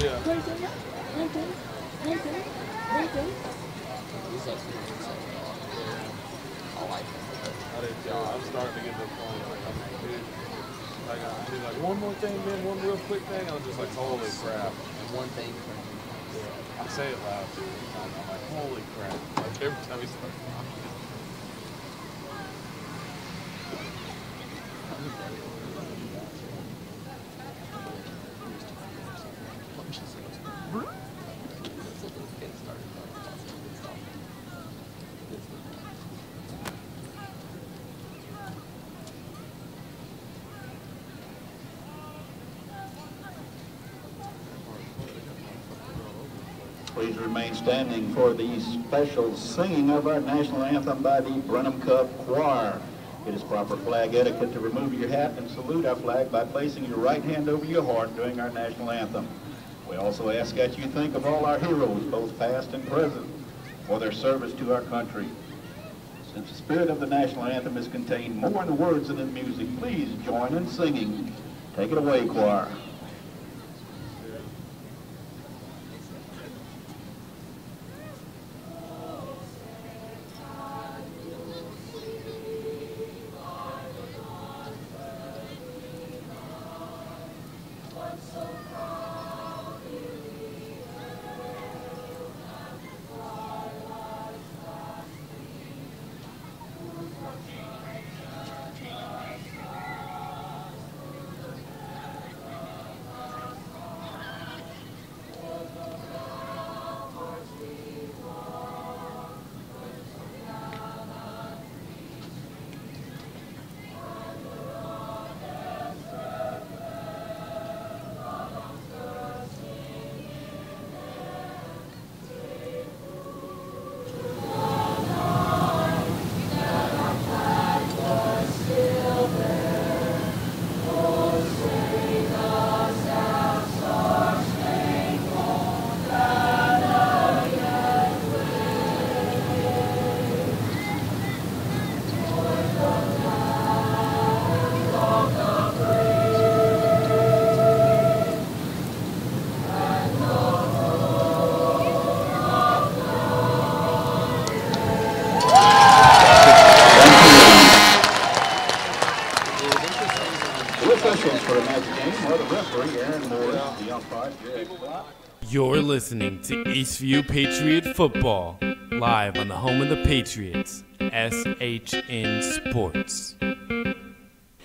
Yeah. I'm starting to get to the point like I'm like, dude, like I do like one more thing, man, one real quick thing. I'm just like, holy crap. And one thing from I say it loud too. I'm like, holy crap. Like every time we start talking. Please remain standing for the special singing of our national anthem by the Brenham Cub Choir. It is proper flag etiquette to remove your hat and salute our flag by placing your right hand over your heart during our national anthem. We also ask that you think of all our heroes, both past and present, for their service to our country. Since the spirit of the national anthem is contained more in the words than in music, please join in singing. Take it away, choir. You're listening to Eastview Patriot Football, live on the home of the Patriots, SHN Sports.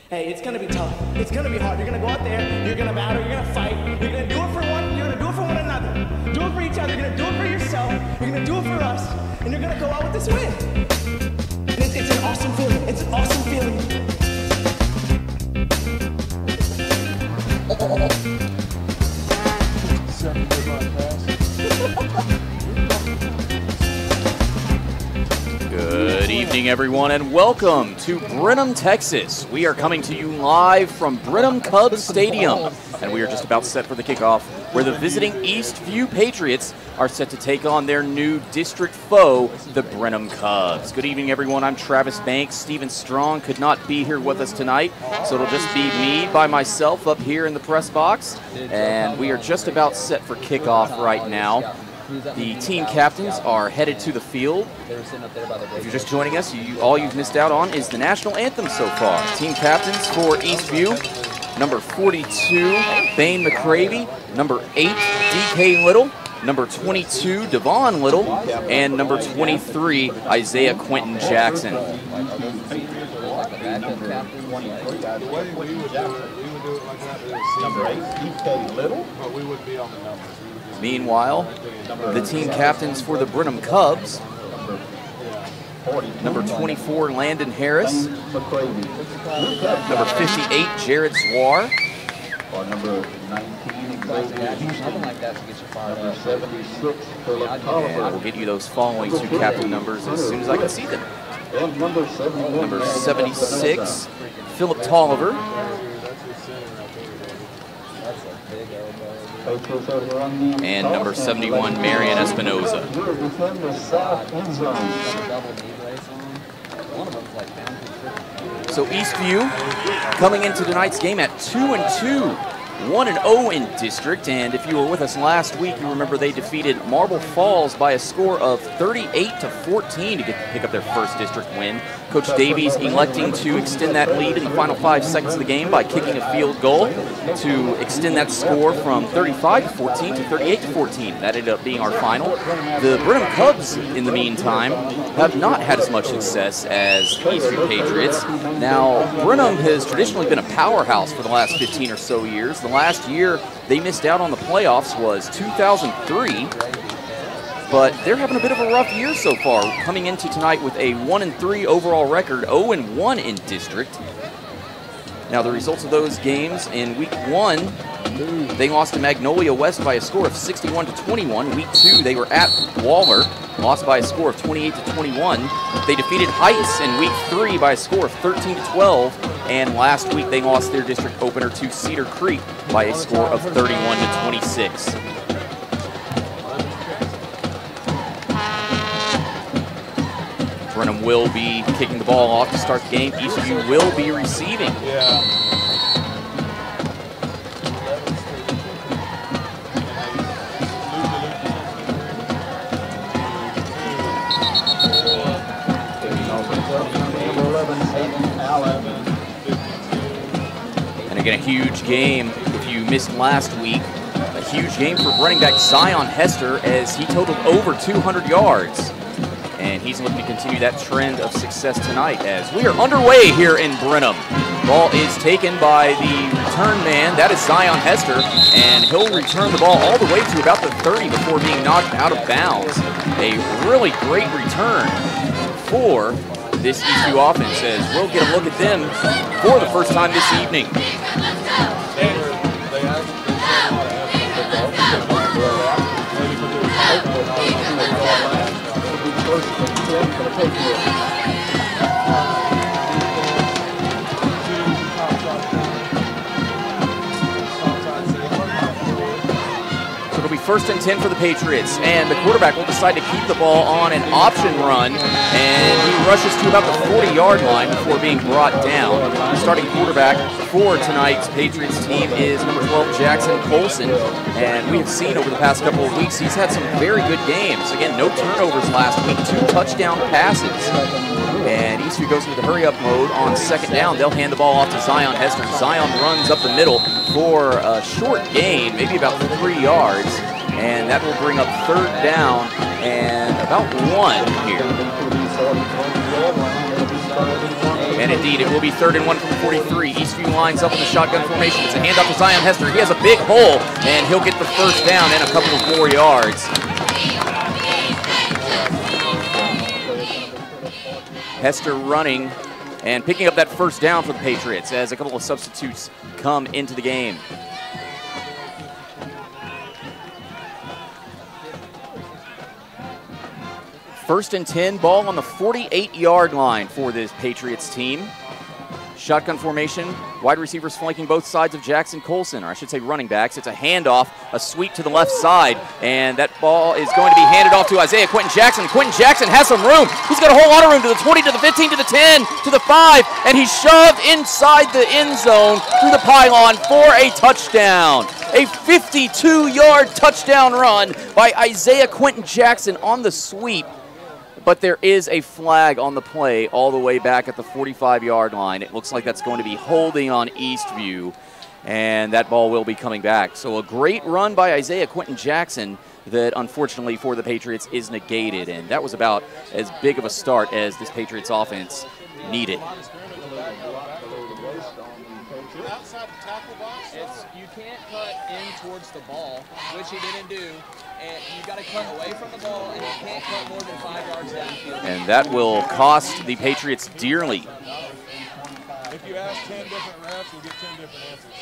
Hey, it's gonna be tough. It's gonna be hard. You're gonna go out there, you're gonna battle, you're gonna fight, you're gonna do it for one, you're gonna do it for one another. Do it for each other, you're gonna do it for yourself, you're gonna do it for us, and you're gonna go out with this win. And it's an awesome feeling. It's an awesome feeling. Good evening, everyone, and welcome to Brenham, Texas. We are coming to you live from Brenham Cubs Stadium, and we are just about set for the kickoff, where the visiting Eastview Patriots are set to take on their new district foe, the Brenham Cubs. Good evening, everyone. I'm Travis Banks. Stephen Strong could not be here with us tonight, so it'll just be me by myself up here in the press box, and we are just about set for kickoff right now. The team captains are headed to the field. If you're just joining us, all you've missed out on is the national anthem so far. Team captains for Eastview, number 42, Bane McCravey, number 8, DK Little, number 22, Devon Little, and number 23, Isaiah Quentin Jackson. Meanwhile, the team captains for the Brenham Cubs, number 24, Landon Harris, number 58, Jared Zwar, number 19, number 76, Philip and we'll get you those following two captain numbers as soon as I can see them. Number 76, Philip Tolliver, and number 71, Marion Espinoza. So Eastview coming into tonight's game at 2-2. 1-0 in district, and if you were with us last week, you remember they defeated Marble Falls by a score of 38-14 to pick up their first district win. Coach Davies electing to extend that lead in the final 5 seconds of the game by kicking a field goal to extend that score from 35-14 to 38-14. That ended up being our final. The Brenham Cubs, in the meantime, have not had as much success as Eastview Patriots. Now, Brenham has traditionally been a powerhouse for the last 15 or so years. The last year they missed out on the playoffs was 2003. But they're having a bit of a rough year so far, coming into tonight with a 1-3 overall record, 0-1 in district. Now the results of those games: in week 1, they lost to Magnolia West by a score of 61-21. Week 2, they were at Waller, lost by a score of 28-21. They defeated Heights in week 3 by a score of 13-12. And last week, they lost their district opener to Cedar Creek by a score of 31-26. Brenham will be kicking the ball off to start the game. Eastview will be receiving. And again, a huge game. If you missed last week, a huge game for running back Zion Hester as he totaled over 200 yards. And he's looking to continue that trend of success tonight as we are underway here in Brenham. Ball is taken by the return man. That is Zion Hester, and he'll return the ball all the way to about the 30 before being knocked out of bounds. A really great return for this Eastview offense as we'll get a look at them for the first time this evening. So it'll be 1st and 10 for the Patriots, and the quarterback will decide to keep the ball on an option run, and he rushes to about the 40-yard line before being brought down. The starting quarterback for tonight's Patriots team is number 12, Jackson Colson, and we have seen over the past couple of weeks he's had some very good games. Again, no turnovers last week, 2 touchdown passes. And Eastview goes into the hurry-up mode on 2nd down. They'll hand the ball off to Zion Hester. Zion runs up the middle for a short gain, maybe about 3 yards. And that will bring up 3rd down and about 1 here. And indeed, it will be 3rd and 1 from the 43. Eastview lines up in the shotgun formation. It's a handoff to Zion Hester. He has a big hole, and he'll get the 1st down and a couple of more yards. Hester running and picking up that 1st down for the Patriots as a couple of substitutes come into the game. First and 10, ball on the 48-yard line for this Patriots team. Shotgun formation, wide receivers flanking both sides of Jackson Colson, or I should say running backs. It's a handoff, a sweep to the left side, and that ball is going to be handed off to Isaiah Quentin Jackson. Quentin Jackson has some room. He's got a whole lot of room to the 20, to the 15, to the 10, to the 5, and he's shoved inside the end zone through the pylon for a touchdown. A 52-yard touchdown run by Isaiah Quentin Jackson on the sweep. But there is a flag on the play all the way back at the 45-yard line. It looks like that's going to be holding on Eastview, and that ball will be coming back. So a great run by Isaiah Quentin Jackson that, unfortunately for the Patriots, is negated, and that was about as big of a start as this Patriots offense needed. Outside the tackle box, you can't cut in towards the ball, which he didn't do. And you got to cut away from the ball, and you can't cut more than 5 yards downfield. And that will cost the Patriots dearly. If you ask 10 different refs, you'll get 10 different answers.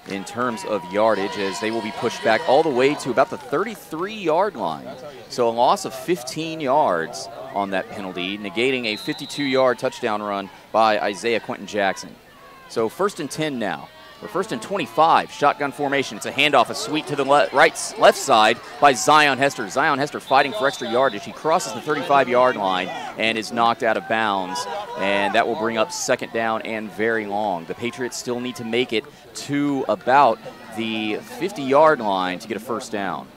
In terms of yardage, as they will be pushed back all the way to about the 33-yard line. So a loss of 15 yards on that penalty, negating a 52-yard touchdown run by Isaiah Quentin Jackson. So 1st and 10 now We're first and 25, shotgun formation. It's a handoff, a sweep to the left side by Zion Hester. Zion Hester fighting for extra yardage. He crosses the 35-yard line and is knocked out of bounds, and that will bring up second down and very long. The Patriots still need to make it to about the 50-yard line to get a first down.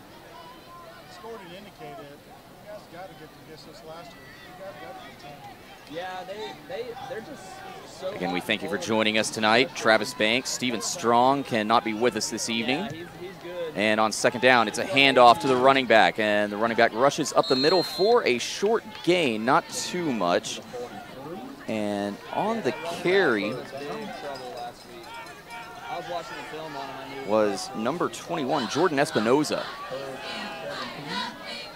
Yeah, they're just so. Again, we thank you for joining us tonight. Travis Banks, Stephen Strong cannot be with us this evening. Yeah, he's good. And on second down, it's a handoff to the running back, and the running back rushes up the middle for a short gain, not too much. And on the carry was number 21, Jordan Espinoza.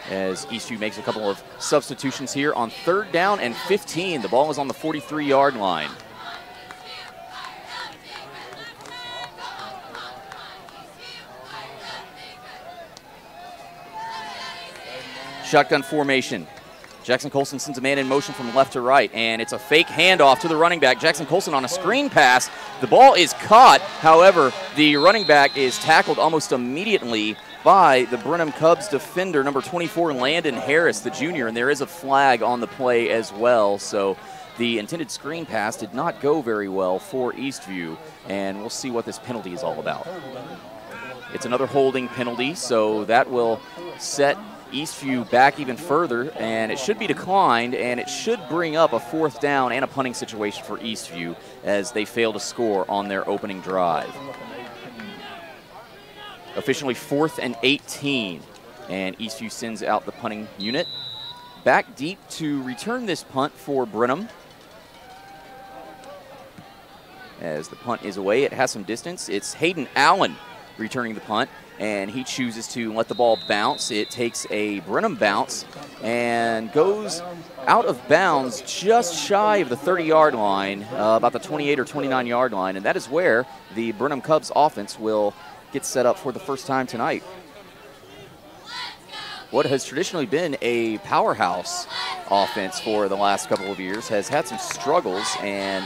As Eastview makes a couple of substitutions here on third down and 15. The ball is on the 43-yard line. Shotgun formation. Jackson Colson sends a man in motion from left to right, and it's a fake handoff to the running back. Jackson Colson on a screen pass. The ball is caught. However, the running back is tackled almost immediately by the Brenham Cubs defender, number 24, Landon Harris, the junior, and there is a flag on the play as well. So the intended screen pass did not go very well for Eastview, and we'll see what this penalty is all about. It's another holding penalty, so that will set Eastview back even further, and it should be declined, and it should bring up a fourth down and a punting situation for Eastview as they fail to score on their opening drive. Officially 4th and 18, and Eastview sends out the punting unit. Back deep to return this punt for Brenham. As the punt is away, it has some distance. It's Hayden Allen returning the punt, and he chooses to let the ball bounce. It takes a Brenham bounce and goes out of bounds just shy of the 30-yard line, about the 28 or 29-yard line, and that is where the Brenham Cubs offense will get set up for the first time tonight. What has traditionally been a powerhouse offense for the last couple of years has had some struggles, and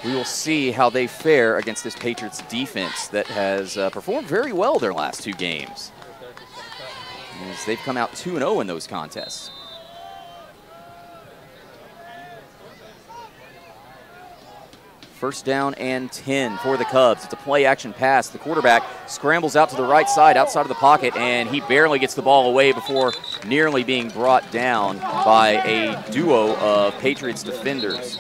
we will see how they fare against this Patriots defense that has performed very well their last two games, as they've come out 2-0 in those contests. First down and 10 for the Cubs. It's a play-action pass. The quarterback scrambles out to the right side, outside of the pocket, and he barely gets the ball away before nearly being brought down by a duo of Patriots defenders.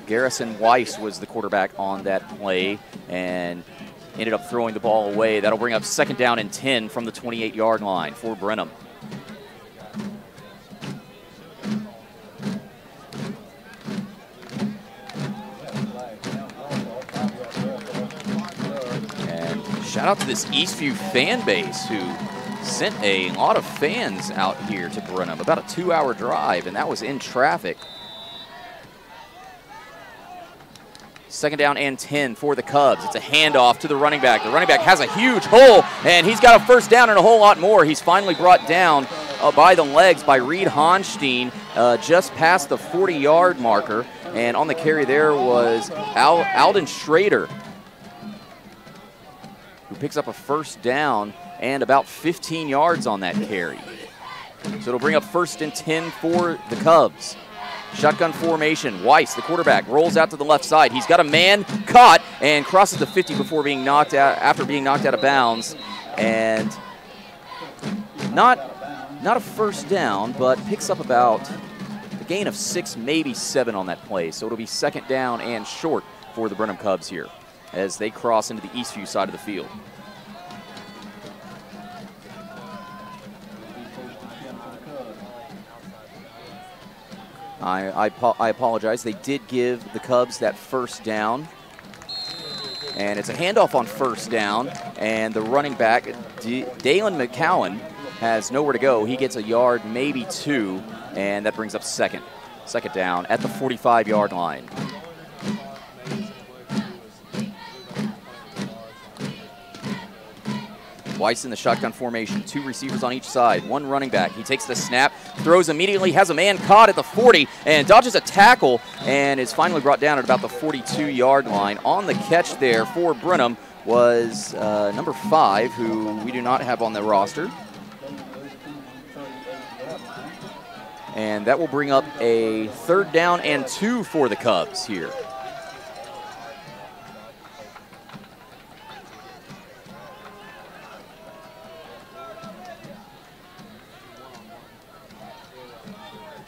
Garrison Weiss was the quarterback on that play and ended up throwing the ball away. That'll bring up second down and 10 from the 28-yard line for Brenham. Shout out to this Eastview fan base who sent a lot of fans out here to Brenham. About a 2-hour drive, and that was in traffic. Second down and 10 for the Cubs. It's a handoff to the running back. The running back has a huge hole, and he's got a first down and a whole lot more. He's finally brought down by the legs by Reed Honstein just past the 40-yard marker. And on the carry there was Alden Schrader, who picks up a first down and about 15 yards on that carry. So it'll bring up first and 10 for the Cubs. Shotgun formation. Weiss, the quarterback, rolls out to the left side. He's got a man caught and crosses the 50 before being knocked out, after being knocked out of bounds. And not a first down, but picks up about a gain of 6, maybe 7 on that play. So it'll be second down and short for the Brenham Cubs here as they cross into the Eastview side of the field. I apologize. They did give the Cubs that first down. And it's a handoff on first down. And the running back, Dalen McCowan, has nowhere to go. He gets a yard, maybe 2, and that brings up second down at the 45-yard line. Weiss in the shotgun formation, 2 receivers on each side, 1 running back. He takes the snap, throws immediately, has a man caught at the 40, and dodges a tackle, and is finally brought down at about the 42-yard line. On the catch there for Brenham was number 5, who we do not have on the roster. And that will bring up a 3rd down and 2 for the Cubs here.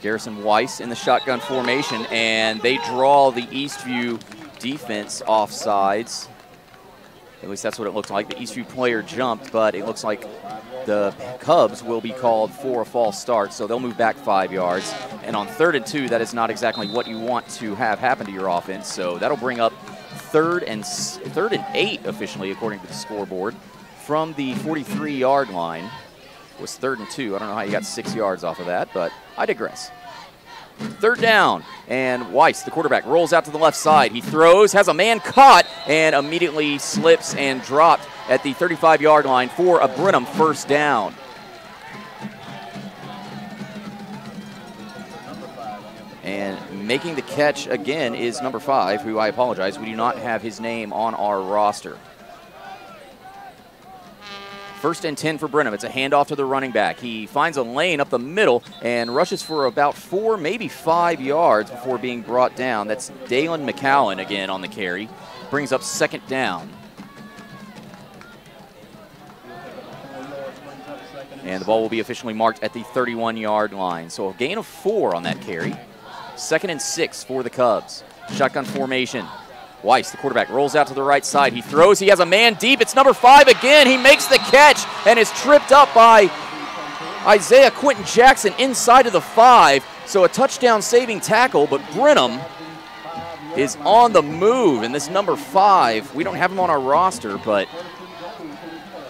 Garrison Weiss in the shotgun formation, and they draw the Eastview defense off sides. At least that's what it looked like. The Eastview player jumped, but it looks like the Cubs will be called for a false start, so they'll move back 5 yards. And on 3rd and 2, that is not exactly what you want to have happen to your offense, so that'll bring up 3rd and 8 officially, according to the scoreboard, from the 43-yard line. Was 3rd and 2. I don't know how you got 6 yards off of that, but I digress. 3rd down, and Weiss, the quarterback, rolls out to the left side. He throws, has a man caught, and immediately slips and dropped at the 35-yard line for a Brenham 1st down. And making the catch again is number 5, who I apologize, we do not have his name on our roster. 1st and 10 for Brenham. It's a handoff to the running back. He finds a lane up the middle and rushes for about 4, maybe 5 yards before being brought down. That's Dalen McCowan again on the carry. Brings up 2nd down. And the ball will be officially marked at the 31-yard line. So a gain of 4 on that carry. 2nd and 6 for the Cubs. Shotgun formation. Weiss, the quarterback, rolls out to the right side. He throws. He has a man deep. It's number 5 again. He makes the catch and is tripped up by Isaiah Quentin Jackson inside of the 5. So a touchdown-saving tackle, but Brenham is on the move. And this number 5, we don't have him on our roster, but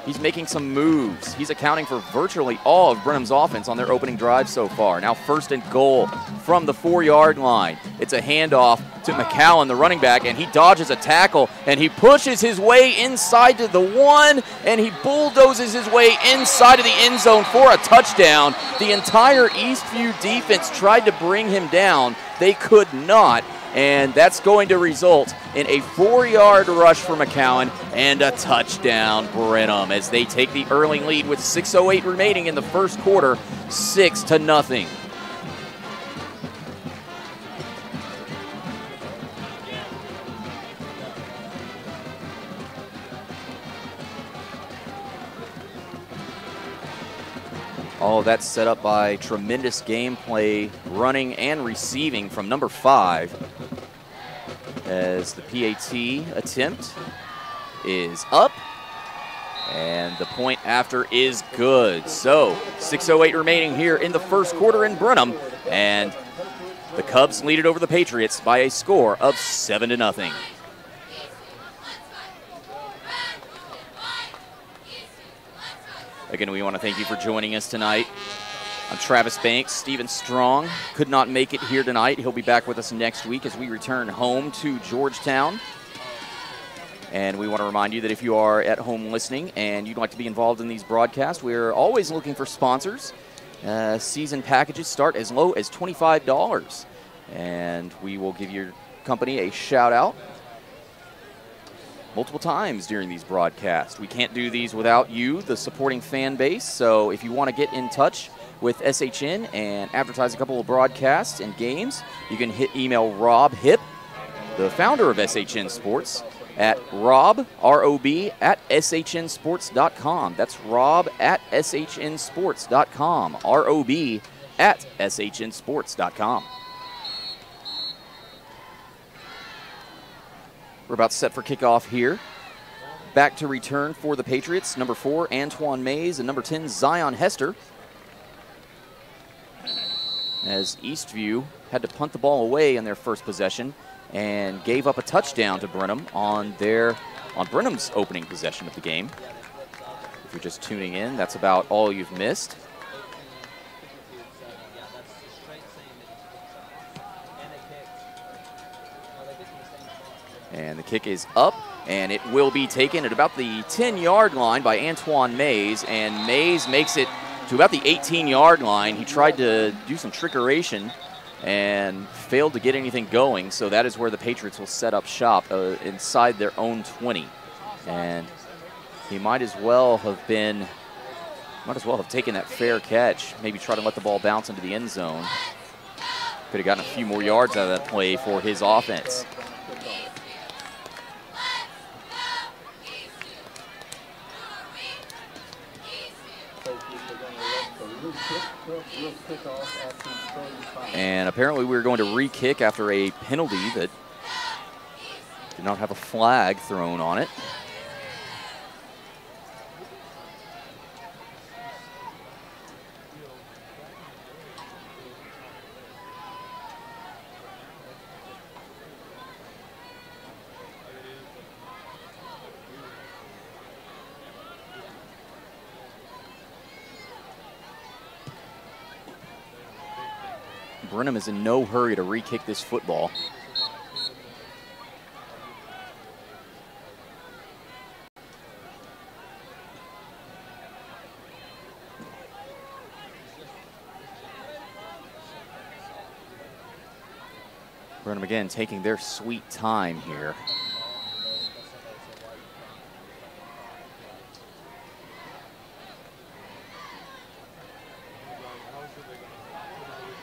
he's making some moves. He's accounting for virtually all of Brenham's offense on their opening drive so far. Now 1st and goal from the 4-yard line. It's a handoff to McCowan, the running back, and he dodges a tackle, and he pushes his way inside to the 1, and he bulldozes his way inside of the end zone for a touchdown. The entire Eastview defense tried to bring him down. They could not, and that's going to result in a 4-yard rush for McCowan and a touchdown Brenham as they take the early lead with 6:08 remaining in the 1st quarter, 6-0. All that's set up by tremendous gameplay, running and receiving from number 5. As the PAT attempt is up, and the point after is good. So 6:08 remaining here in the 1st quarter in Brenham, and the Cubs lead it over the Patriots by a score of 7-0. Again, we want to thank you for joining us tonight. I'm Travis Banks. Steven Strong could not make it here tonight. He'll be back with us next week as we return home to Georgetown. And we want to remind you that if you are at home listening and you'd like to be involved in these broadcasts, we're always looking for sponsors. Season packages start as low as $25. And we will give your company a shout out multiple times during these broadcasts. We can't do these without you, the supporting fan base. So if you want to get in touch with SHN and advertise a couple of broadcasts and games, you can email Rob Hipp, the founder of SHN Sports, at Rob, R-O-B, at SHNsports.com. That's Rob at SHNsports.com. R-O-B at SHNsports.com. We're about set for kickoff here. Back to return for the Patriots, number 4, Antoine Mays, and number 10, Zion Hester. As Eastview had to punt the ball away in their first possession and gave up a touchdown to Brenham on Brenham's opening possession of the game. If you're just tuning in, that's about all you've missed. And the kick is up And it will be taken at about the 10-yard line by Antoine Mays, and Mays makes it to about the 18-yard line. He tried to do some trickeration and failed to get anything going, so that is where the Patriots will set up shop inside their own 20. And he might as well have taken that fair catch, maybe try to let the ball bounce into the end zone. Could have gotten a few more yards out of that play for his offense. And apparently we were going to re-kick after a penalty that did not have a flag thrown on it. Brenham is in no hurry to re-kick this football. Brenham again taking their sweet time here.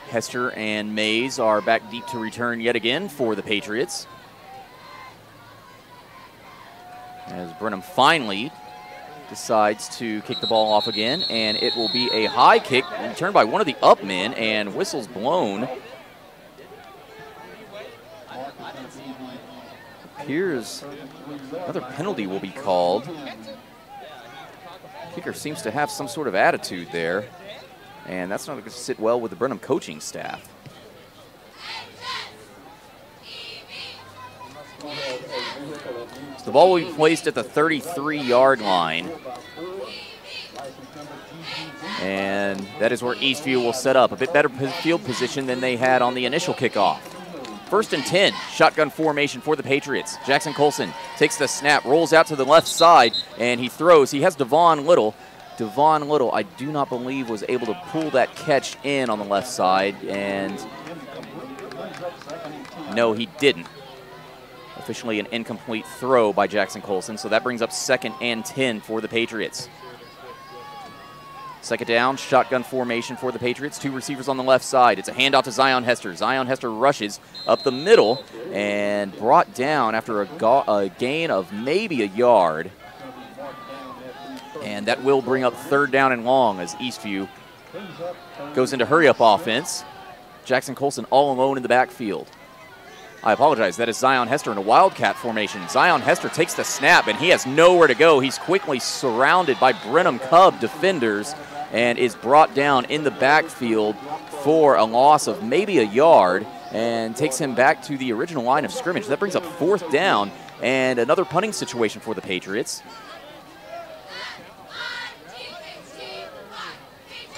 Hester and Mays are back deep to return yet again for the Patriots. As Brenham finally decides to kick the ball off again, and it will be a high kick returned by one of the up men, and whistles blown. Appears another penalty will be called. Kicker seems to have some sort of attitude there, and that's not going to sit well with the Brenham coaching staff. So the ball will be placed at the 33-yard line. And that is where Eastview will set up. A bit better field position than they had on the initial kickoff. 1st and 10, shotgun formation for the Patriots. Jackson Colson takes the snap, rolls out to the left side, and he throws. He has Devon Little. Devon Little, I do not believe, was able to pull that catch in on the left side, and no, he didn't. Officially an incomplete throw by Jackson Colson, so that brings up 2nd and 10 for the Patriots. 2nd down, shotgun formation for the Patriots. 2 receivers on the left side. It's a handoff to Zion Hester. Zion Hester rushes up the middle and brought down after a gain of maybe a yard. And that will bring up 3rd down and long as Eastview goes into hurry-up offense. Jackson Colson all alone in the backfield. I apologize, that is Zion Hester in a wildcat formation. Zion Hester takes the snap, and he has nowhere to go. He's quickly surrounded by Brenham Cub defenders and is brought down in the backfield for a loss of maybe a yard and takes him back to the original line of scrimmage. That brings up 4th down and another punting situation for the Patriots.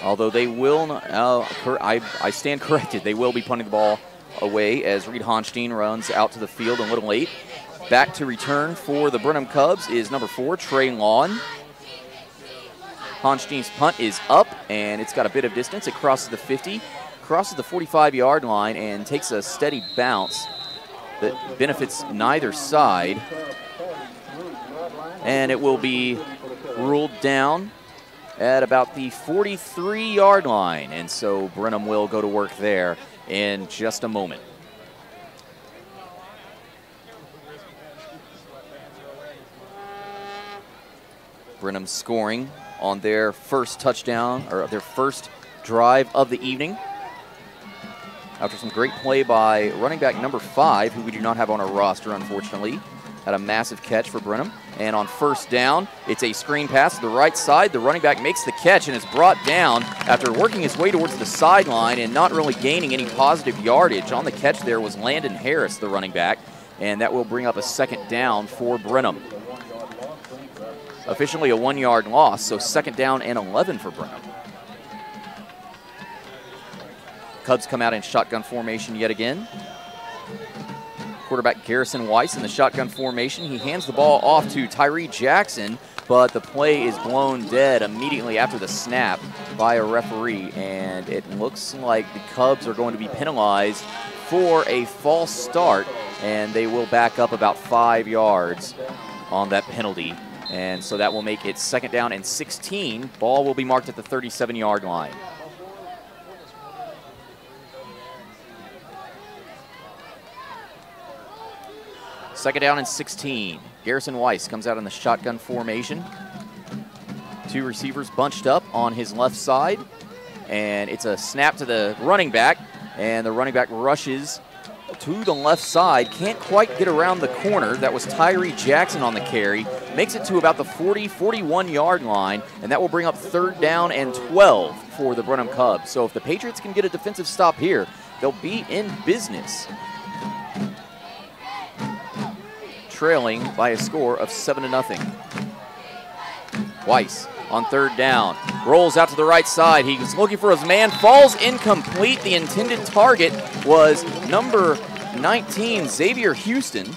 Although they will, I stand corrected, they will be punting the ball away as Reed Honstein runs out to the field a little late. Back to return for the Brenham Cubs is number 4, Trey Lawn. Honstein's punt is up, and it's got a bit of distance. It crosses the 50, crosses the 45-yard line, and takes a steady bounce that benefits neither side. And it will be ruled down at about the 43-yard line, and so Brenham will go to work there in just a moment. Brenham scoring on their first touchdown, or their first drive of the evening, after some great play by running back number 5, who we do not have on our roster, unfortunately. Had a massive catch for Brenham. And on 1st down, it's a screen pass to the right side. The running back makes the catch and is brought down after working his way towards the sideline and not really gaining any positive yardage. On the catch there was Landon Harris, the running back, and that will bring up a 2nd down for Brenham. Officially a 1-yard loss, so 2nd down and 11 for Brenham. Cubs come out in shotgun formation yet again. quarterback Garrison Weiss in the shotgun formation. He hands the ball off to Tyree Jackson, but the play is blown dead immediately after the snap by a referee, and it looks like the Cubs are going to be penalized for a false start, and they will back up about 5 yards on that penalty. And so that will make it 2nd down and 16. Ball will be marked at the 37-yard line. Second down and 16. Garrison Weiss comes out in the shotgun formation. 2 receivers bunched up on his left side. And it's a snap to the running back. And the running back rushes to the left side. Can't quite get around the corner. That was Tyree Jackson on the carry. Makes it to about the 40, 41-yard line. And that will bring up 3rd down and 12 for the Brenham Cubs. So if the Patriots can get a defensive stop here, they'll be in business. Trailing by a score of 7-0. Weiss on 3rd down, rolls out to the right side. He was looking for his man, falls incomplete. The intended target was number 19, Xavier Houston.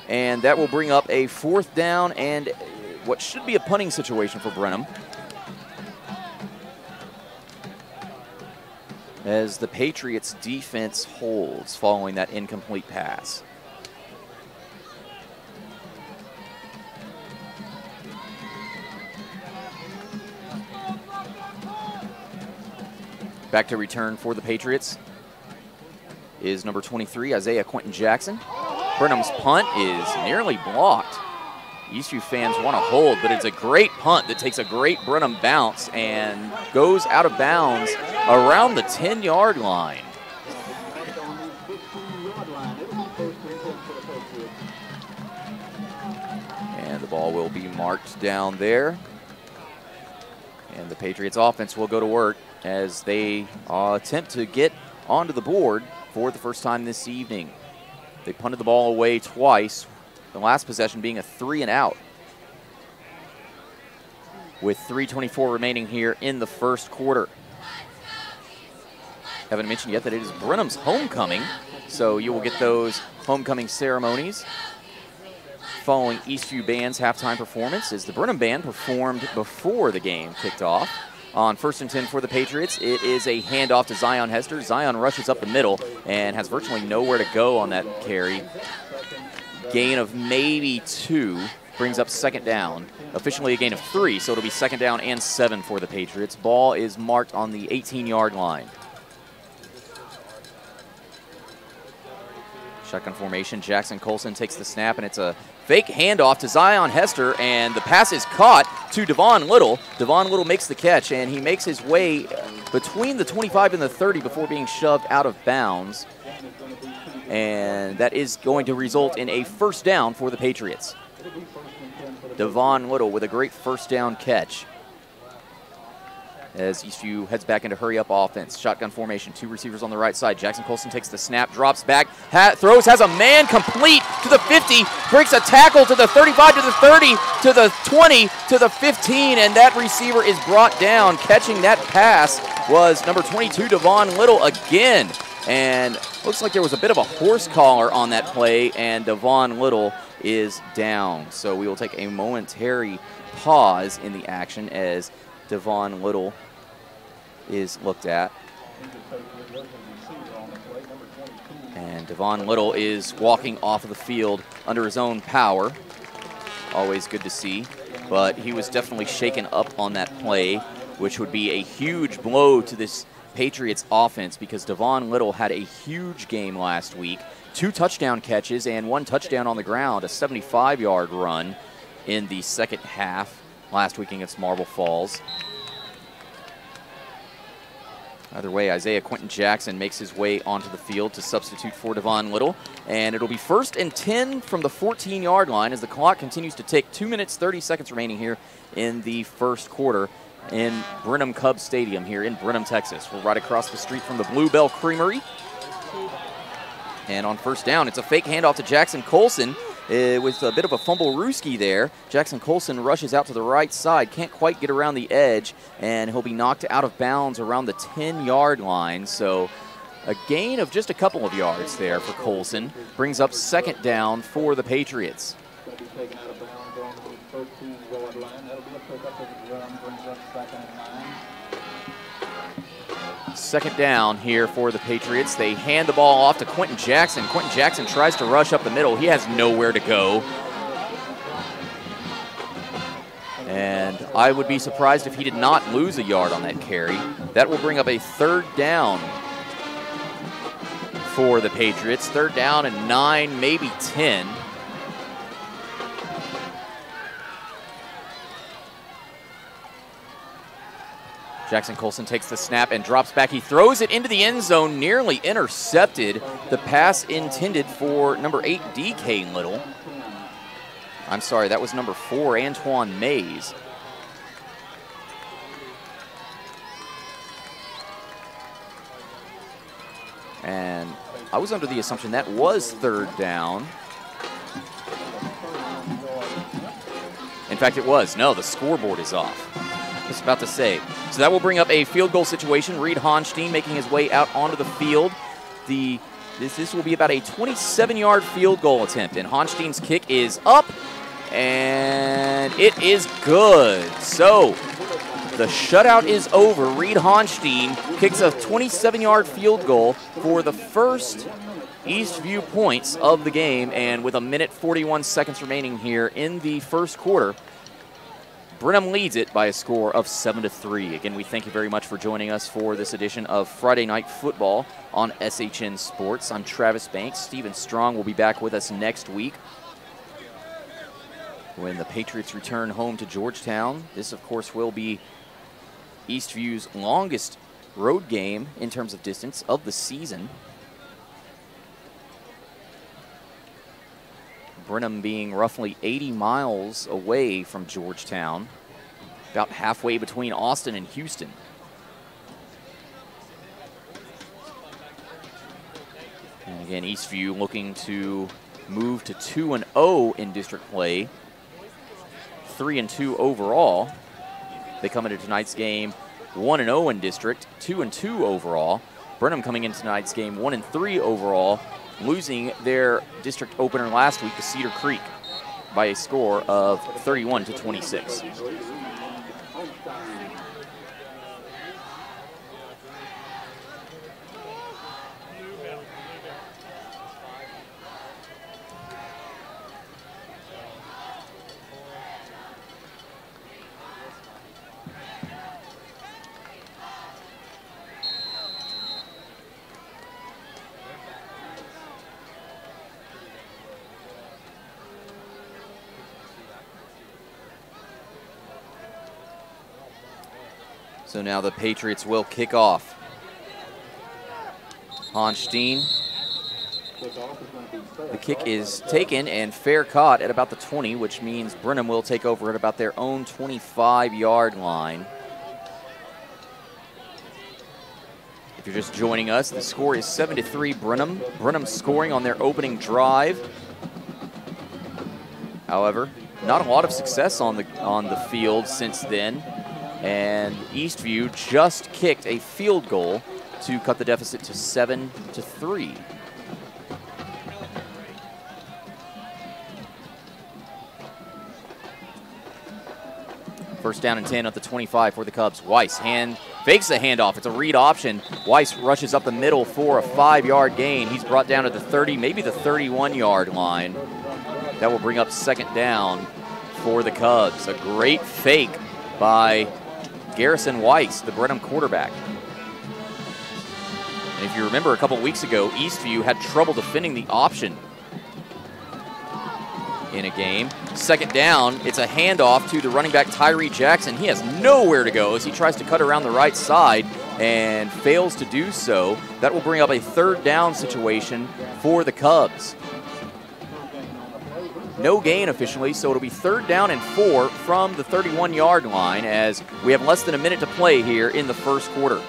And that will bring up a 4th down and what should be a punting situation for Brenham, as the Patriots defense holds following that incomplete pass. Back to return for the Patriots is number 23, Isaiah Quentin Jackson. Brenham's punt is nearly blocked. Eastview fans want to hold, but it's a great punt that takes a great Brenham bounce and goes out of bounds around the 10-yard line. And the ball will be marked down there. And the Patriots offense will go to work as they attempt to get onto the board for the first time this evening. They punted the ball away twice, the last possession being a 3-and-out. With 3:24 remaining here in the first quarter. Haven't mentioned yet that it is Brenham's homecoming, so you will get those homecoming ceremonies following Eastview Band's halftime performance, as the Brenham Band performed before the game kicked off. On 1st and 10 for the Patriots, it is a handoff to Zion Hester. Zion rushes up the middle and has virtually nowhere to go on that carry. Gain of maybe 2 brings up 2nd down. Officially a gain of 3, so it'll be 2nd down and 7 for the Patriots. Ball is marked on the 18-yard line. Shotgun formation, Jackson Colson takes the snap, and it's a fake handoff to Zion Hester, and the pass is caught to Devon Little. Devon Little makes the catch, and he makes his way between the 25 and the 30 before being shoved out of bounds. And that is going to result in a 1st down for the Patriots. Devon Little with a great 1st down catch, as Eastview heads back into hurry-up offense. Shotgun formation, 2 receivers on the right side. Jackson Colson takes the snap, drops back, throws, has a man complete to the 50, breaks a tackle to the 35, to the 30, to the 20, to the 15, and that receiver is brought down. Catching that pass was number 22, Devon Little again. And looks like there was a bit of a horse collar on that play, and Devon Little is down. So we will take a momentary pause in the action as Devon Little is looked at. And Devon Little is walking off of the field under his own power. Always good to see. But he was definitely shaken up on that play, which would be a huge blow to this Patriots offense, because Devon Little had a huge game last week. 2 touchdown catches and 1 touchdown on the ground, a 75-yard run in the 2nd half last week against Marble Falls. Either way, Isaiah Quentin Jackson makes his way onto the field to substitute for Devon Little. And it'll be 1st and 10 from the 14-yard line as the clock continues to tick. 2 minutes, 30 seconds remaining here in the first quarter in Brenham Cubs Stadium here in Brenham, Texas. We're right across the street from the Bluebell Creamery. And on 1st down, it's a fake handoff to Jackson Colson. With a bit of a fumble-rooski there. Jackson Colson rushes out to the right side, can't quite get around the edge, and he'll be knocked out of bounds around the 10-yard line. So A gain of just a couple of yards there for Colson. Brings up second down for the Patriots. Second down here for the Patriots. They hand the ball off to Quentin Jackson. Quentin Jackson tries to rush up the middle. He has nowhere to go. And I would be surprised if he did not lose a yard on that carry. That will bring up a third down for the Patriots. Third down and 9, maybe 10. Jackson Colson takes the snap and drops back. He throws it into the end zone, nearly intercepted. The pass intended for number 8, DK Little. I'm sorry, that was number 4, Antoine Mays. And I was under the assumption that was third down. In fact, it was. No, the scoreboard is off. I was about to say. So that will bring up a field goal situation. Reed Honstein making his way out onto the field. This will be about a 27-yard field goal attempt, and Honstein's kick is up, and it is good. So the shutout is over. Reed Honstein kicks a 27-yard field goal for the first Eastview points of the game, and with 1:41 remaining here in the first quarter, Brenham leads it by a score of 7-3. Again, we thank you very much for joining us for this edition of Friday Night Football on SHN Sports. I'm Travis Banks. Stephen Strong will be back with us next week when the Patriots return home to Georgetown. This, of course, will be Eastview's longest road game in terms of distance of the season. Brenham being roughly 80 miles away from Georgetown, about halfway between Austin and Houston. And again, Eastview looking to move to 2-0 in district play, 3-2 overall. They come into tonight's game 1-0 in district, 2-2 overall. Brenham coming into tonight's game 1-3 overall, losing their district opener last week to Cedar Creek by a score of 31-26. So now the Patriots will kick off. Honstein. The kick is taken and fair caught at about the 20, which means Brenham will take over at about their own 25-yard line. If you're just joining us, the score is 7-3 Brenham. Brenham scoring on their opening drive. However, not a lot of success on the field since then. And Eastview just kicked a field goal to cut the deficit to 7-3. First down and 10 at the 25 for the Cubs. Weiss fakes the handoff. It's a read option. Weiss rushes up the middle for a 5-yard gain. He's brought down to the 30, maybe the 31-yard line. That will bring up second down for the Cubs. A great fake by Garrison Weiss, the Brenham quarterback. And if you remember a couple weeks ago, Eastview had trouble defending the option in a game. Second down, it's a handoff to the running back Tyree Jackson. He has nowhere to go as he tries to cut around the right side and fails to do so. That will bring up a third down situation for the Cubs. No gain officially, so it'll be third down and 4 from the 31-yard line as we have less than a minute to play here in the first quarter.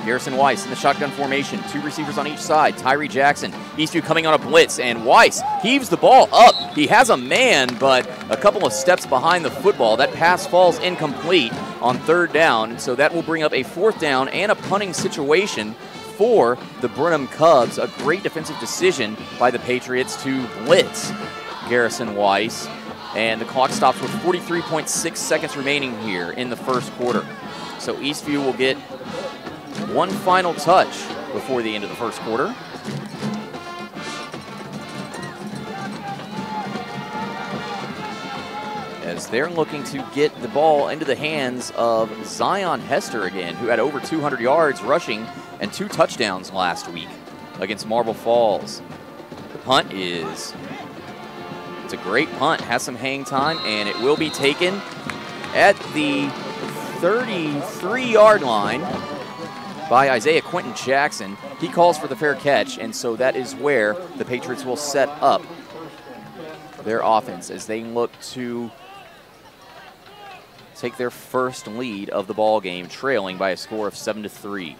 Garrison Weiss in the shotgun formation, 2 receivers on each side. Tyree Jackson, Eastview coming on a blitz, and Weiss heaves the ball up. He has a man, but a couple of steps behind the football. That pass falls incomplete. on 3rd down. And so that will bring up a 4th down and a punting situation for the Brenham Cubs. A great defensive decision by the Patriots to blitz Garrison Weiss. And the clock stops with 43.6 seconds remaining here in the first quarter. So Eastview will get one final touch before the end of the first quarter. As they're looking to get the ball into the hands of Zion Hester again, who had over 200 yards rushing and 2 touchdowns last week against Marble Falls. The punt it's a great punt, has some hang time, and it will be taken at the 33-yard line by Isaiah Quentin Jackson. He calls for the fair catch, and so that is where the Patriots will set up their offense as they look to take their first lead of the ball game, trailing by a score of 7-3.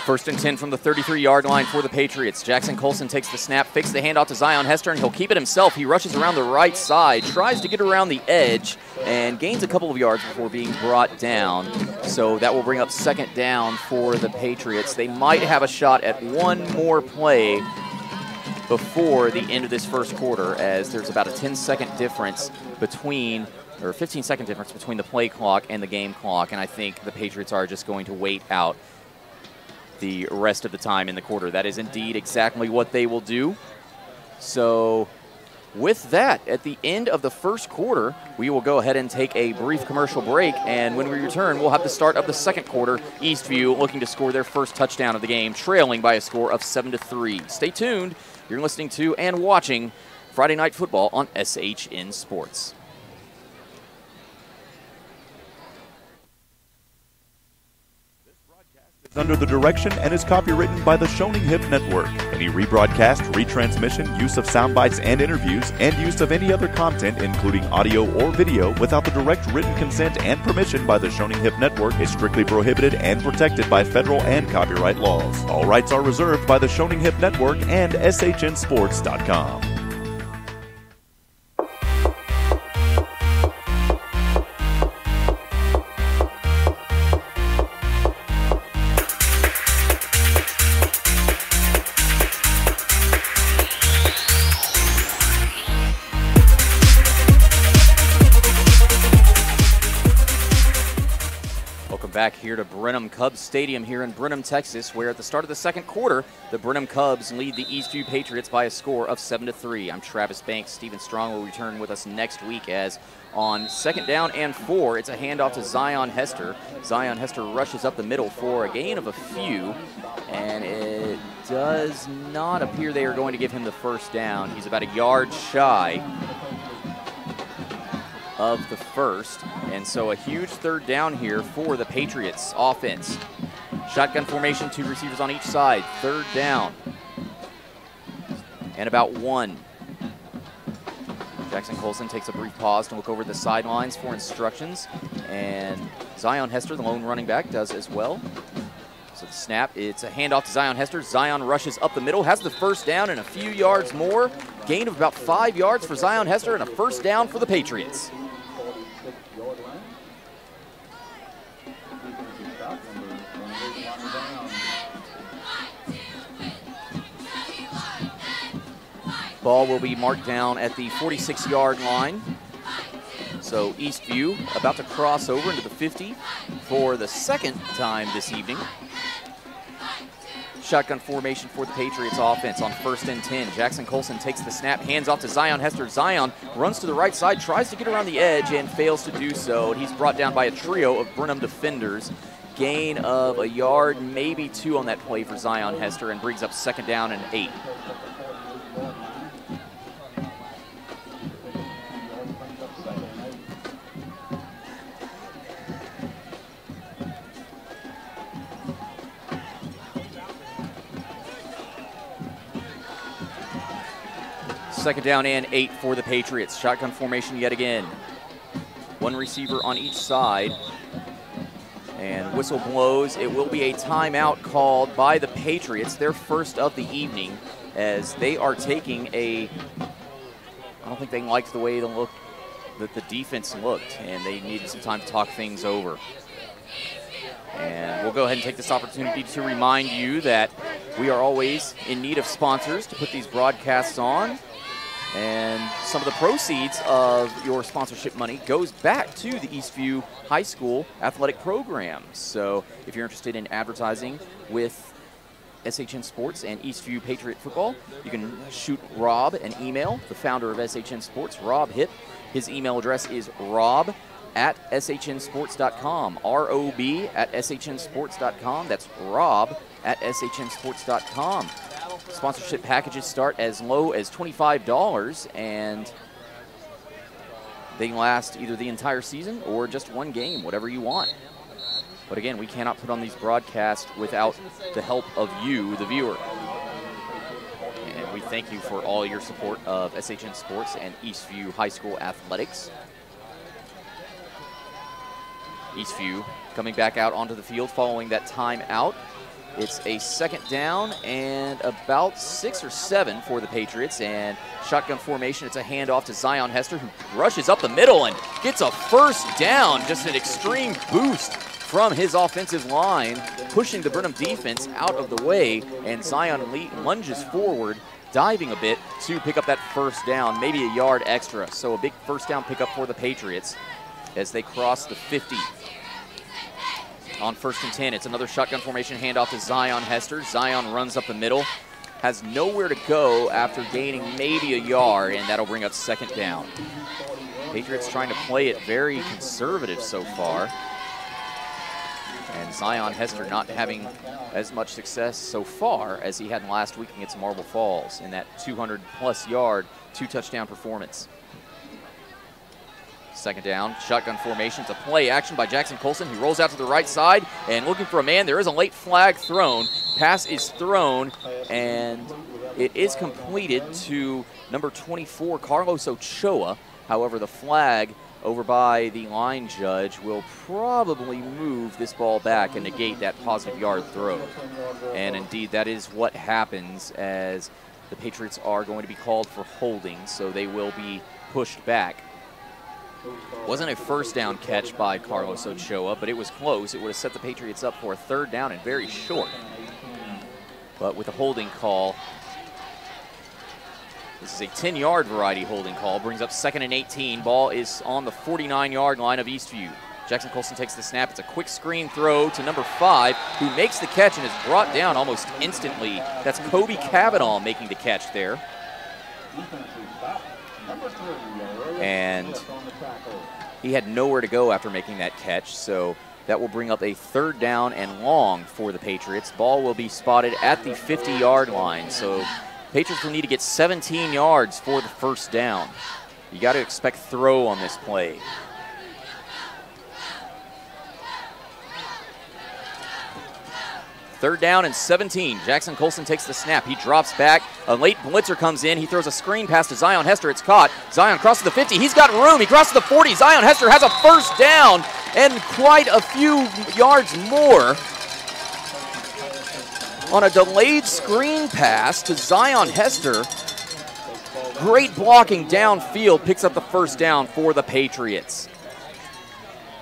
First and 10 from the 33-yard line for the Patriots. Jackson Colson takes the snap, fakes the handoff to Zion Hester, and he'll keep it himself. He rushes around the right side, tries to get around the edge, and gains a couple of yards before being brought down. So that will bring up 2nd down for the Patriots. They might have a shot at one more play before the end of this first quarter, as there's about a 10-second difference between, or 15-second difference between the play clock and the game clock, and I think the Patriots are just going to wait out the rest of the time in the quarter. That is indeed exactly what they will do. So with that, at the end of the first quarter, we will go ahead and take a brief commercial break, and when we return, we'll have the start of the second quarter. Eastview looking to score their first touchdown of the game, trailing by a score of 7-3. Stay tuned. You're listening to and watching Friday Night Football on SHN Sports. Under the direction and is copywritten by the Shoning Hip Network. Any rebroadcast, retransmission, use of sound bites and interviews, and use of any other content, including audio or video, without the direct written consent and permission by the Shoning Hip Network is strictly prohibited and protected by federal and copyright laws. All rights are reserved by the Shoning Hip Network and SHNSports.com. Back here to Brenham Cubs Stadium here in Brenham, Texas, where at the start of the second quarter, the Brenham Cubs lead the Eastview Patriots by a score of 7-3. I'm Travis Banks. Stephen Strong will return with us next week, as on 2nd down and 4, it's a handoff to Zion Hester. Zion Hester rushes up the middle for a gain of a few, and it does not appear they are going to give him the first down. He's about a yard shy of the first, and so a huge 3rd down here for the Patriots offense. Shotgun formation, 2 receivers on each side, 3rd down and about 1. Jackson Colson takes a brief pause to look over the sidelines for instructions, and Zion Hester, the lone running back, does as well. So the snap, it's a handoff to Zion Hester. Zion rushes up the middle, has the first down and a few yards more. Gain of about 5 yards for Zion Hester and a first down for the Patriots. Ball will be marked down at the 46-yard line. So Eastview about to cross over into the 50 for the 2nd time this evening. Shotgun formation for the Patriots offense on 1st and 10. Jackson Colson takes the snap, hands off to Zion Hester. Zion runs to the right side, tries to get around the edge, and fails to do so. And he's brought down by a trio of Brenham defenders. Gain of a yard, maybe 2 on that play for Zion Hester, and brings up 2nd down and 8. Second down and 8 for the Patriots. Shotgun formation yet again. 1 receiver on each side. whistle blows, it will be a timeout called by the Patriots, their first of the evening, as they are taking a, I don't think they liked the way that the defense looked, and they needed some time to talk things over. And we'll go ahead and take this opportunity to remind you that we are always in need of sponsors to put these broadcasts on. And some of the proceeds of your sponsorship money goes back to the Eastview High School athletic programs. So if you're interested in advertising with SHN Sports and Eastview Patriot Football, you can shoot Rob an email, the founder of SHN Sports, Rob Hipp. His email address is rob@shnsports.com, rob@shnsports.com. That's rob@shnsports.com. Sponsorship packages start as low as $25, and they last either the entire season or just one game, whatever you want. But again, we cannot put on these broadcasts without the help of you, the viewer. And we thank you for all your support of SHN Sports and Eastview High School Athletics. Eastview coming back out onto the field following that timeout. It's a second down and about 6 or 7 for the Patriots, and shotgun formation. It's a handoff to Zion Hester, who rushes up the middle and gets a first down. Just an extreme boost from his offensive line, pushing the Brenham defense out of the way, and Zion lunges forward, diving a bit to pick up that first down, maybe a yard extra. So a big first down pickup for the Patriots as they cross the 50. On 1st and 10, it's another shotgun formation handoff to Zion Hester. Zion runs up the middle, has nowhere to go after gaining maybe a yard, and that'll bring up 2nd down. Patriots trying to play it very conservative so far. And Zion Hester not having as much success so far as he had last week against Marble Falls in that 200-plus yard, 2-touchdown performance. 2nd down, shotgun formation. It's a play action by Jackson Colson. He rolls out to the right side and looking for a man. There is a late flag thrown. Pass is thrown, and it is completed to number 24, Carlos Ochoa. However, the flag over by the line judge will probably move this ball back and negate that positive yard throw. And indeed, that is what happens, as the Patriots are going to be called for holding, so they will be pushed back. Wasn't a first down catch by Carlos Ochoa, but it was close. It would have set the Patriots up for a 3rd down and very short. But with a holding call, this is a 10-yard variety holding call, brings up 2nd and 18. Ball is on the 49-yard line of Eastview. Jackson Colson takes the snap. It's a quick screen throw to number 5, who makes the catch and is brought down almost instantly. That's Kobe Cavanaugh making the catch there. And he had nowhere to go after making that catch, so that will bring up a 3rd down and long for the Patriots. Ball will be spotted at the 50-yard line, so Patriots will need to get 17 yards for the first down. You got to expect throw on this play. Third down and 17. Jackson Colson takes the snap. He drops back. A late blitzer comes in. He throws a screen pass to Zion Hester. It's caught. Zion crosses the 50. He's got room. He crosses the 40. Zion Hester has a first down and quite a few yards more on a delayed screen pass to Zion Hester. Great blocking downfield. Picks up the first down for the Patriots.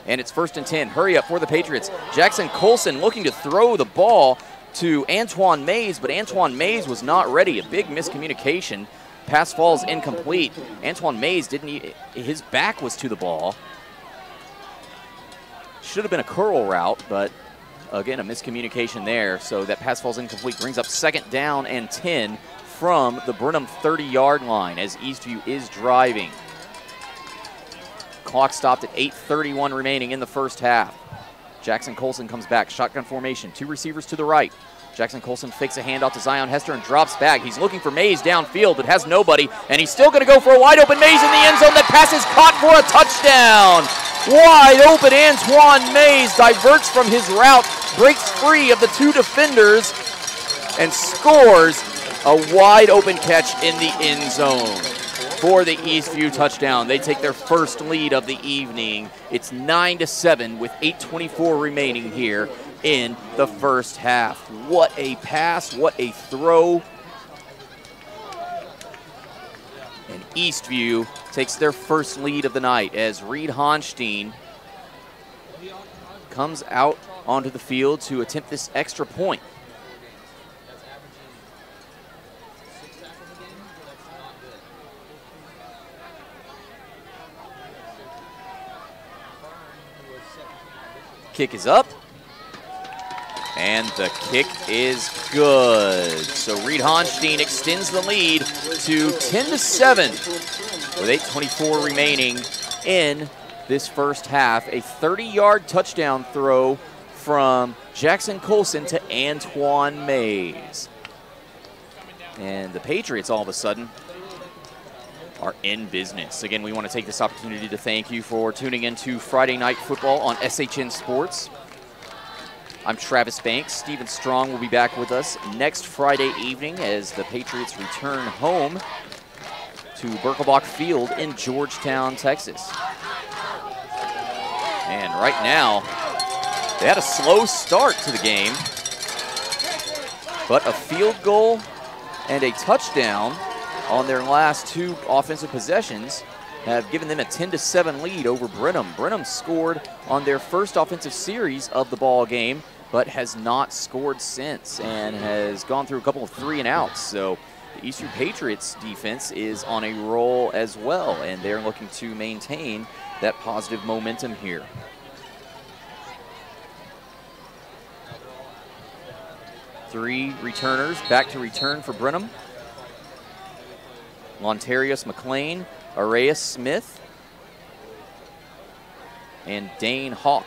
And it's 1st and 10. Hurry up for the Patriots. Jackson Colson looking to throw the ball to Antoine Mays, but Antoine Mays was not ready. A big miscommunication. Pass falls incomplete. Antoine Mays his back was to the ball. Should have been a curl route, but again, a miscommunication there. So that pass falls incomplete. Brings up 2nd down and 10 from the Brenham 30-yard line as Eastview is driving. Clock stopped at 8:31 remaining in the first half. Jackson Colson comes back. Shotgun formation. 2 receivers to the right. Jackson Colson fakes a handoff to Zion Hester and drops back. He's looking for Mays downfield, but has nobody. And he's still going to go for a wide open Mays in the end zone. That pass is caught for a touchdown. Wide open Antoine Mays diverts from his route, breaks free of the 2 defenders, and scores a wide open catch in the end zone. for the Eastview touchdown. They take their first lead of the evening. It's 9-7 with 8:24 remaining here in the first half. What a pass, what a throw. And Eastview takes their first lead of the night as Reed Honstein comes out onto the field to attempt this extra point. Kick is up, and the kick is good. So Reed Honstein extends the lead to 10-7 with 8:24 remaining in this first half. A 30-yard touchdown throw from Jackson Colson to Antoine Mays. And the Patriots all of a sudden are in business. Again, we want to take this opportunity to thank you for tuning into Friday Night Football on SHN Sports. I'm Travis Banks. Stephen Strong will be back with us next Friday evening as the Patriots return home to Birkelbach Field in Georgetown, Texas. And right now, they had a slow start to the game, but a field goal and a touchdown on their last two offensive possessions have given them a 10-7 lead over Brenham. Brenham scored on their first offensive series of the ball game, but has not scored since and has gone through a couple of 3-and-outs. So the Eastern Patriots defense is on a roll as well, and they're looking to maintain that positive momentum here. Three returners back to return for Brenham. Lontarius McLean, Arias Smith, and Dane Hawk.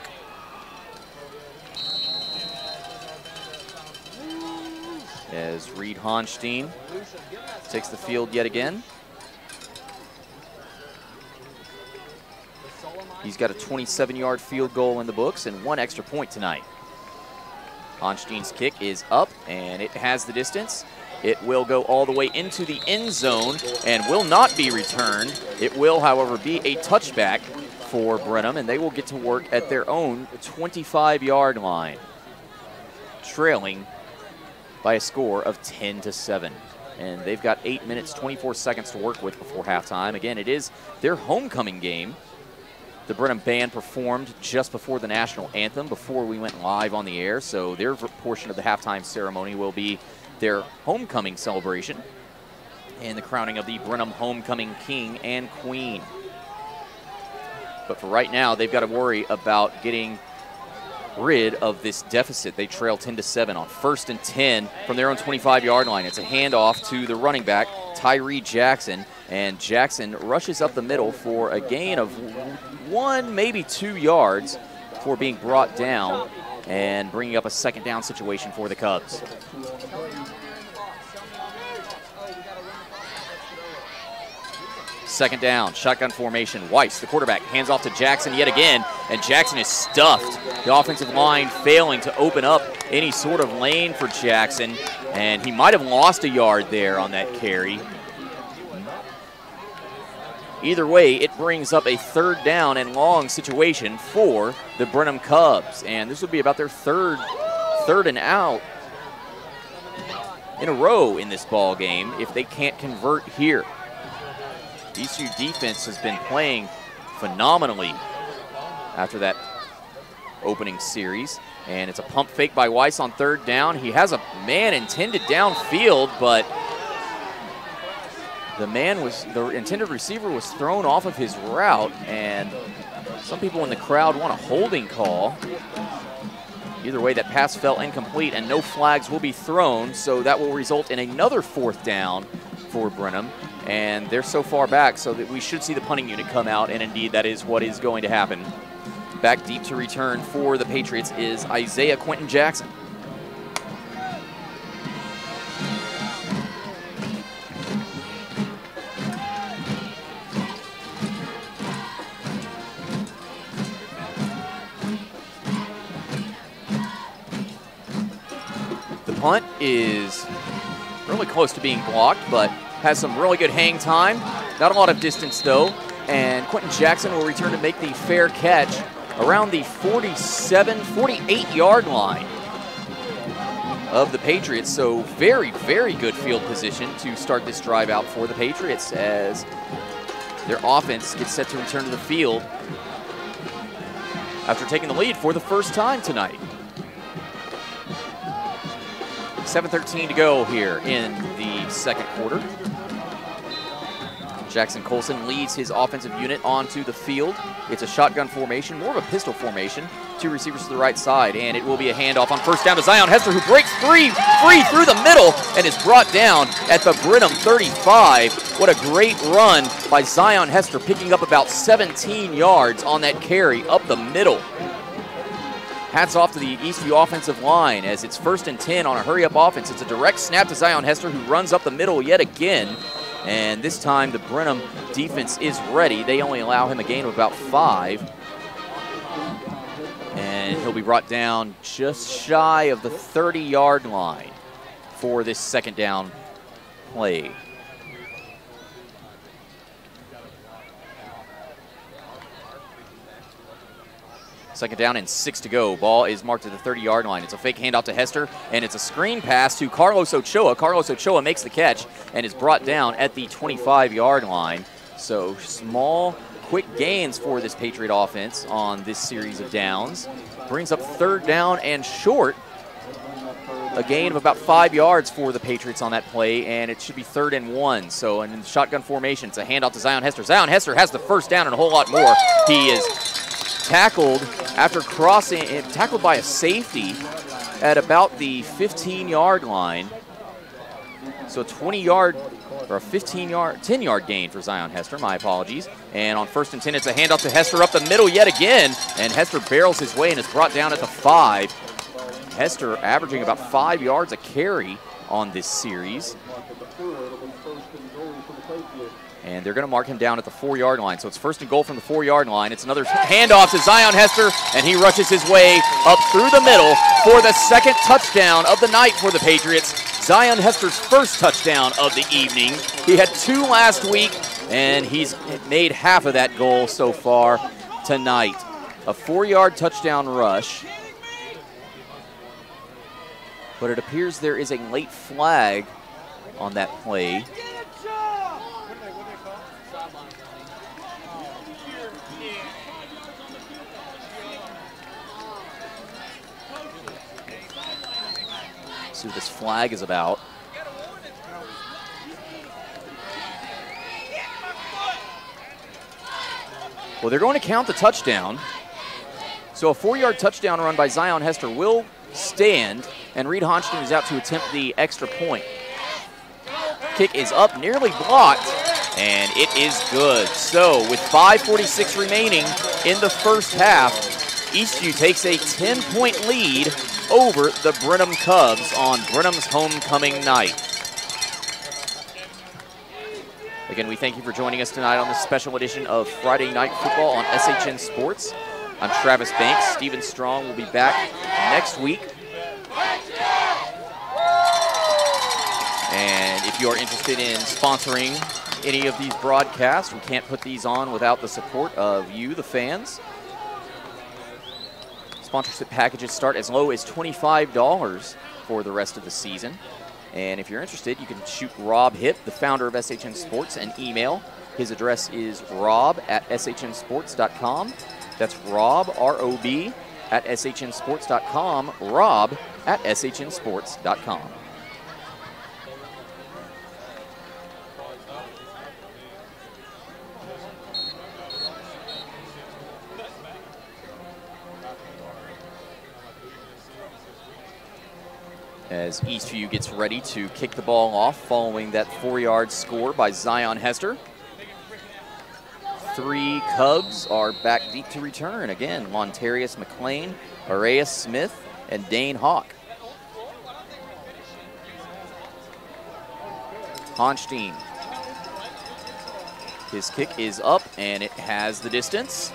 As Reed Honstein takes the field yet again. He's got a 27-yard field goal in the books and one extra point tonight. Honstein's kick is up, and it has the distance. It will go all the way into the end zone and will not be returned. It will, however, be a touchback for Brenham, and they will get to work at their own 25-yard line, trailing by a score of 10-7. And they've got 8 minutes, 24 seconds to work with before halftime. Again, it is their homecoming game. The Brenham band performed just before the national anthem, before we went live on the air, so their portion of the halftime ceremony will be their homecoming celebration and the crowning of the Brenham homecoming king and queen. But for right now, they've got to worry about getting rid of this deficit. They trail 10-7 on 1st and 10 from their own 25-yard line. It's a handoff to the running back, Tyree Jackson, and Jackson rushes up the middle for a gain of 1, maybe 2 yards before being brought down and bringing up a second down situation for the Cubs. Second down, shotgun formation. Weiss, the quarterback, hands off to Jackson yet again, and Jackson is stuffed. The offensive line failing to open up any sort of lane for Jackson, and he might have lost a yard there on that carry. Either way, it brings up a 3rd down and long situation for the Brenham Cubs, and this would be about their third and out in a row in this ball game if they can't convert here. ECU defense has been playing phenomenally after that opening series, and it's a pump fake by Weiss on 3rd down. He has a man intended downfield, but the intended receiver was thrown off of his route, and some people in the crowd want a holding call. Either way, that pass fell incomplete, and no flags will be thrown, so that will result in another 4th down for Brenham. And they're so far back so that we should see the punting unit come out, and indeed that is what is going to happen. Back deep to return for the Patriots is Isaiah Quentin Jackson. The punt is really close to being blocked, but has some really good hang time. Not a lot of distance, though, and Quentin Jackson will return to make the fair catch around the 47, 48-yard line of the Patriots. So very, very good field position to start this drive out for the Patriots as their offense gets set to return to the field after taking the lead for the first time tonight. 7:13 to go here in the second quarter. Jackson Colson leads his offensive unit onto the field. It's a shotgun formation, more of a pistol formation. 2 receivers to the right side, and it will be a handoff on first down to Zion Hester, who breaks free through the middle and is brought down at the Brenham 35. What a great run by Zion Hester, picking up about 17 yards on that carry up the middle. Hats off to the Eastview offensive line as it's 1st and 10 on a hurry-up offense. It's a direct snap to Zion Hester, who runs up the middle yet again. And this time the Brenham defense is ready. They only allow him a gain of about 5. And he'll be brought down just shy of the 30-yard line for this second down play. Second down and 6 to go. Ball is marked at the 30-yard line. It's a fake handoff to Hester, and it's a screen pass to Carlos Ochoa. Carlos Ochoa makes the catch and is brought down at the 25-yard line. So small, quick gains for this Patriot offense on this series of downs. Brings up 3rd down and short. A gain of about 5 yards for the Patriots on that play, and it should be 3rd and 1. So in the shotgun formation, it's a handoff to Zion Hester. Zion Hester has the first down and a whole lot more. He is tackled after crossing, tackled by a safety at about the 15-yard line. So a 20-yard or a 10-yard gain for Zion Hester, my apologies. And on 1st and 10, it's a handoff to Hester up the middle yet again, and Hester barrels his way and is brought down at the 5. Hester averaging about 5 yards a carry on this series. And they're going to mark him down at the 4-yard line. So it's 1st and goal from the 4-yard line. It's another handoff to Zion Hester, and he rushes his way up through the middle for the 2nd touchdown of the night for the Patriots. Zion Hester's 1st touchdown of the evening. He had 2 last week, and he's made half of that goal so far tonight. A 4-yard touchdown rush. But it appears there is a late flag on that play. See what this flag is about. Well, they're going to count the touchdown. So a 4-yard touchdown run by Zion Hester will stand, and Reed Honchton is out to attempt the extra point. Kick is up, nearly blocked, and it is good. So with 5:46 remaining in the first half, Eastview takes a 10-point lead over the Brenham Cubs on Brenham's homecoming night. Again, we thank you for joining us tonight on this special edition of Friday Night Football on SHN Sports. I'm Travis Banks. Steven Strong will be back next week. And if you are interested in sponsoring any of these broadcasts, we can't put these on without the support of you, the fans. Sponsorship packages start as low as $25 for the rest of the season. And if you're interested, you can shoot Rob Hipp, the founder of SHN Sports, an email. His address is rob@shnsports.com. That's Rob, R-O-B, @shnsports.com, rob@shnsports.com. As Eastview gets ready to kick the ball off following that 4-yard score by Zion Hester. 3 Cubs are back deep to return. Again, Montarius McLean, Arias Smith, and Dane Hawk. Honstein. His kick is up, and it has the distance.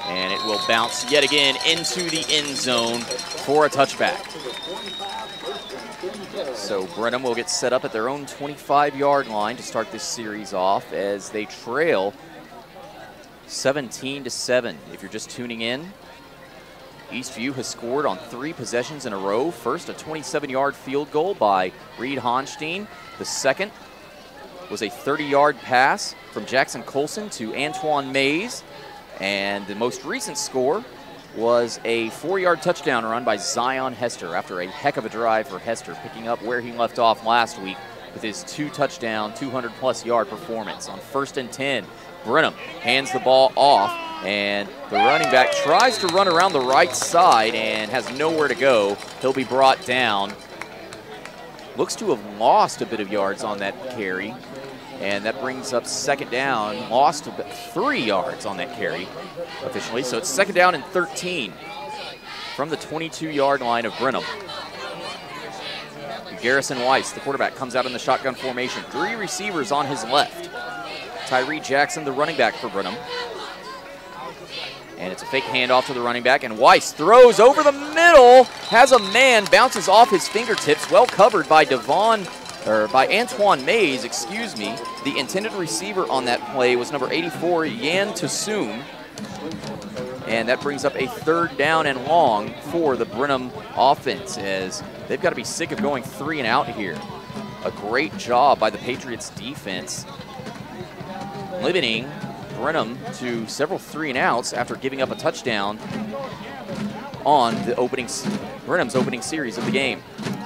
And it will bounce yet again into the end zone for a touchback. So Brenham will get set up at their own 25-yard line to start this series off as they trail 17-7. If you're just tuning in, Eastview has scored on 3 possessions in a row. First, a 27-yard field goal by Reed Honstein. The second was a 30-yard pass from Jackson Colson to Antoine Mays. And the most recent score was a 4-yard touchdown run by Zion Hester after a heck of a drive for Hester, picking up where he left off last week with his 2-touchdown, 200-plus yard performance. On 1st and 10, Brenham hands the ball off, and the running back tries to run around the right side and has nowhere to go. He'll be brought down. Looks to have lost a bit of yards on that carry, and that brings up 2nd down. Lost 3 yards on that carry officially, so it's 2nd down and 13 from the 22-yard line of Brenham. Garrison Weiss, the quarterback, comes out in the shotgun formation. 3 receivers on his left. Tyree Jackson, the running back for Brenham. And it's a fake handoff to the running back, and Weiss throws over the middle, has a man, bounces off his fingertips, well covered by Antoine Mays, excuse me. The intended receiver on that play was number 84, Yan Tassoum. And that brings up a 3rd down and long for the Brenham offense, as they've got to be sick of going 3 and out here. A great job by the Patriots defense, limiting Brenham to several 3 and outs after giving up a touchdown on the Brenham's opening series of the game.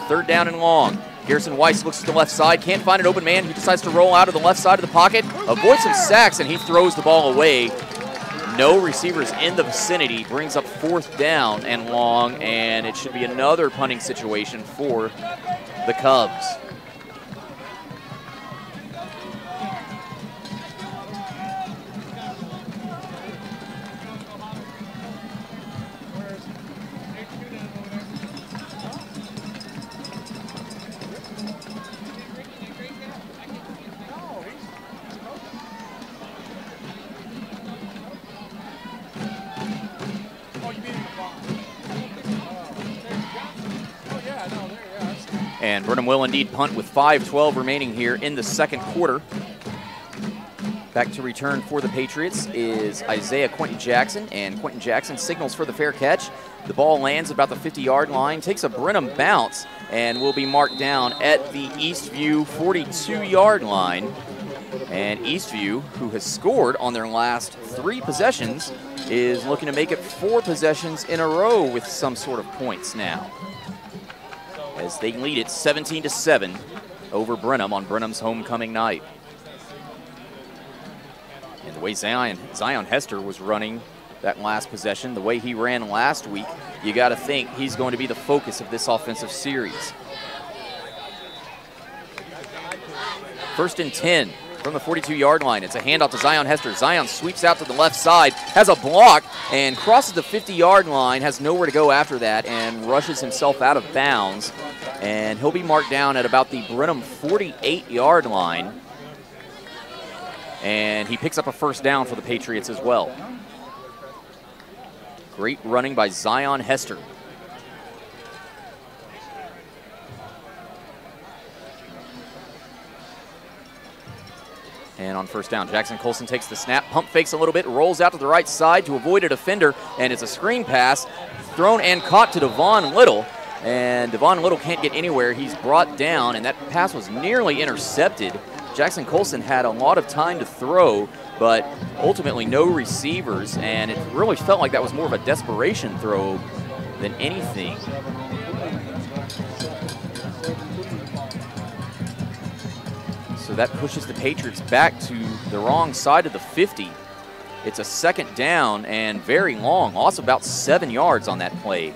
3rd down and long. Garrison Weiss looks to the left side, can't find an open man. He decides to roll out of the left side of the pocket, avoids some sacks, and he throws the ball away. No receivers in the vicinity, brings up 4th down and long, and it should be another punting situation for the Cubs. And Brenham will indeed punt with 5:12 remaining here in the 2nd quarter. Back to return for the Patriots is Isaiah Quentin Jackson, and Quentin Jackson signals for the fair catch. The ball lands about the 50-yard line, takes a Brenham bounce, and will be marked down at the Eastview 42-yard line. And Eastview, who has scored on their last 3 possessions, is looking to make it 4 possessions in a row with some sort of points now, as they lead it 17-7 over Brenham on Brenham's homecoming night. And the way Zion Hester was running that last possession, the way he ran last week, you got to think he's going to be the focus of this offensive series. 1st and 10 from the 42-yard line. It's a handoff to Zion Hester. Zion sweeps out to the left side, has a block, and crosses the 50-yard line, has nowhere to go after that, and rushes himself out of bounds. And he'll be marked down at about the Brenham 48-yard line. And he picks up a 1st down for the Patriots as well. Great running by Zion Hester. And on 1st down, Jackson Colson takes the snap, pump fakes a little bit, rolls out to the right side to avoid a defender, and it's a screen pass thrown and caught to Devon Little. And Devon Little can't get anywhere. He's brought down, and that pass was nearly intercepted. Jackson Colson had a lot of time to throw, but ultimately no receivers, and it really felt like that was more of a desperation throw than anything. So that pushes the Patriots back to the wrong side of the 50. It's a 2nd down and very long, lost about 7 yards on that play.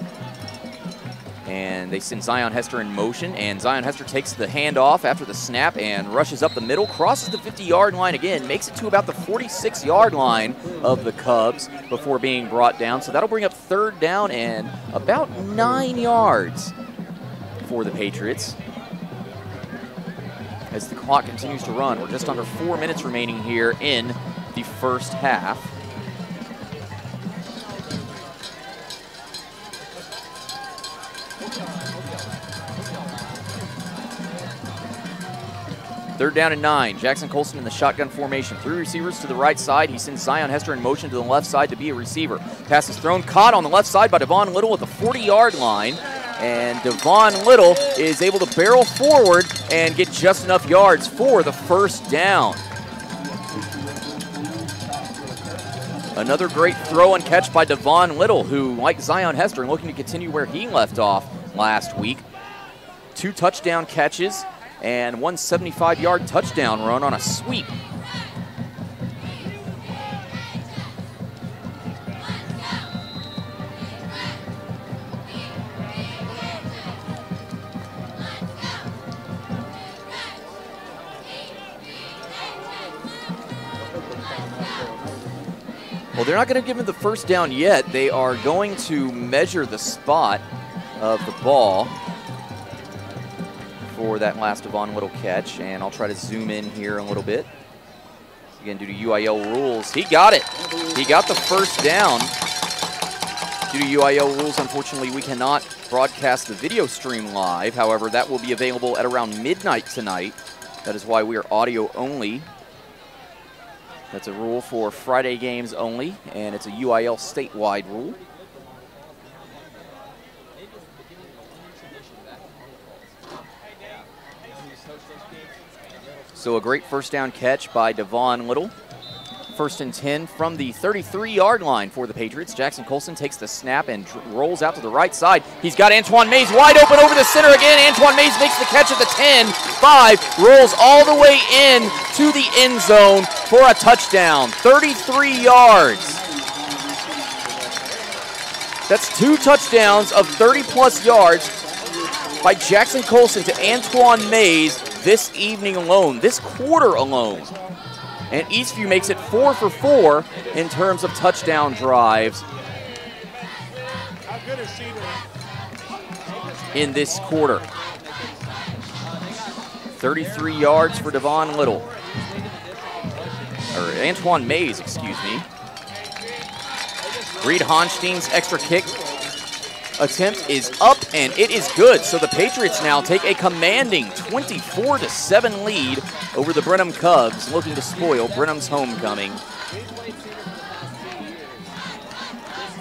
And they send Zion Hester in motion, and Zion Hester takes the handoff after the snap and rushes up the middle, crosses the 50-yard line again, makes it to about the 46-yard line of the Cubs before being brought down. So that'll bring up 3rd down and about 9 yards for the Patriots as the clock continues to run. We're just under 4 minutes remaining here in the 1st half. 3rd down and 9. Jackson Colson in the shotgun formation. 3 receivers to the right side. He sends Zion Hester in motion to the left side to be a receiver. Pass is thrown, caught on the left side by Devon Little at the 40-yard line. And Devon Little is able to barrel forward and get just enough yards for the 1st down. Another great throw and catch by Devon Little, who, like Zion Hester, looking to continue where he left off last week. 2 touchdown catches and 1 75-yard touchdown run on a sweep. Well, they're not going to give him the 1st down yet. They are going to measure the spot of the ball for that last Devon Little catch, and I'll try to zoom in here a little bit. Again, due to UIL rules, he got it. He got the 1st down. Due to UIL rules, unfortunately, we cannot broadcast the video stream live. However, that will be available at around midnight tonight. That is why we are audio only. That's a rule for Friday games only, and it's a UIL statewide rule. So a great 1st down catch by Devon Little. 1st and 10 from the 33-yard line for the Patriots. Jackson Colson takes the snap and rolls out to the right side. He's got Antoine Mays wide open over the center again. Antoine Mays makes the catch at the 10, 5, rolls all the way in to the end zone for a touchdown. 33 yards. That's 2 touchdowns of 30-plus yards by Jackson Colson to Antoine Mays this evening alone, this quarter alone. And Eastview makes it 4 for 4 in terms of touchdown drives in this quarter. 33 yards for Devon Little. Or Antoine Mays, excuse me. Reed Honstein's extra kick attempt is up, and it is good. So the Patriots now take a commanding 24-7 lead over the Brenham Cubs, looking to spoil Brenham's homecoming.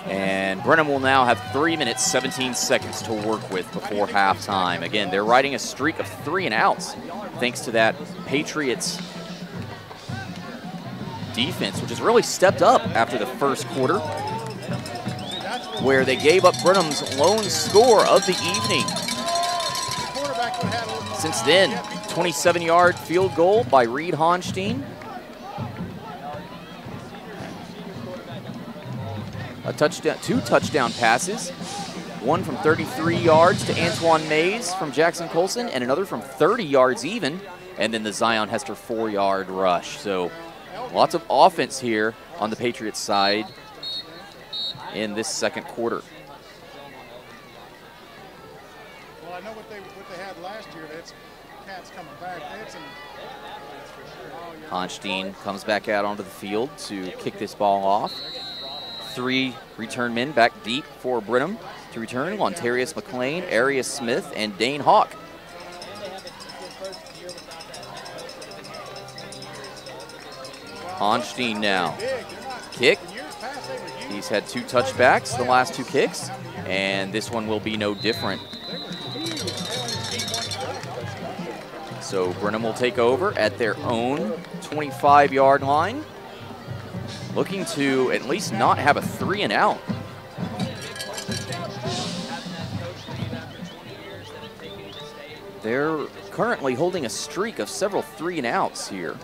And Brenham will now have 3 minutes, 17 seconds to work with before halftime. Again, they're riding a streak of 3 and outs thanks to that Patriots defense, which has really stepped up after the 1st quarter, where they gave up Brenham's lone score of the evening. Since then, 27-yard field goal by Reed Honstein. A touchdown, 2 touchdown passes, one from 33 yards to Antoine Mays from Jackson Colson, and another from 30 yards even, and then the Zion Hester 4-yard rush. So lots of offense here on the Patriots side in this 2nd quarter. Well, I know what they had last year. That's cats coming back. Honstein comes back out onto the field to kick this ball off. 3 return men back deep for Brenham to return. Lontarius McLean, Arius Smith, and Dane Hawk. Honstein now. Kick. He's had 2 touchbacks the last 2 kicks, and this one will be no different. So Brenham will take over at their own 25-yard line, looking to at least not have a 3 and out. They're currently holding a streak of several 3 and outs here.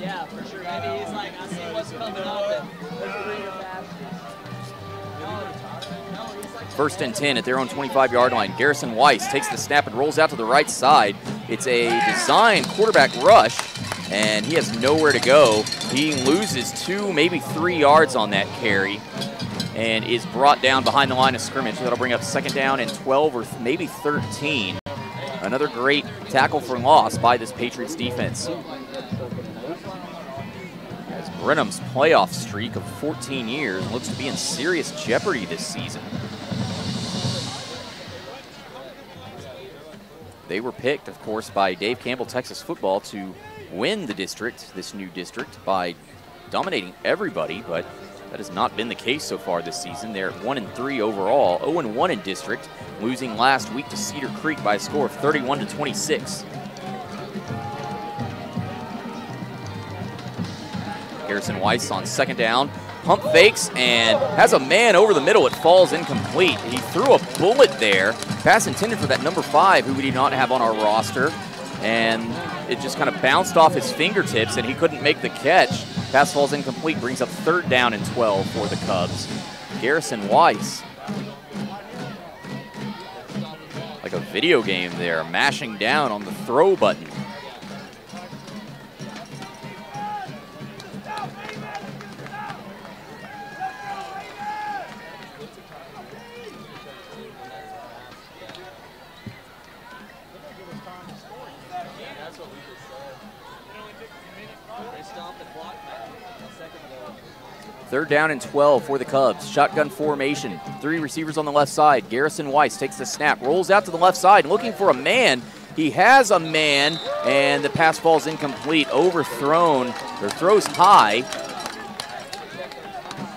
Yeah, for sure. Maybe he's like, I see what's coming up. First and 10 at their own 25-yard line. Garrison Weiss takes the snap and rolls out to the right side. It's a designed quarterback rush, and he has nowhere to go. He loses 2, maybe 3 yards on that carry, and is brought down behind the line of scrimmage. That'll bring up 2nd down and 12 or maybe 13. Another great tackle for loss by this Patriots defense. As Brenham's playoff streak of 14 years looks to be in serious jeopardy this season. They were picked, of course, by Dave Campbell, Texas football, to win the district, this new district, by dominating everybody, but that has not been the case so far this season. They're 1-3 overall, 0-1 in district, losing last week to Cedar Creek by a score of 31-26. Garrison Weiss on second down, pump fakes and has a man over the middle. It falls incomplete. He threw a bullet there. Pass intended for that number 5, who we did not have on our roster, and it just kind of bounced off his fingertips and he couldn't make the catch. Pass falls incomplete, brings up 3rd down and 12 for the Cubs. Garrison Weiss, like a video game there, mashing down on the throw button. Third down and 12 for the Cubs. Shotgun formation. 3 receivers on the left side. Garrison Weiss takes the snap, rolls out to the left side, looking for a man. He has a man, and the pass falls incomplete. Overthrown, or throws high.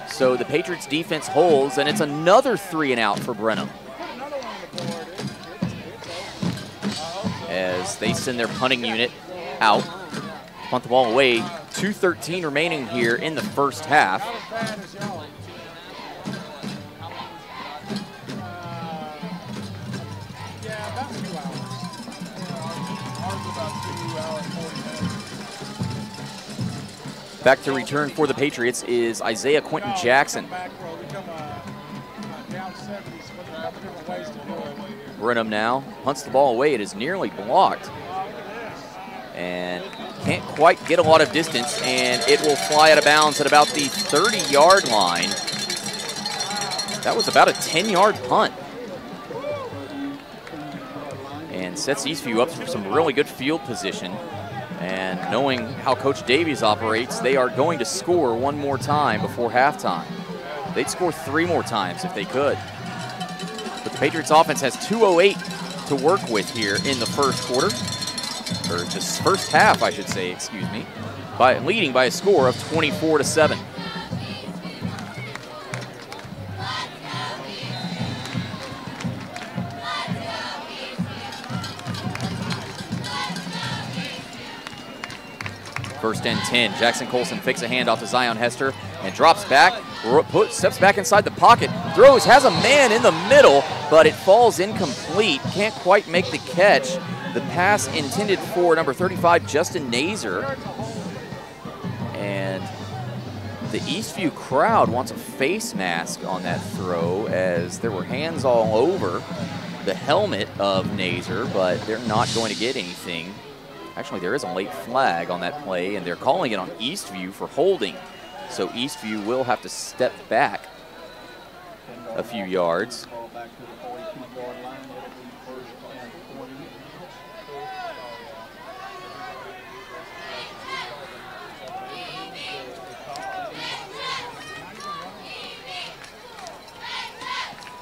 So the Patriots defense holds, and it's another 3 and out for Brenham, as they send their punting unit out. Punt the ball away. 2:13 remaining here in the first half. Back to return for the Patriots is Isaiah Quentin Jackson. Brenham now punts the ball away. It is nearly blocked, and can't quite get a lot of distance, and it will fly out of bounds at about the 30-yard line. That was about a 10-yard punt, and sets Eastview up for some really good field position. And knowing how Coach Davies operates, they are going to score one more time before halftime. They'd score 3 more times if they could. But the Patriots offense has 2:08 to work with here in the first quarter. Or this first half, I should say, excuse me, leading by a score of 24-7. First and 10. Jackson Colson fakes a handoff to Zion Hester and drops back, steps back inside the pocket, throws, has a man in the middle, but it falls incomplete. Can't quite make the catch. The pass intended for number 35, Justin Nazer. And the Eastview crowd wants a face mask on that throw, as there were hands all over the helmet of Nazer, but they're not going to get anything. Actually, there is a late flag on that play, and they're calling it on Eastview for holding. So Eastview will have to step back a few yards.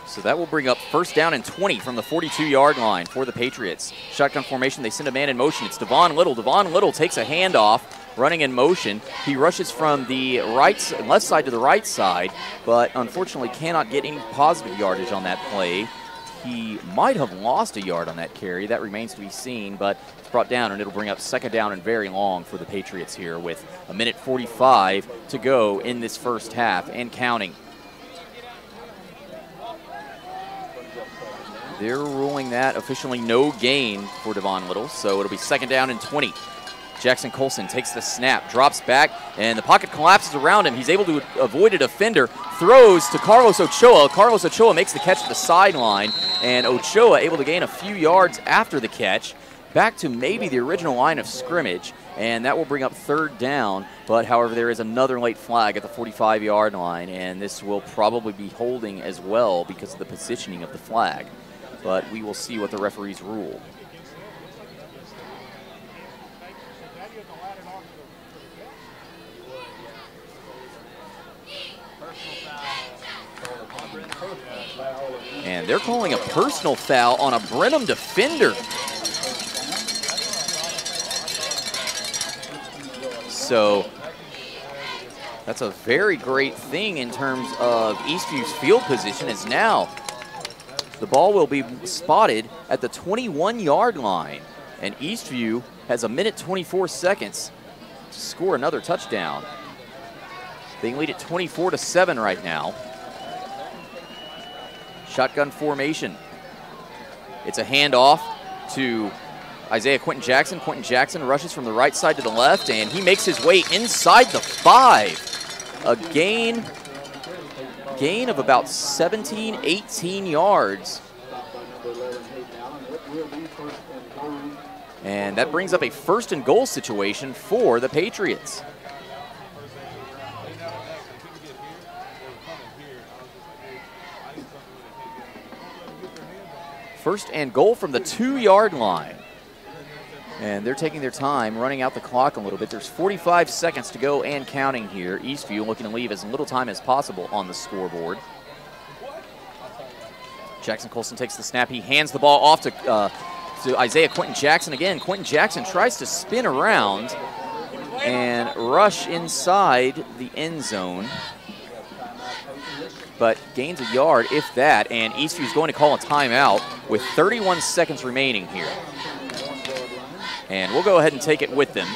So that will bring up first down and 20 from the 42-yard line for the Patriots. Shotgun formation, they send a man in motion. It's Devon Little. Devon Little takes a handoff, running in motion. He rushes from the left side to the right side, but unfortunately cannot get any positive yardage on that play. He might have lost a yard on that carry. That remains to be seen, but it's brought down, and it'll bring up second down and very long for the Patriots here with 1:45 to go in this first half and counting. They're ruling that officially no gain for Devon Little, so it'll be second down and 20. Jackson Colson takes the snap, drops back, and the pocket collapses around him. He's able to avoid a defender, throws to Carlos Ochoa. Carlos Ochoa makes the catch at the sideline, and Ochoa able to gain a few yards after the catch, back to maybe the original line of scrimmage, and that will bring up third down. But, however, there is another late flag at the 45-yard line, and this will probably be holding as well because of the positioning of the flag. But we will see what the referees rule. And they're calling a personal foul on a Brenham defender. So that's a very great thing in terms of Eastview's field position, as now the ball will be spotted at the 21-yard line. And Eastview has a minute 24 seconds to score another touchdown. They lead at 24-7 right now. Shotgun formation. It's a handoff to Isaiah Quentin Jackson. Quentin Jackson rushes from the right side to the left, and he makes his way inside the 5. A gain of about 17, 18 yards. And that brings up a 1st and goal situation for the Patriots. First and goal from the 2-yard line. And they're taking their time, running out the clock a little bit. There's 45 seconds to go and counting here. Eastview looking to leave as little time as possible on the scoreboard. Jackson Colson takes the snap. He hands the ball off to Isaiah Quentin Jackson again. Quentin Jackson tries to spin around and rush inside the end zone, but gains a yard, if that, and Eastview's going to call a timeout with 31 seconds remaining here. And we'll go ahead and take it with them.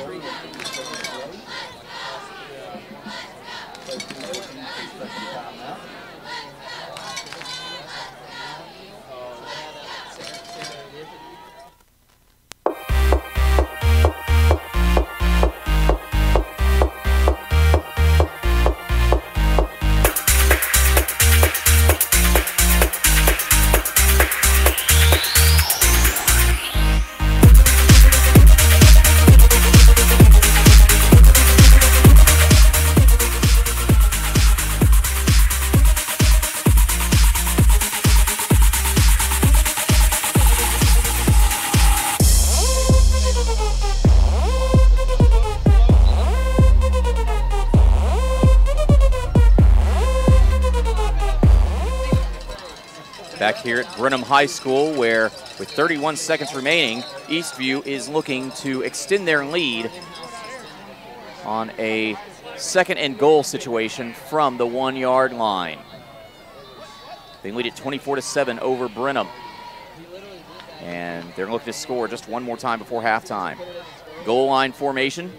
Back here at Brenham High School, where with 31 seconds remaining, Eastview is looking to extend their lead on a 2nd and goal situation from the 1-yard line. They lead at 24-7 over Brenham. And they're looking to score just one more time before halftime. Goal line formation.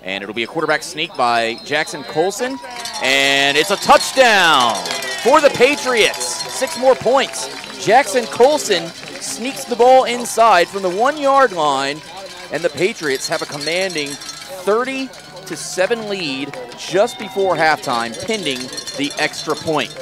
And it'll be a quarterback sneak by Jackson Colson. And it's a touchdown for the Patriots. 6 more points. Jackson Colson sneaks the ball inside from the 1-yard line, and the Patriots have a commanding 30-7 lead just before halftime, pending the extra point.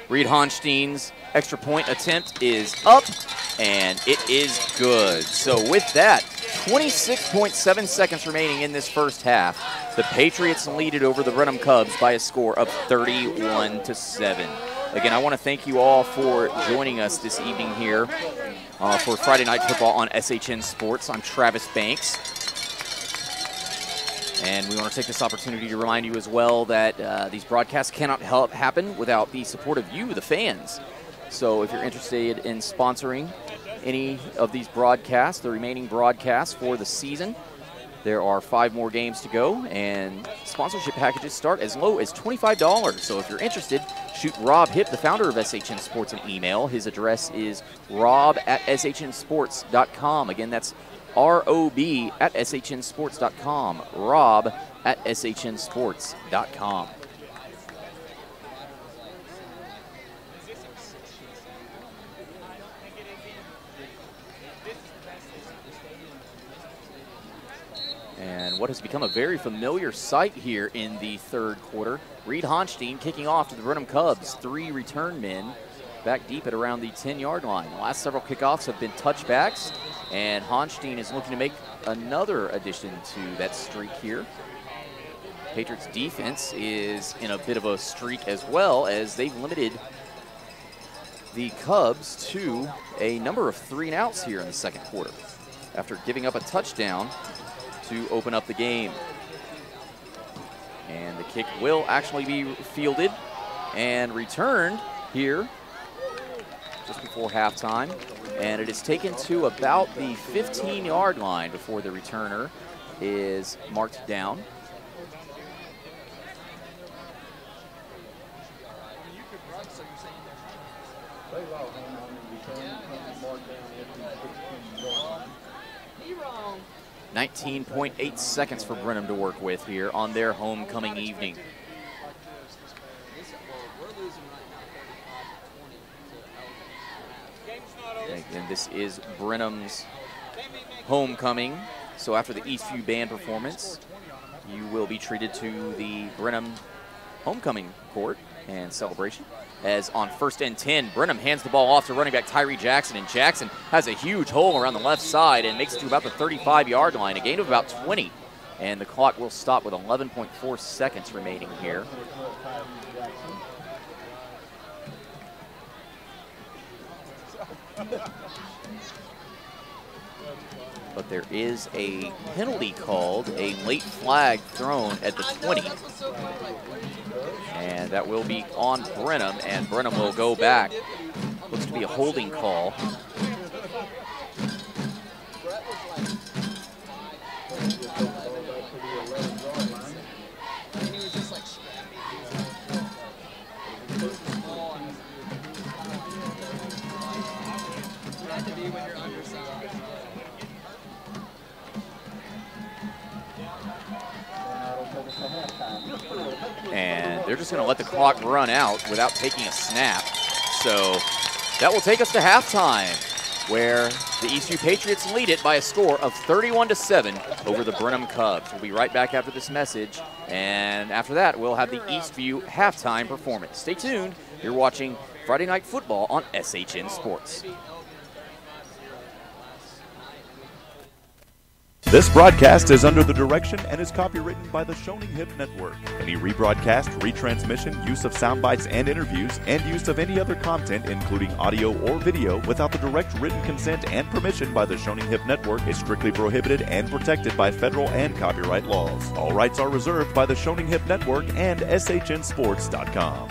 Reed Honstein's extra point attempt is up, and it is good. So with that, 26.7 seconds remaining in this first half. The Patriots lead it over the Brenham Cubs by a score of 31-7. Again, I want to thank you all for joining us this evening here for Friday Night Football on SHN Sports. I'm Travis Banks. And we want to take this opportunity to remind you as well that these broadcasts cannot happen without the support of you, the fans. So if you're interested in sponsoring any of these broadcasts, the remaining broadcasts for the season, there are 5 more games to go, and sponsorship packages start as low as $25. So if you're interested, shoot Rob Hipp, the founder of SHN Sports, an email. His address is rob@shnsports.com. Again, that's rob@shnsports.com. rob@shnsports.com. And what has become a very familiar sight here in the third quarter, Reed Honstein kicking off to the Brenham Cubs. 3 return men back deep at around the 10-yard line. The last several kickoffs have been touchbacks, and Honstein is looking to make another addition to that streak here. Patriots defense is in a bit of a streak as well, as they've limited the Cubs to a number of 3-and-outs here in the second quarter after giving up a touchdown to open up the game. And the kick will actually be fielded and returned here just before halftime. And it is taken to about the 15-yard line before the returner is marked down. Wrong. 19.8 seconds for Brenham to work with here on their homecoming evening. And this is Brenham's homecoming. So after the Eastview Band performance, you will be treated to the Brenham homecoming court and celebration. As on 1st and 10, Brenham hands the ball off to running back Tyree Jackson, and Jackson has a huge hole around the left side and makes it to about the 35-yard line, a gain of about 20. And the clock will stop with 11.4 seconds remaining here. But there is a penalty called, a late flag thrown at the 20. And that will be on Brenham, and Brenham will go back. Looks to be a holding call. And they're just going to let the clock run out without taking a snap. So that will take us to halftime, where the Eastview Patriots lead it by a score of 31-7 over the Brenham Cubs. We'll be right back after this message, and after that, we'll have the Eastview halftime performance. Stay tuned. You're watching Friday Night Football on SHN Sports. This broadcast is under the direction and is copywritten by the Shoning Hip Network. Any rebroadcast, retransmission, use of sound bites and interviews, and use of any other content, including audio or video, without the direct written consent and permission by the Shoning Hip Network is strictly prohibited and protected by federal and copyright laws. All rights are reserved by the Shoning Hip Network and SHNSports.com.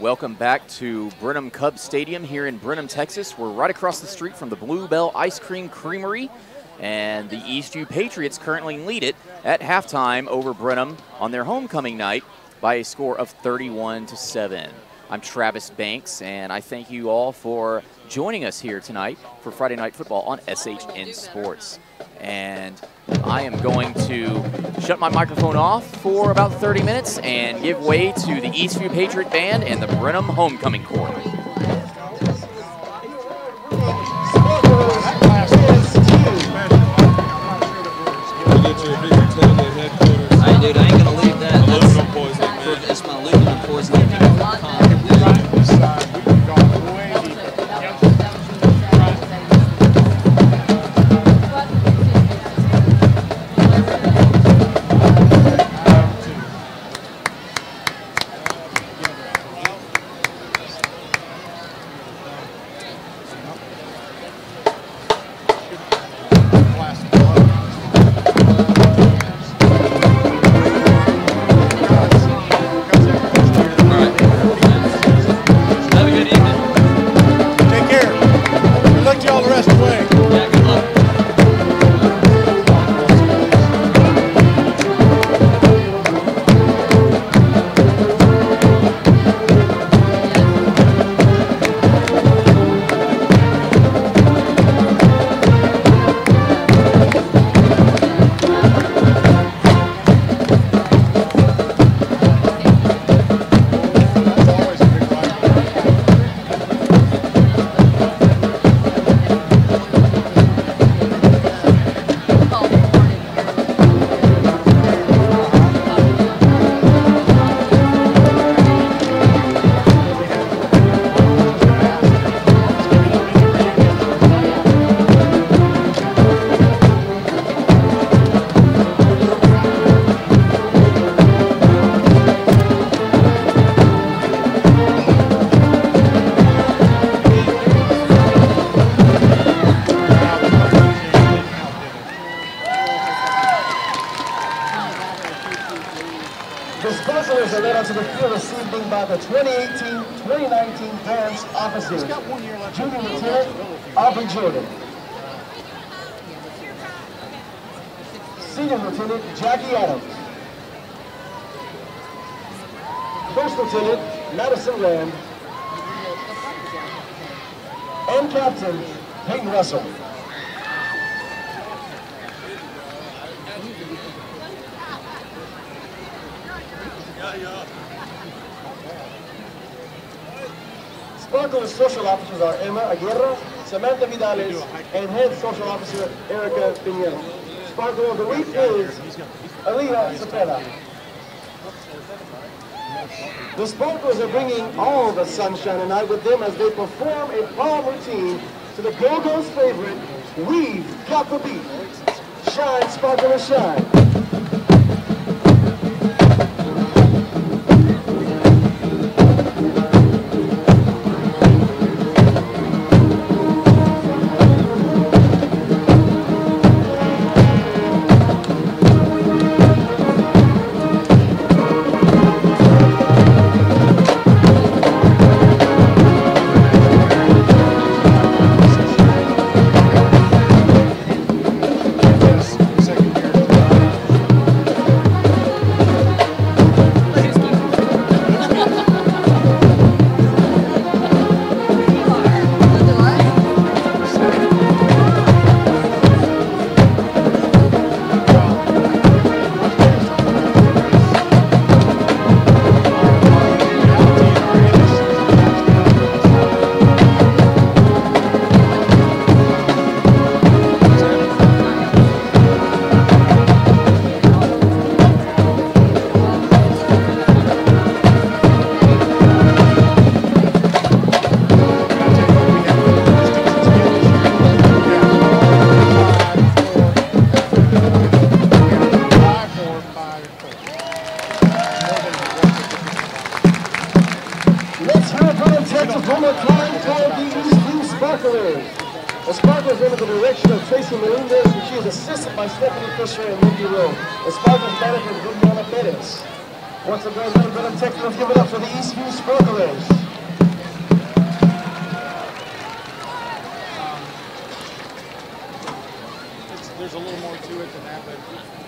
Welcome back to Brenham Cub Stadium here in Brenham, Texas. We're right across the street from the Bluebell Ice Cream Creamery, and the Eastview Patriots currently lead it at halftime over Brenham on their homecoming night by a score of 31-7. I'm Travis Banks, and I thank you all for joining us here tonight for Friday Night Football on SHN Sports. And I am going to shut my microphone off for about 30 minutes and give way to the Eastview Patriot Band and the Brenham Homecoming Corps. Hey, dude, I ain't gonna leave that. That's my aluminum poisoning. are the 2018-2019 dance officers. Junior Lieutenant Aubrey Jordan. Senior Lieutenant Jackie Adams. First Lieutenant Madison Rand. And Captain Peyton Russell. Sparkle's social officers are Emma Aguirre, Samantha Vidales, and head social officer Erica Pinheiro. Sparkle of the week is Aliyah Cepeda. The Sparklers are bringing all the sunshine tonight with them as they perform a palm routine to the Go-Go's favorite, We've Got the Beat. Shine, Sparkle, and shine. Once again, Brenham, Texas, let's give it up for the Eastview Sparklers. There's a little more to it than that, but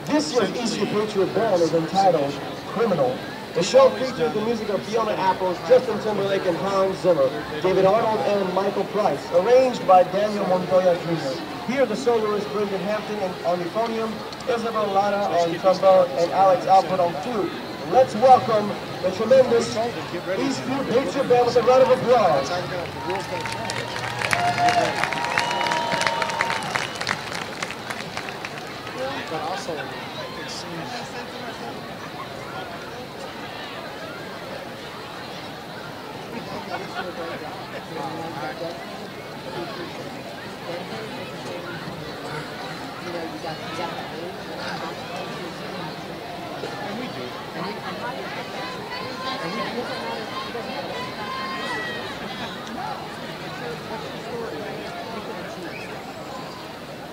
this year's Eastview Patriot band is entitled Criminal. The show features the music of Fiona Apple, Justin Timberlake, and Hans Zimmer, David Arnold, and Michael Price, arranged by Daniel Montoya Jr. Here the soloists Brendan Hampton on euphonium, Isabel Lana on trombone, and Alex Alford on flute. Let's welcome the tremendous Eastview Patriot Band with a round of applause. But also, it seems... And we do.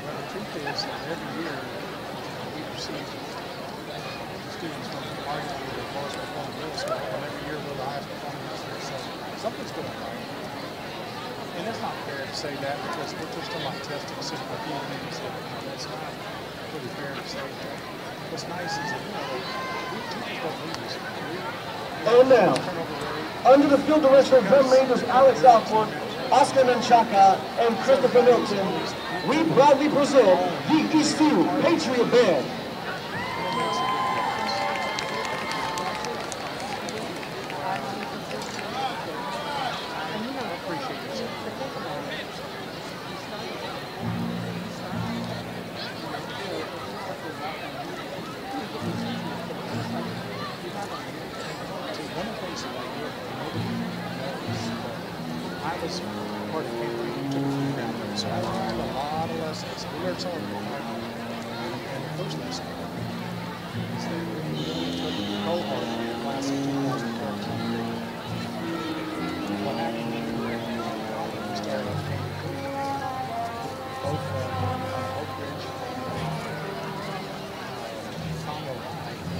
The truth is that every year we receive students from arguably the lowest performing middle school, and every year we're the highest performing district. So something's going on. And it's not fair to say that because we're just talking about testing super few things. It's not really fair to say that. What's nice is that, we teach what we use. And now, under the field direction of drum majors Alex Alford, Oscar Nunchaka, and Christopher Milton, we proudly present the Eastview Patriot Band.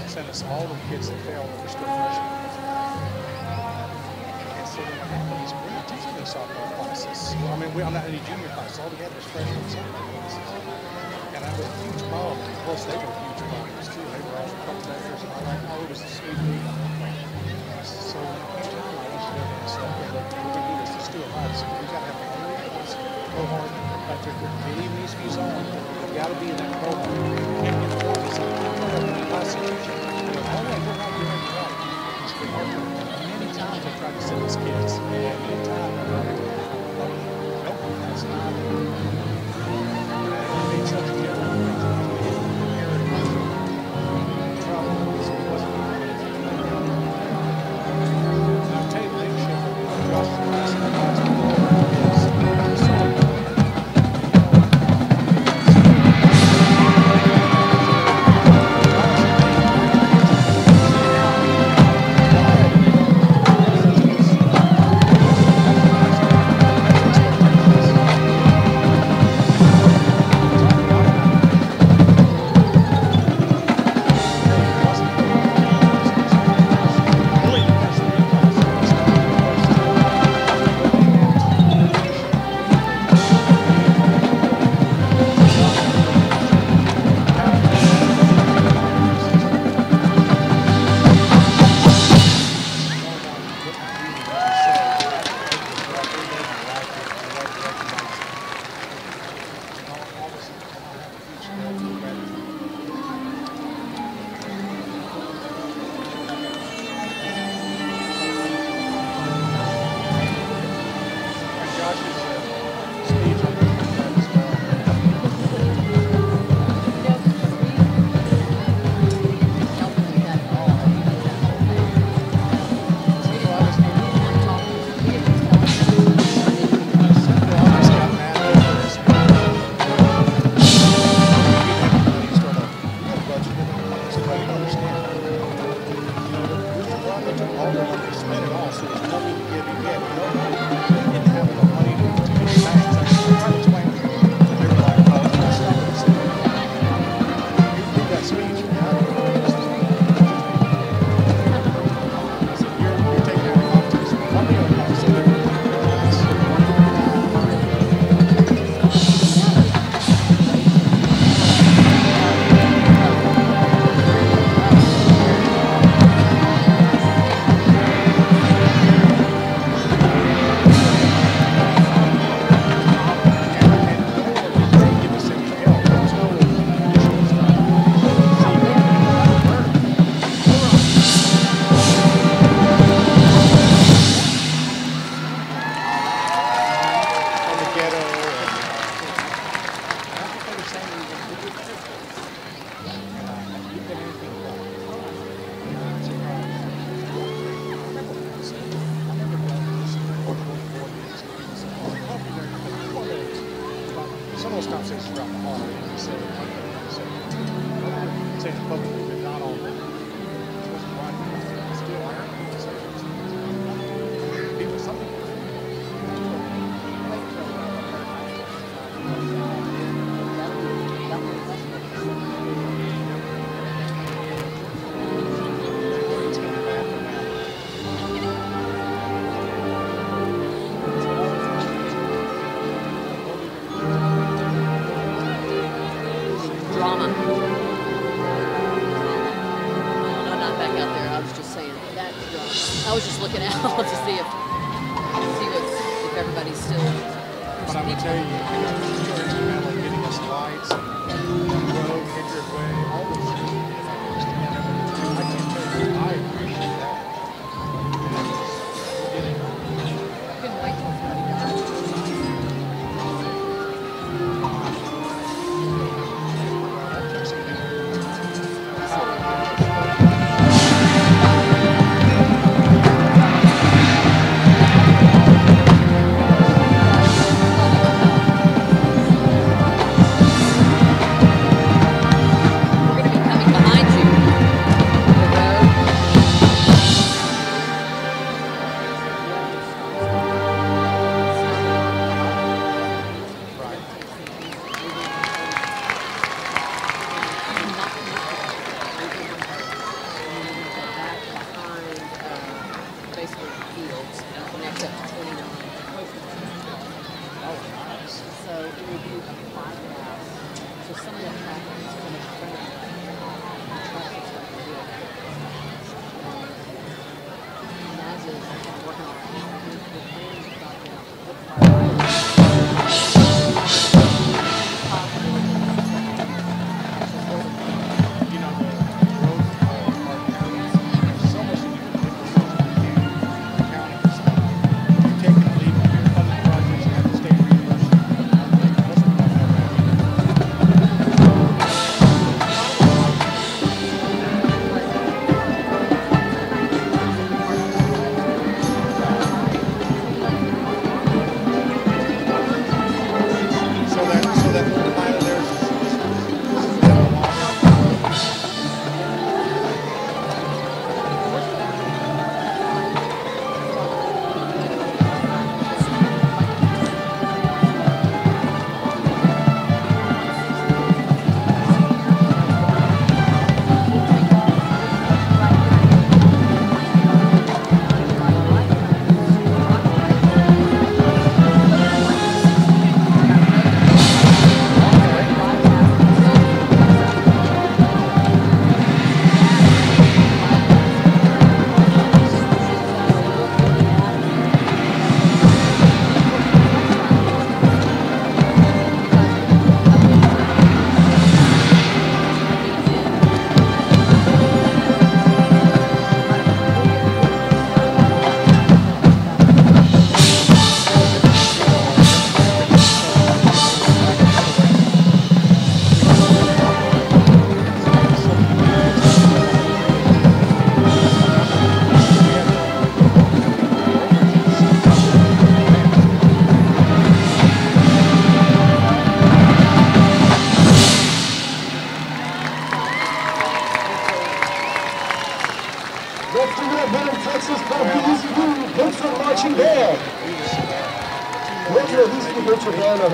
Sent us all the kids that failed were still freshmen. mean, I'm not any junior class. All together was freshman and sophomore classes. And that was a huge problem. Plus, they were huge problems, too. They were all couple measures and all that. Oh, it was the sweet league. So, each time I used to go and say, okay, look, we're going to do this. Let's do it live. So, we've got to have a let's go hard. Like, leave these views on. You've got to be in that program. You can't get the ball. So, last season, you know, all right, you're right. Many times I tried to send these kids. And many times I'm like, nope, that's not it. I made such a difference. I'll tell you, leadership, I was just looking out to see if everybody's still. But I'm gonna tell you, you're instrumental in getting us lights and road, picture way, all those things. I can't tell you, I appreciate that. Couldn't wait till everybody died. We're going to be coming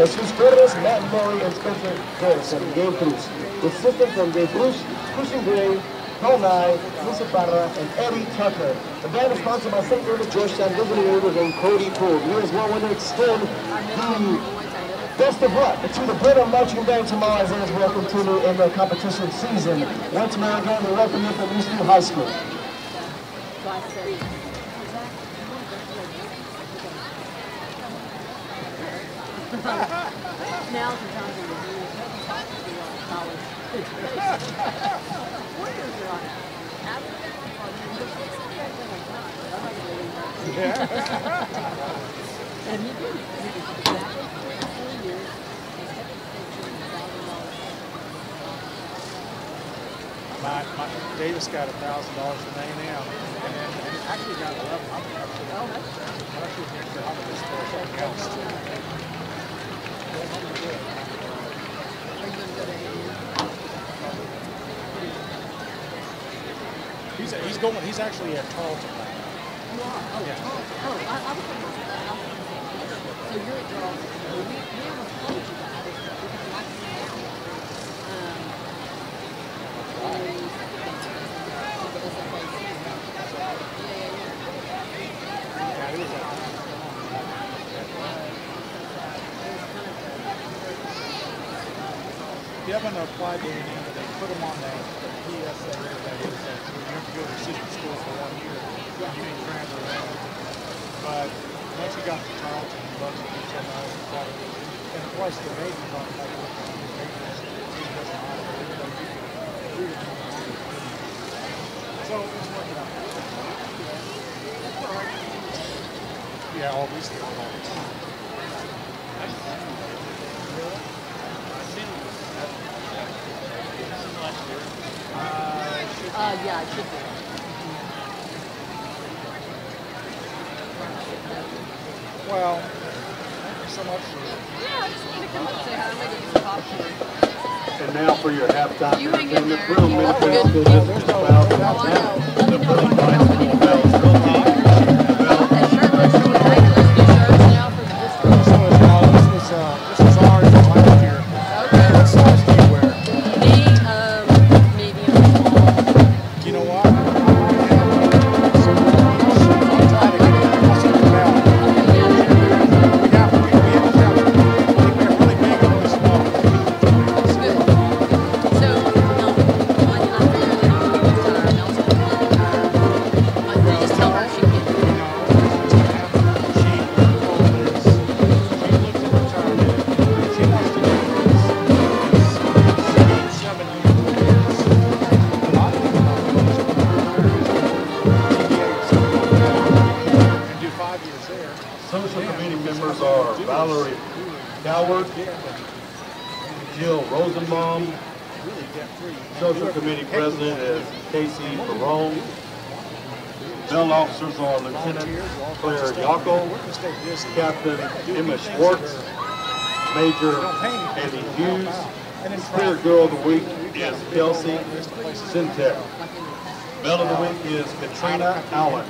Jesus Torres, Matt Murray, and Spencer Harrison, game crews. Assistant from Dave Bruce, Christian Gray, Paul Nye, Lisa Parra, and Eddie Tucker. The band is sponsored by St. Louis, Georgetown, Visiting Orders, and Cody Poole. We as well want to extend the best of luck to the Brenham Marching Band tomorrow as they will continue in their competition season. Once more again, we welcome you from East View High School. Now's the time to review college. Warriors are on and you do. Exactly 4 years. Davis got $1,000 from A&M, and then actually got 11. I'm actually thinking how this for something else. He's actually at Tarleton now. You are? Oh, yeah. Oh, I was talking about that. So you're at Tarleton. We almost told you that because you like to see now. If you haven't applied to anything, they put them on that PSA, that is, that you have to go to assistant school for 1 year. You can transfer that. But once you got to Tarleton, you love to do something else. And plus, the majors on the so it's working out. Yeah, obviously on all the time. Yeah, it should be. Well, thank you so much for yeah, I just need to come up and say hi. I'm going to get some popcorn. And now for your halftime You hang in there. room. That's good. Oh, I know. Let me know if I can help anything. That shirt looks really nice. Let's do shirts now for the district. So this was ours last year. Okay. What size do you wear? Me, medium, small. You know what? So I'll try to get it. I'll send it out. We have really big and really small. That's good. are Valerie Coward, Jill Rosenbaum. Social Committee President is Casey Barone. Bell officers are Lieutenant Claire Yockel, Captain Emma Schwartz, Major Andy Hughes, and Spirit Girl of the Week is Kelsey Sintek. Bell of the Week is Katrina Allen.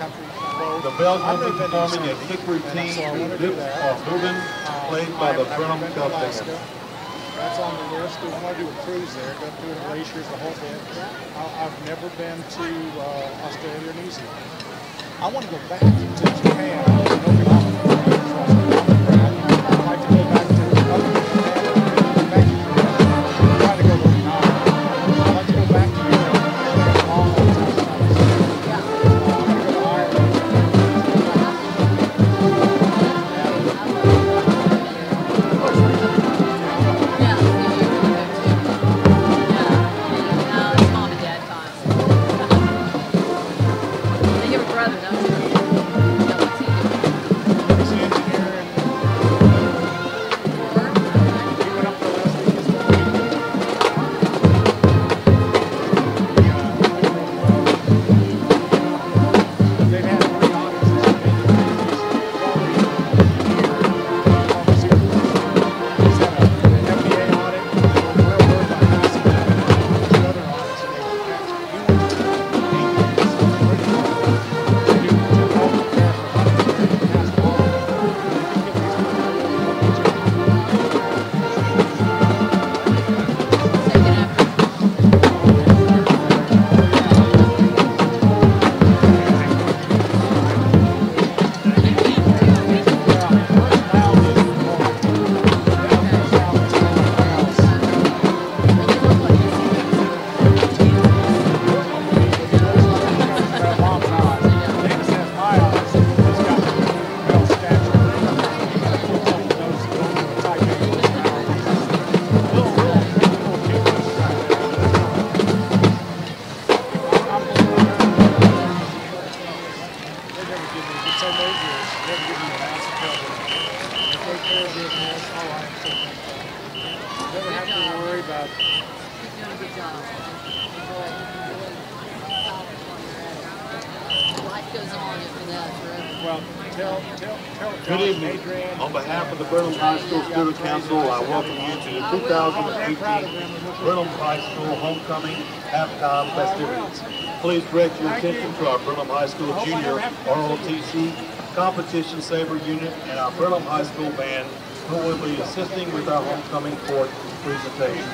The Bells will be performing a kick routine to Lips Are Moving, played by the Brenham Cub Band. That's on the list. We want to do a cruise there, go through the glaciers, the whole bit. I've never been to Australia or New Zealand. I want to go back to Japan. I'd like to go back to Japan. Try to go to Vietnam. I'd like to go back to Europe. Long time. Good evening. On behalf of the Brenham High School Student Council, I welcome you to the 2018 Brenham High School Homecoming Halftime Festivities. Please direct your attention to our Brenham High School Junior ROTC Competition Saber Unit and our Brenham High School Band, who will be assisting with our homecoming court presentation.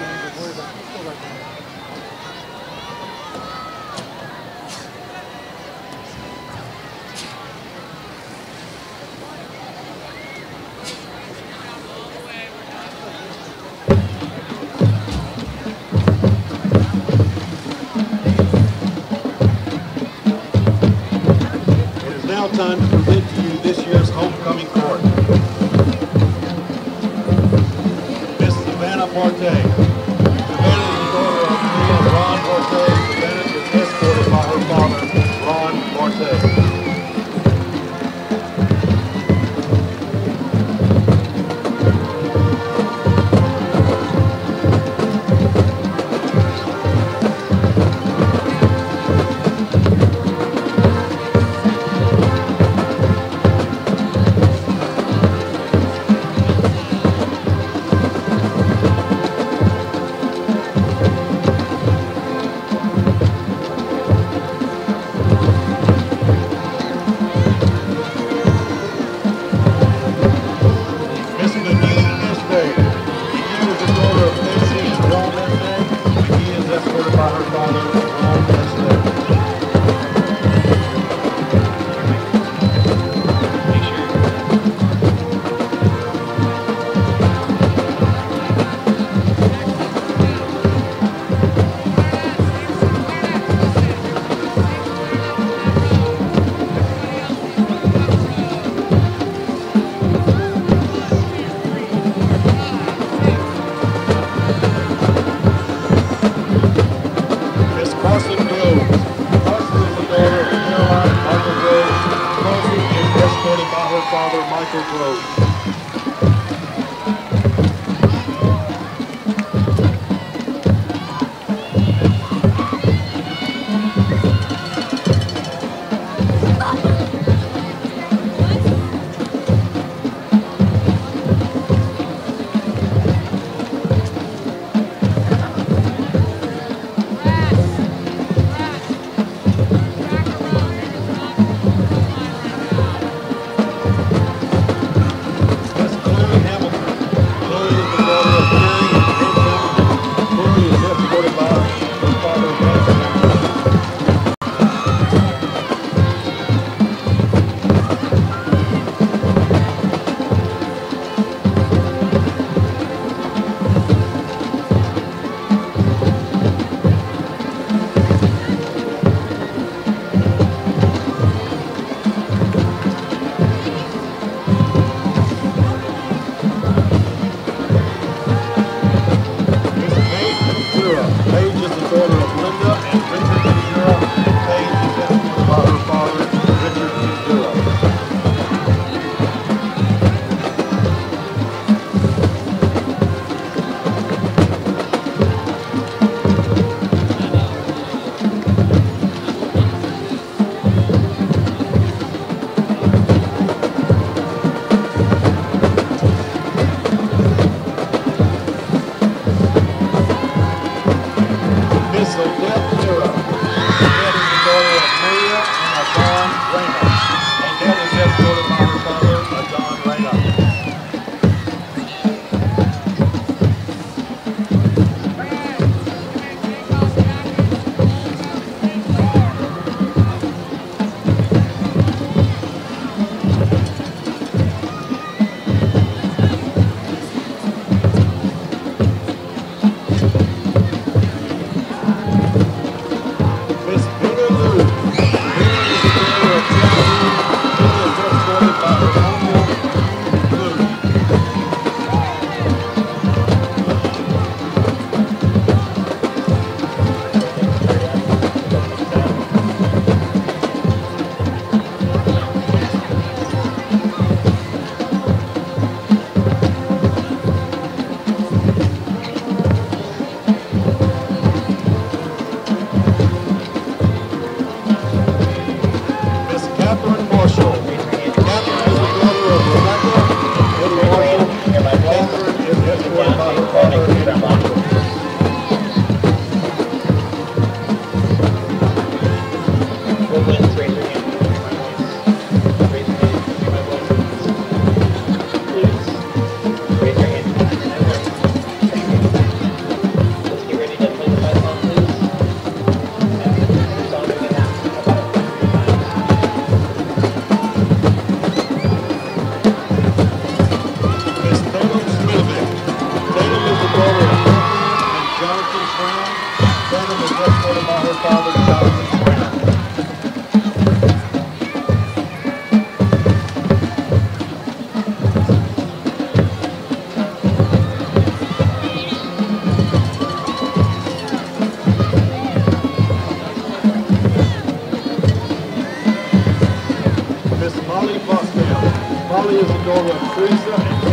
Time to present to you this year's homecoming court. Miss Savannah Forte. Savannah is the daughter of Ron Forte. Savannah is escorted by her father, Ron Forte. Father Michael Grove.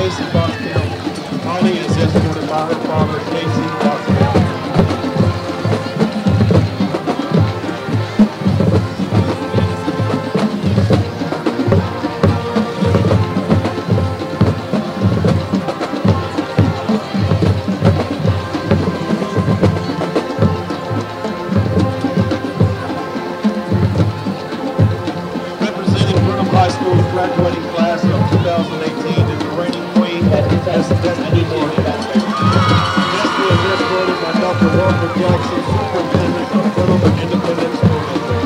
Casey Boxell. Holly is escorted by her father, Casey Boxell. Graduating class of 2018 is the reigning queen, Destiny Morgan. Destiny is escorted by Dr. Walter Jackson, Superintendent of Brenham Independent School District.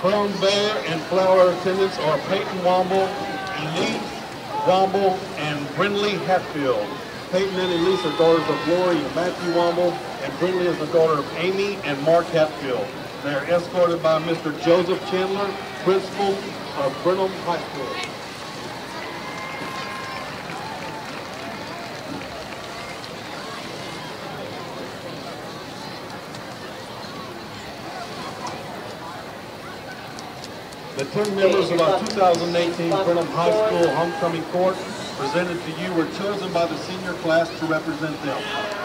Crown Bear and Flower attendants are Peyton Womble, Elise Womble, and Brindley Hatfield. Peyton and Elise are daughters of Lori and Matthew Womble, and Brindley is the daughter of Amy and Mark Hatfield. They are escorted by Mr. Joseph Chandler, principal of Brenham High School. The 10 members of our 2018 Brenham High School Homecoming Court presented to you were chosen by the senior class to represent them.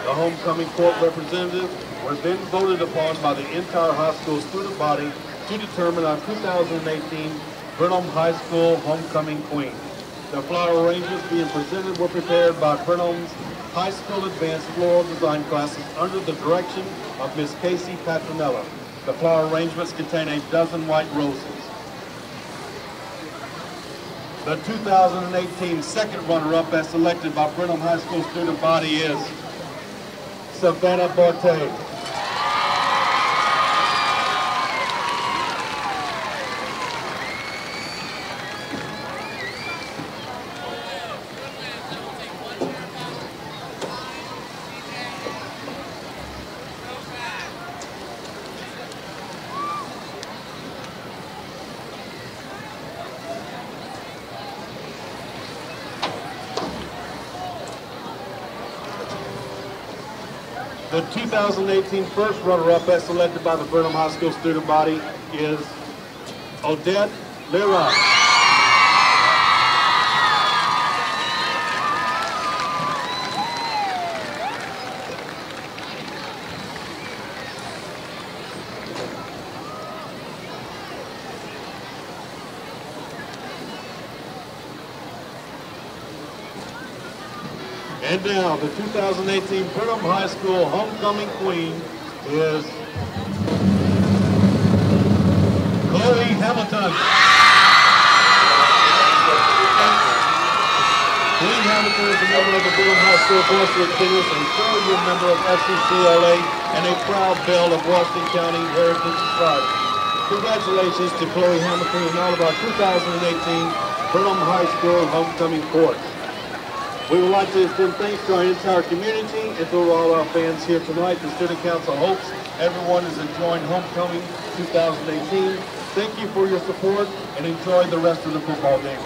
The Homecoming Court representatives were then voted upon by the entire high school student body to determine our 2018 Brenham High School Homecoming Queen. The flower arrangements being presented were prepared by Brenham's High School Advanced Floral Design classes under the direction of Miss Casey Patronella. The flower arrangements contain a dozen white roses. The 2018 second runner-up as selected by Brenham High School student body is Savannah Bartay. The 2018 first runner-up as selected by the Brenham High School student body is Odette Lira. And now, the 2018 Brenham High School Homecoming Queen is Chloe Hamilton. Chloe Hamilton is a member of the Brenham High School varsity tennis and currently a member of FCCLA and a proud belle of Washington County Heritage Society. Congratulations to Chloe Hamilton and all of our 2018 Brenham High School Homecoming Court. We would like to extend thanks to our entire community and to all our fans here tonight. The Student Council hopes everyone is enjoying Homecoming 2018. Thank you for your support and enjoy the rest of the football game.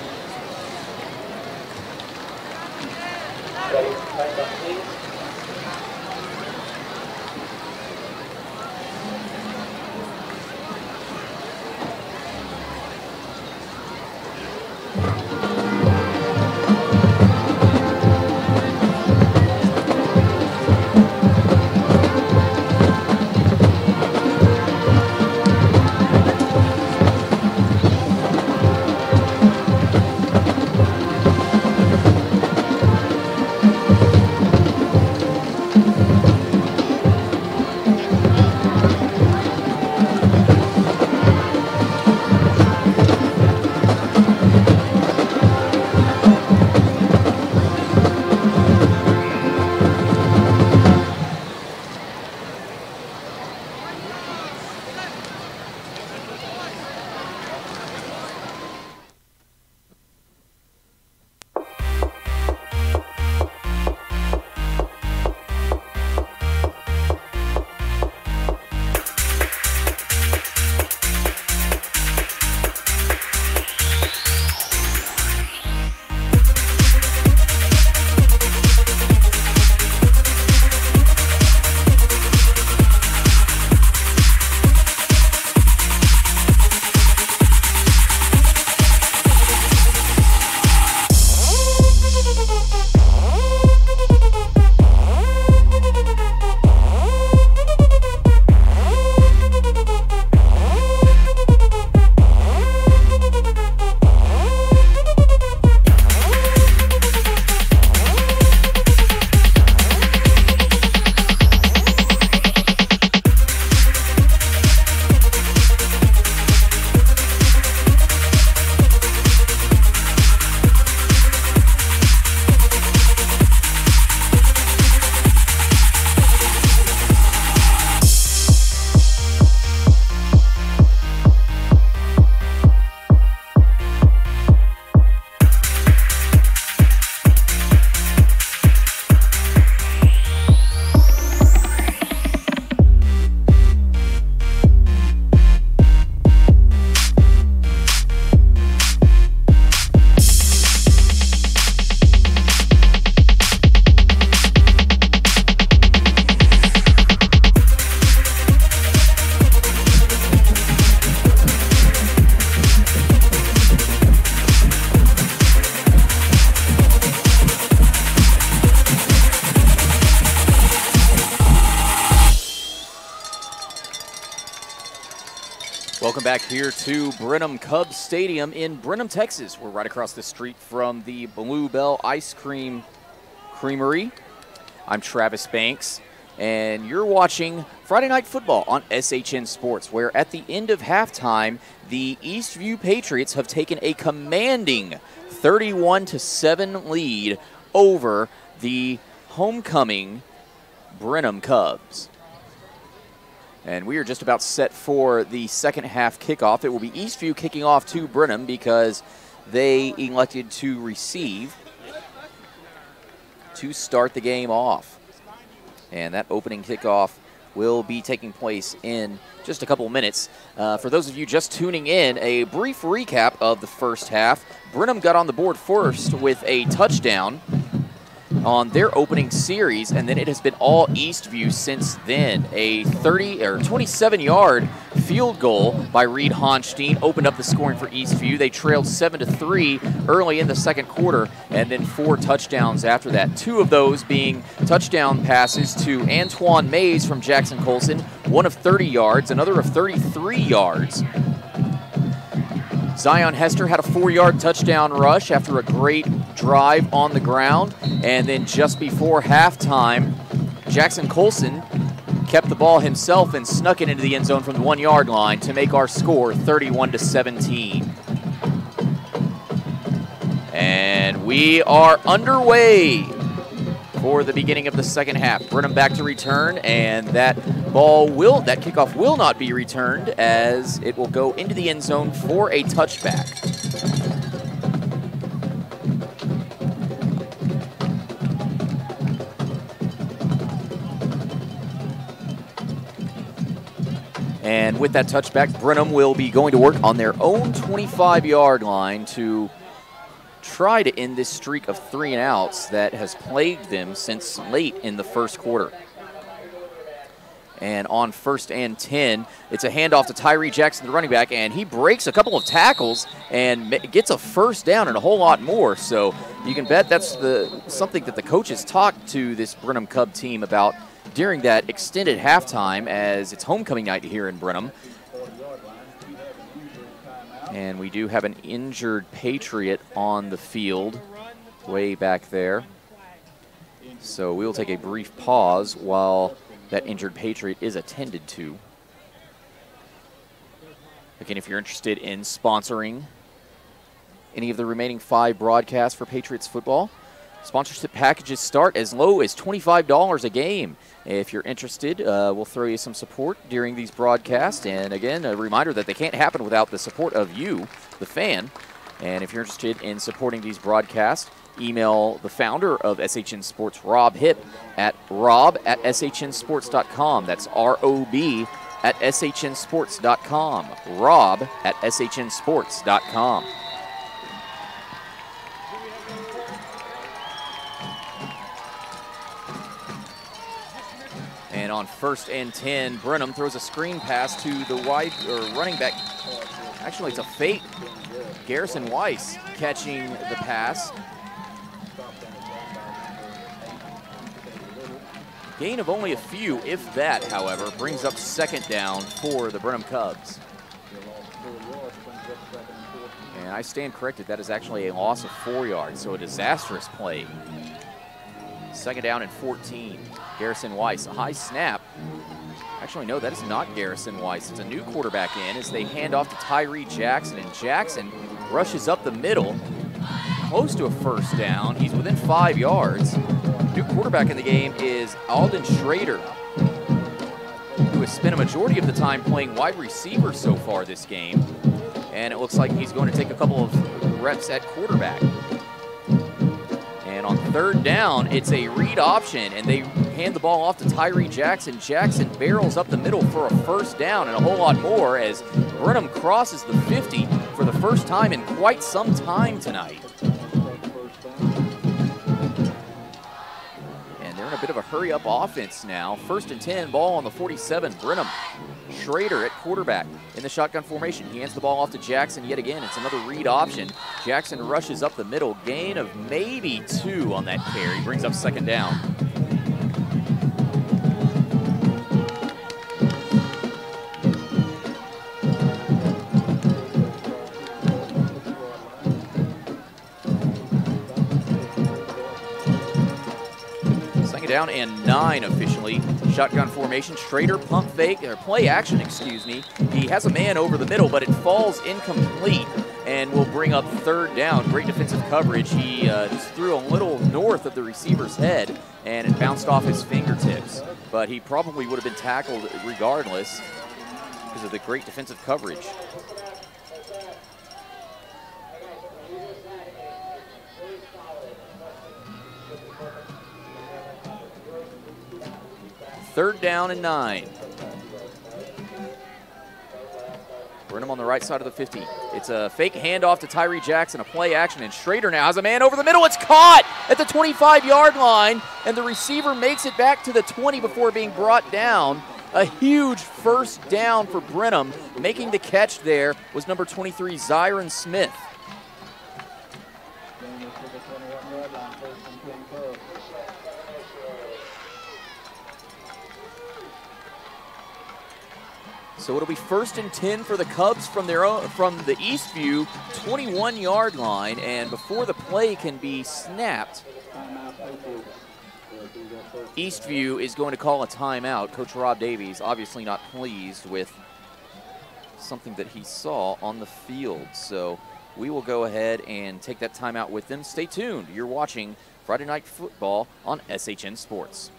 Ready, time's up, please. Welcome back here to Brenham Cub Stadium in Brenham, Texas. We're right across the street from the Blue Bell Ice Cream Creamery. I'm Travis Banks, and you're watching Friday Night Football on SHN Sports, where at the end of halftime, the Eastview Patriots have taken a commanding 31-7 lead over the homecoming Brenham Cubs. And we are just about set for the second half kickoff. It will be Eastview kicking off to Brenham because they elected to receive to start the game off. And that opening kickoff will be taking place in just a couple minutes. For those of you just tuning in, a brief recap of the first half. Brenham got on the board first with a touchdown on their opening series, and then it has been all Eastview since then. A 27-yard field goal by Reed Honstein opened up the scoring for Eastview. They trailed 7-3 early in the second quarter, and then 4 touchdowns after that. 2 of those being touchdown passes to Antoine Mays from Jackson Colson, one of 30 yards, another of 33 yards. Zion Hester had a 4-yard touchdown rush after a great drive on the ground. And then just before halftime, Jackson Colson kept the ball himself and snuck it into the end zone from the 1-yard line to make our score 31-17. And we are underway for the beginning of the second half. Brenham back to return, and that kickoff will not be returned as it will go into the end zone for a touchback. And with that touchback, Brenham will be going to work on their own 25-yard line to try to end this streak of 3-and-outs that has plagued them since late in the first quarter. And on 1st and 10, it's a handoff to Tyree Jackson, the running back, and he breaks a couple of tackles and gets a first down and a whole lot more. So you can bet that's something that the coaches talked to this Brenham Cub team about during that extended halftime, as it's homecoming night here in Brenham. And we do have an injured Patriot on the field way back there. So we will take a brief pause while that injured Patriot is attended to. Again, if you're interested in sponsoring any of the remaining 5 broadcasts for Patriots football, sponsorship packages start as low as $25 a game. If you're interested, we'll throw you some support during these broadcasts. And again, a reminder that they can't happen without the support of you, the fan. And if you're interested in supporting these broadcasts, email the founder of SHN Sports, Rob Hipp, at rob@shnsports.com. That's ROB@shnsports.com. rob@shnsports.com. And on 1st and 10, Brenham throws a screen pass to the running back. Actually, it's a fake. Garrison Weiss catching the pass. Gain of only a few, if that, however, brings up 2nd down for the Brenham Cubs. And I stand corrected, that is actually a loss of 4 yards, so a disastrous play. 2nd down and 14. Garrison Weiss, a high snap. Actually, no, that is not Garrison Weiss. It's a new quarterback in as they hand off to Tyree Jackson, and Jackson rushes up the middle, close to a 1st down. He's within 5 yards. New quarterback in the game is Alden Schrader, who has spent a majority of the time playing wide receiver so far this game. And it looks like he's going to take a couple of reps at quarterback. And on 3rd down, it's a read option, and they hand the ball off to Tyree Jackson. Jackson barrels up the middle for a 1st down and a whole lot more as Brenham crosses the 50 for the first time in quite some time tonight. And they're in a bit of a hurry-up offense now. 1st and 10, ball on the 47. Brenham, Schrader at quarterback in the shotgun formation. He hands the ball off to Jackson yet again. It's another read option. Jackson rushes up the middle. Gain of maybe 2 on that carry. Brings up 2nd down. down and 9 officially. Shotgun formation, Schrader pump fake, or play action, excuse me. He has a man over the middle, but it falls incomplete and will bring up 3rd down. Great defensive coverage. He just threw a little north of the receiver's head, and it bounced off his fingertips. But he probably would have been tackled regardless because of the great defensive coverage. Third down and 9. Brenham on the right side of the 50. It's a fake handoff to Tyree Jackson, a play action, and Schrader now has a man over the middle. It's caught at the 25-yard line, and the receiver makes it back to the 20 before being brought down. A huge first down for Brenham. Making the catch there was number 23, Zyron Smith. So it'll be 1st and 10 for the Cubs from their own, from the Eastview 21-yard line, and before the play can be snapped, Eastview is going to call a timeout. Coach Rob Davies obviously not pleased with something that he saw on the field. So we will go ahead and take that timeout with them. Stay tuned. You're watching Friday Night Football on SHN Sports.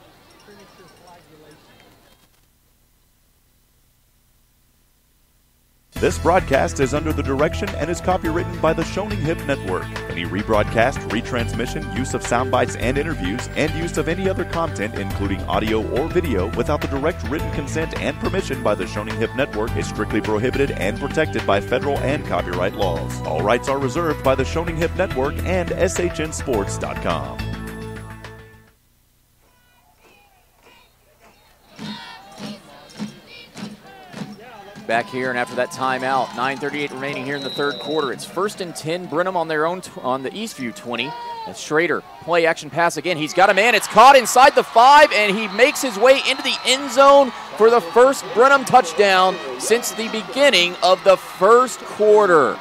This broadcast is under the direction and is copywritten by the Shoning Hip Network. Any rebroadcast, retransmission, use of sound bites and interviews, and use of any other content, including audio or video, without the direct written consent and permission by the Shoning Hip Network is strictly prohibited and protected by federal and copyright laws. All rights are reserved by the Shoning Hip Network and SHNSports.com. Back here, and after that timeout, 9:38 remaining here in the 3rd quarter. It's 1st and 10. Brenham on their own on the Eastview 20. And Schrader, play action pass again. He's got a man. It's caught inside the 5, and he makes his way into the end zone for the first Brenham touchdown since the beginning of the 1st quarter.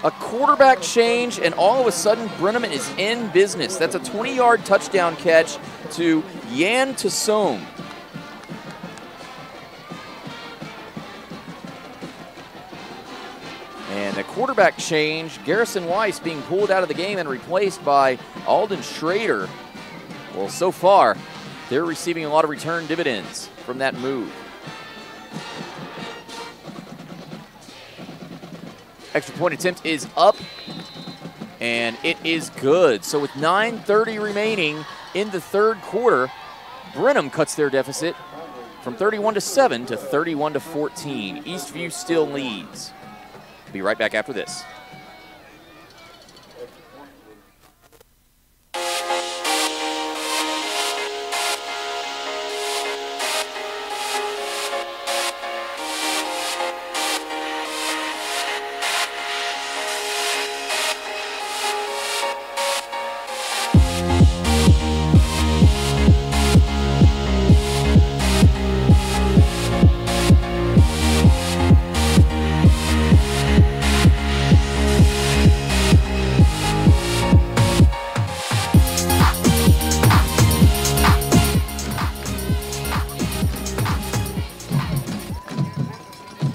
A quarterback change, and all of a sudden, Brenham is in business. That's a 20-yard touchdown catch to Yan Tassom. And the quarterback change, Garrison Weiss being pulled out of the game and replaced by Alden Schrader. Well, so far, they're receiving a lot of return dividends from that move. Extra point attempt is up, and it is good. So with 9:30 remaining in the 3rd quarter, Brenham cuts their deficit from 31-7 to 31-14. Eastview still leads. Be right back after this.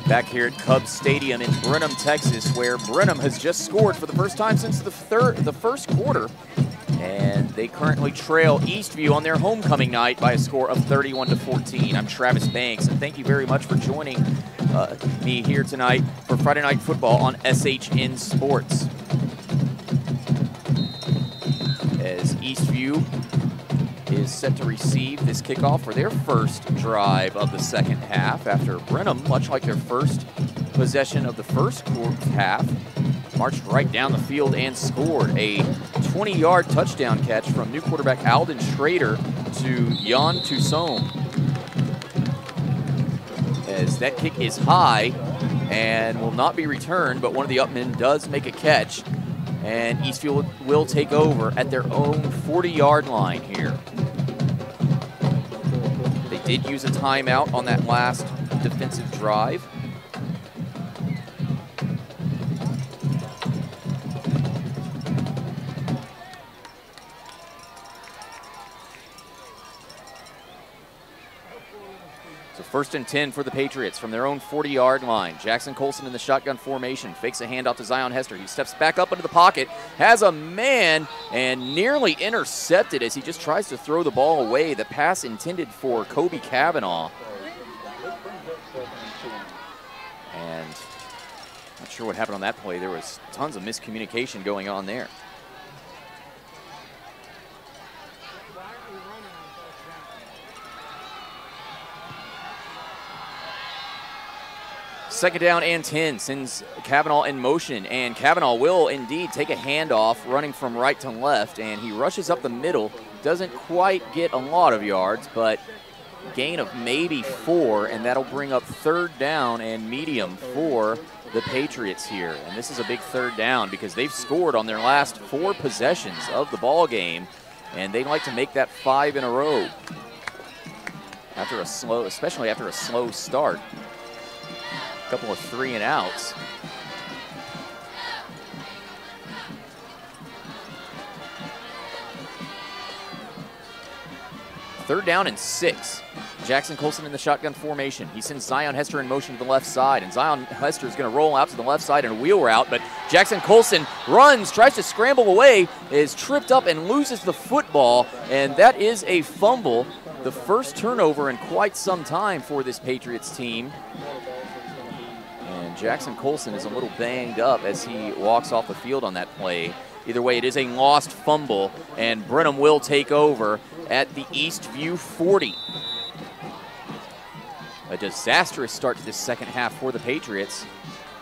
Back here at Cubs Stadium in Brenham, Texas, where Brenham has just scored for the first time since the 1st quarter. And they currently trail Eastview on their homecoming night by a score of 31-14. I'm Travis Banks, and thank you very much for joining me here tonight for Friday Night Football on SHN Sports. As Eastview is set to receive this kickoff for their first drive of the 2nd half after Brenham, much like their first possession of the 1st half, marched right down the field and scored a 20-yard touchdown catch from new quarterback Alden Schrader to Yan Tassom. As that kick is high and will not be returned, but one of the upmen does make a catch, and Eastview will take over at their own 40-yard line here. They did use a timeout on that last defensive drive. First and 10 for the Patriots from their own 40-yard line. Jackson Colson in the shotgun formation, fakes a handoff to Zion Hester. He steps back up into the pocket, has a man, and nearly intercepted as he just tries to throw the ball away. The pass intended for Kobe Kavanaugh. And not sure what happened on that play. There was tons of miscommunication going on there. Second down and 10 sends Kavanaugh in motion, and Kavanaugh will indeed take a handoff running from right to left, and he rushes up the middle. Doesn't quite get a lot of yards, but gain of maybe 4, and that'll bring up third down and medium for the Patriots here. And this is a big third down because they've scored on their last 4 possessions of the ball game, and they'd like to make that 5 in a row after a slow, especially after a slow start. Couple of 3 and outs. Third down and 6. Jackson Colson in the shotgun formation. He sends Zion Hester in motion to the left side, and Zion Hester is going to roll out to the left side in a wheel route, but Jackson Colson runs, tries to scramble away, is tripped up and loses the football, and that is a fumble. The first turnover in quite some time for this Patriots team. And Jackson Colson is a little banged up as he walks off the field on that play. Either way, it is a lost fumble, and Brenham will take over at the Eastview 40. A disastrous start to this second half for the Patriots,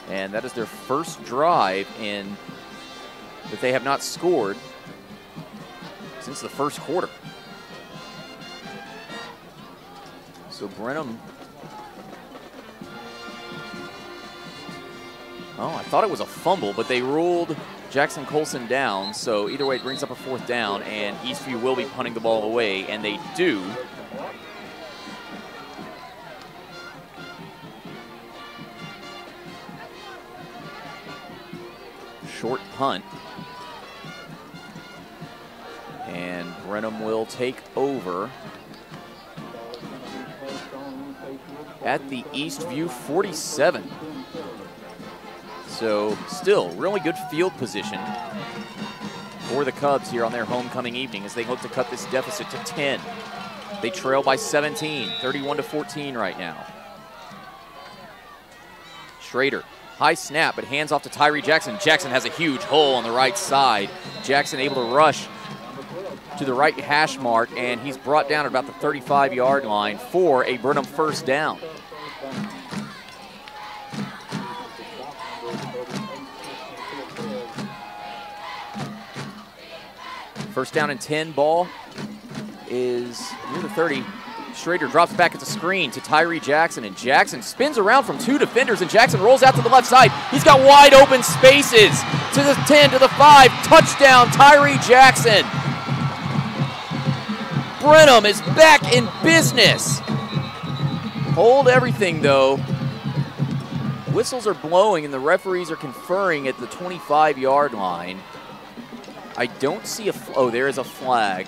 and that is their first drive in that they have not scored since the first quarter. So Brenham, oh, I thought it was a fumble, but they ruled Jackson Colson down. So either way, it brings up a fourth down, and Eastview will be punting the ball away, and they do. Short punt. And Brenham will take over at the Eastview 47. So still really good field position for the Cubs here on their homecoming evening as they look to cut this deficit to 10. They trail by 17, 31-14 right now. Schrader, high snap, but hands off to Tyree Jackson. Jackson has a huge hole on the right side. Jackson able to rush to the right hash mark, and he's brought down at about the 35-yard line for a Brenham first down. First down and 10, ball is near the 30. Schrader drops back at the screen to Tyree Jackson, and Jackson spins around from 2 defenders, and Jackson rolls out to the left side. He's got wide open spaces to the 10, to the 5. Touchdown, Tyree Jackson. Brenham is back in business. Hold everything, though. Whistles are blowing, and the referees are conferring at the 25-yard line. I don't see a, oh, there is a flag.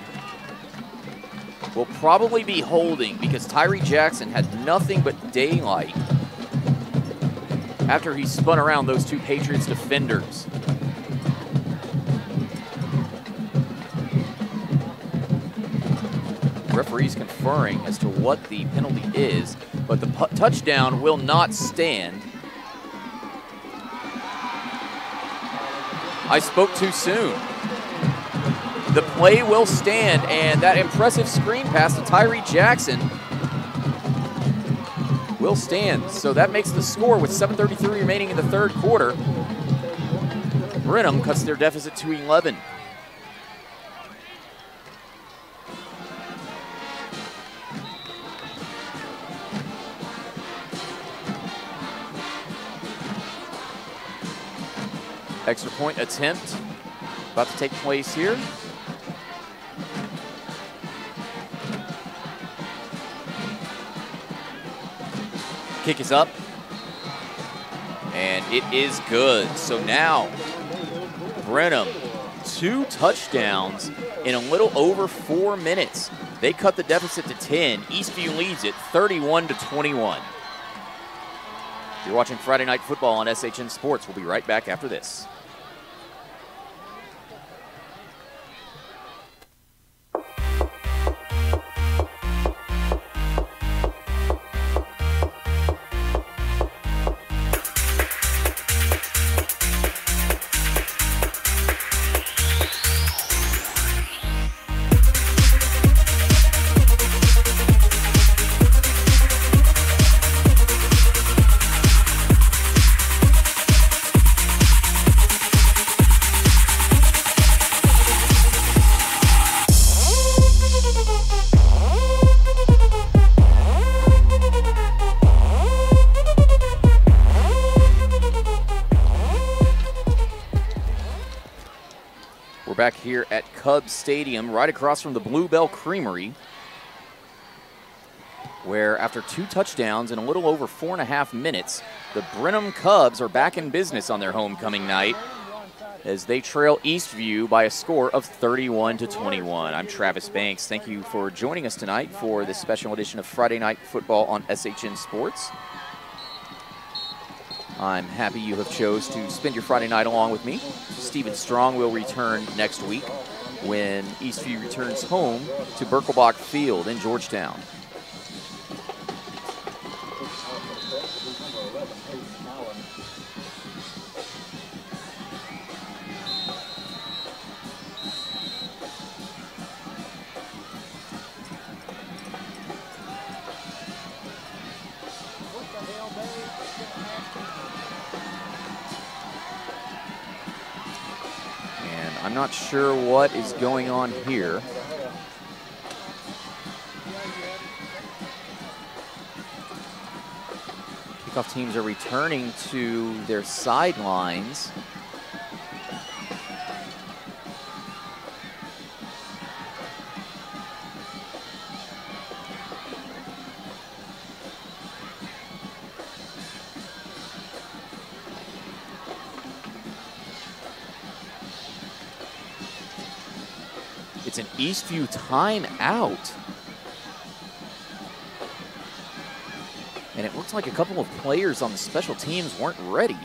Will probably be holding because Tyree Jackson had nothing but daylight after he spun around those 2 Patriots defenders. Referees conferring as to what the penalty is, but the touchdown will not stand. I spoke too soon. The play will stand, and that impressive screen pass to Tyree Jackson will stand. So that makes the score with 7:33 remaining in the third quarter. Brenham cuts their deficit to 11. Extra point attempt about to take place here. Kick is up, and it is good. So now, Brenham, 2 touchdowns in a little over 4 minutes. They cut the deficit to 10. Eastview leads it 31-21. You're watching Friday Night Football on SHN Sports. We'll be right back after this. Back here at Cubs Stadium, right across from the Bluebell Creamery, where after 2 touchdowns in a little over 4.5 minutes, the Brenham Cubs are back in business on their homecoming night as they trail Eastview by a score of 31-21. I'm Travis Banks. Thank you for joining us tonight for this special edition of Friday Night Football on SHN Sports. I'm happy you have chose to spend your Friday night along with me. Stephen Strong will return next week when Eastview returns home to Birkelbach Field in Georgetown. I'm not sure what is going on here. Kickoff teams are returning to their sidelines. It's an Eastview timeout. And it looks like a couple of players on the special teams weren't ready,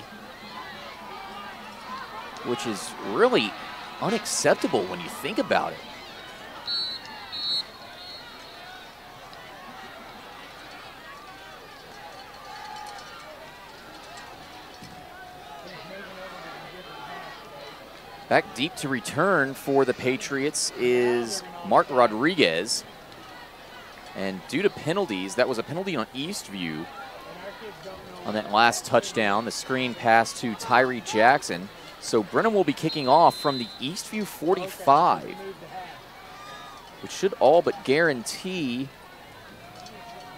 which is really unacceptable when you think about it. Back deep to return for the Patriots is Mark Rodriguez. And due to penalties, that was a penalty on Eastview on that last touchdown. The screen pass to Tyree Jackson. So Brenham will be kicking off from the Eastview 45, which should all but guarantee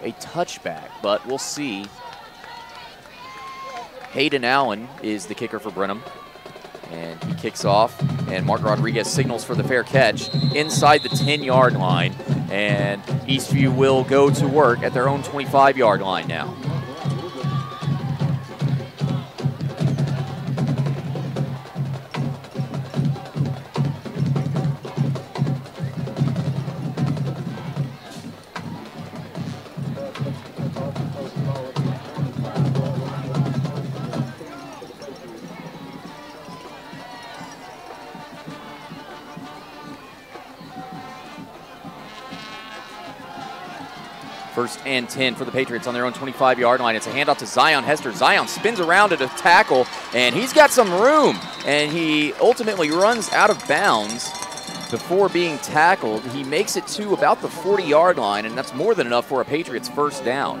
a touchback, but we'll see. Hayden Allen is the kicker for Brenham. And he kicks off, and Mark Rodriguez signals for the fair catch inside the 10-yard line. And Eastview will go to work at their own 25-yard line now. First and 10 for the Patriots on their own 25-yard line. It's a handoff to Zion Hester. Zion spins around at a tackle, and he's got some room. And he ultimately runs out of bounds before being tackled. He makes it to about the 40-yard line, and that's more than enough for a Patriots first down.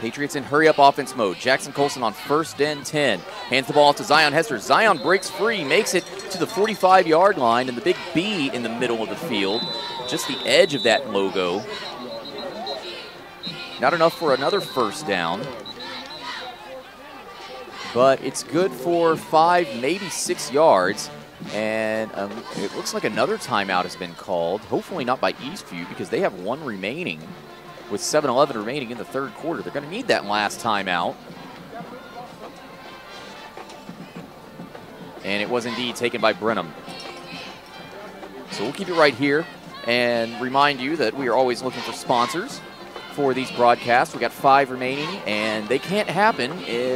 Patriots in hurry-up offense mode. Jackson Colson on first and 10. Hands the ball off to Zion Hester. Zion breaks free, makes it to the 45-yard line, and the big B in the middle of the field. Just the edge of that logo. Not enough for another first down. But it's good for 5, maybe 6 yards. And it looks like another timeout has been called. Hopefully not by Eastview, because they have one remaining. With 7:11 remaining in the third quarter. They're going to need that last timeout. And it was indeed taken by Brenham. So we'll keep it right here and remind you that we are always looking for sponsors for these broadcasts. We got 5 remaining, and they can't happen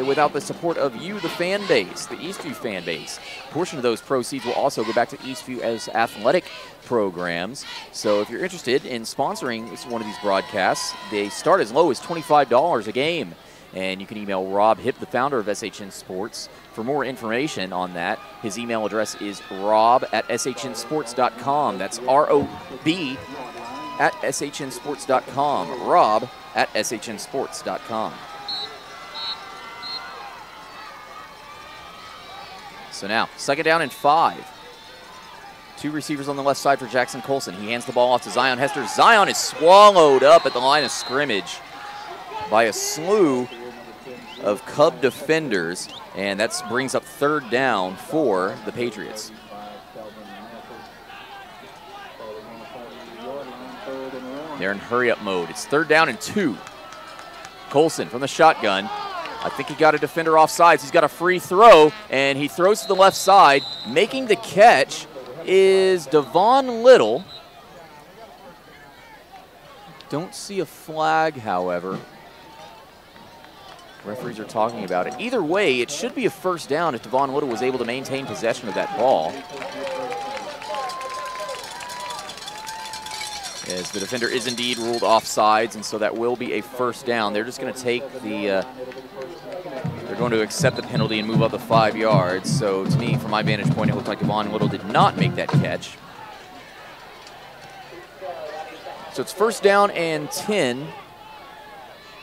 without the support of you, the fan base, the Eastview fan base. A portion of those proceeds will also go back to Eastview as athletic programs. So if you're interested in sponsoring one of these broadcasts, they start as low as $25 a game. And you can email Rob Hipp, the founder of SHN Sports, for more information on that. His email address is rob@shnsports.com. That's R-O-B at shnsports.com. Rob at shnsports.com. So now, 2nd down and 5. 2 receivers on the left side for Jackson Colson. He hands the ball off to Zion Hester. Zion is swallowed up at the line of scrimmage by a slew of Cub defenders, and that brings up 3rd down for the Patriots. They're in hurry-up mode. It's 3rd down and 2. Colson from the shotgun. I think he got a defender off sides. He's got a free throw, and he throws to the left side. Making the catch is Devon Little. Don't see a flag, however. Referees are talking about it. Either way, it should be a 1st down if Devon Little was able to maintain possession of that ball. As the defender is indeed ruled offsides, and so that will be a 1st down. They're just going to take the, they're going to accept the penalty and move up the 5 yards. So to me, from my vantage point, it looked like Devon Little did not make that catch. So it's 1st down and 10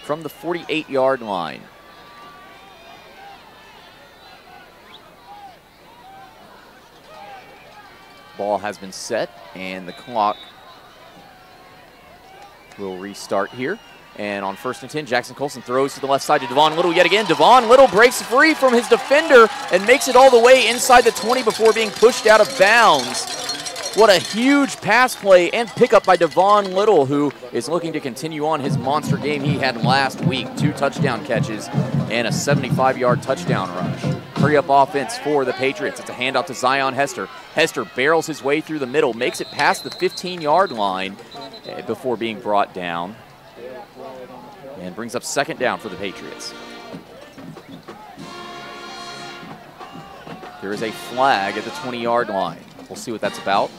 from the 48-yard line. Ball has been set, and the clock will restart here. And on 1st and 10, Jackson Colson throws to the left side to Devon Little yet again. Devon Little breaks free from his defender and makes it all the way inside the 20 before being pushed out of bounds. What a huge pass play and pickup by Devon Little, who is looking to continue on his monster game he had last week. 2 touchdown catches and a 75-yard touchdown rush. Hurry-up offense for the Patriots. It's a handoff to Zion Hester. Hester barrels his way through the middle, makes it past the 15-yard line before being brought down, and brings up 2nd down for the Patriots. There is a flag at the 20-yard line. We'll see what that's about.